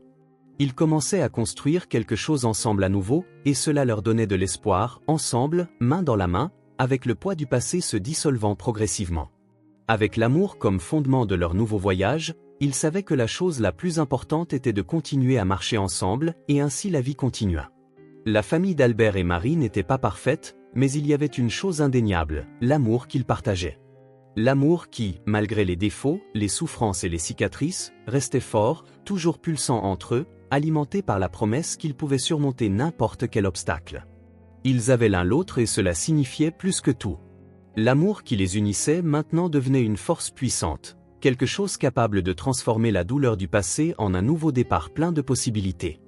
Ils commençaient à construire quelque chose ensemble à nouveau, et cela leur donnait de l'espoir, ensemble, main dans la main, avec le poids du passé se dissolvant progressivement. Avec l'amour comme fondement de leur nouveau voyage, ils savaient que la chose la plus importante était de continuer à marcher ensemble, et ainsi la vie continua. La famille d'Albert et Marie n'était pas parfaite, mais il y avait une chose indéniable, l'amour qu'ils partageaient. L'amour qui, malgré les défauts, les souffrances et les cicatrices, restait fort, toujours pulsant entre eux, alimenté par la promesse qu'ils pouvaient surmonter n'importe quel obstacle. Ils avaient l'un l'autre et cela signifiait plus que tout. L'amour qui les unissait maintenant devenait une force puissante, quelque chose capable de transformer la douleur du passé en un nouveau départ plein de possibilités.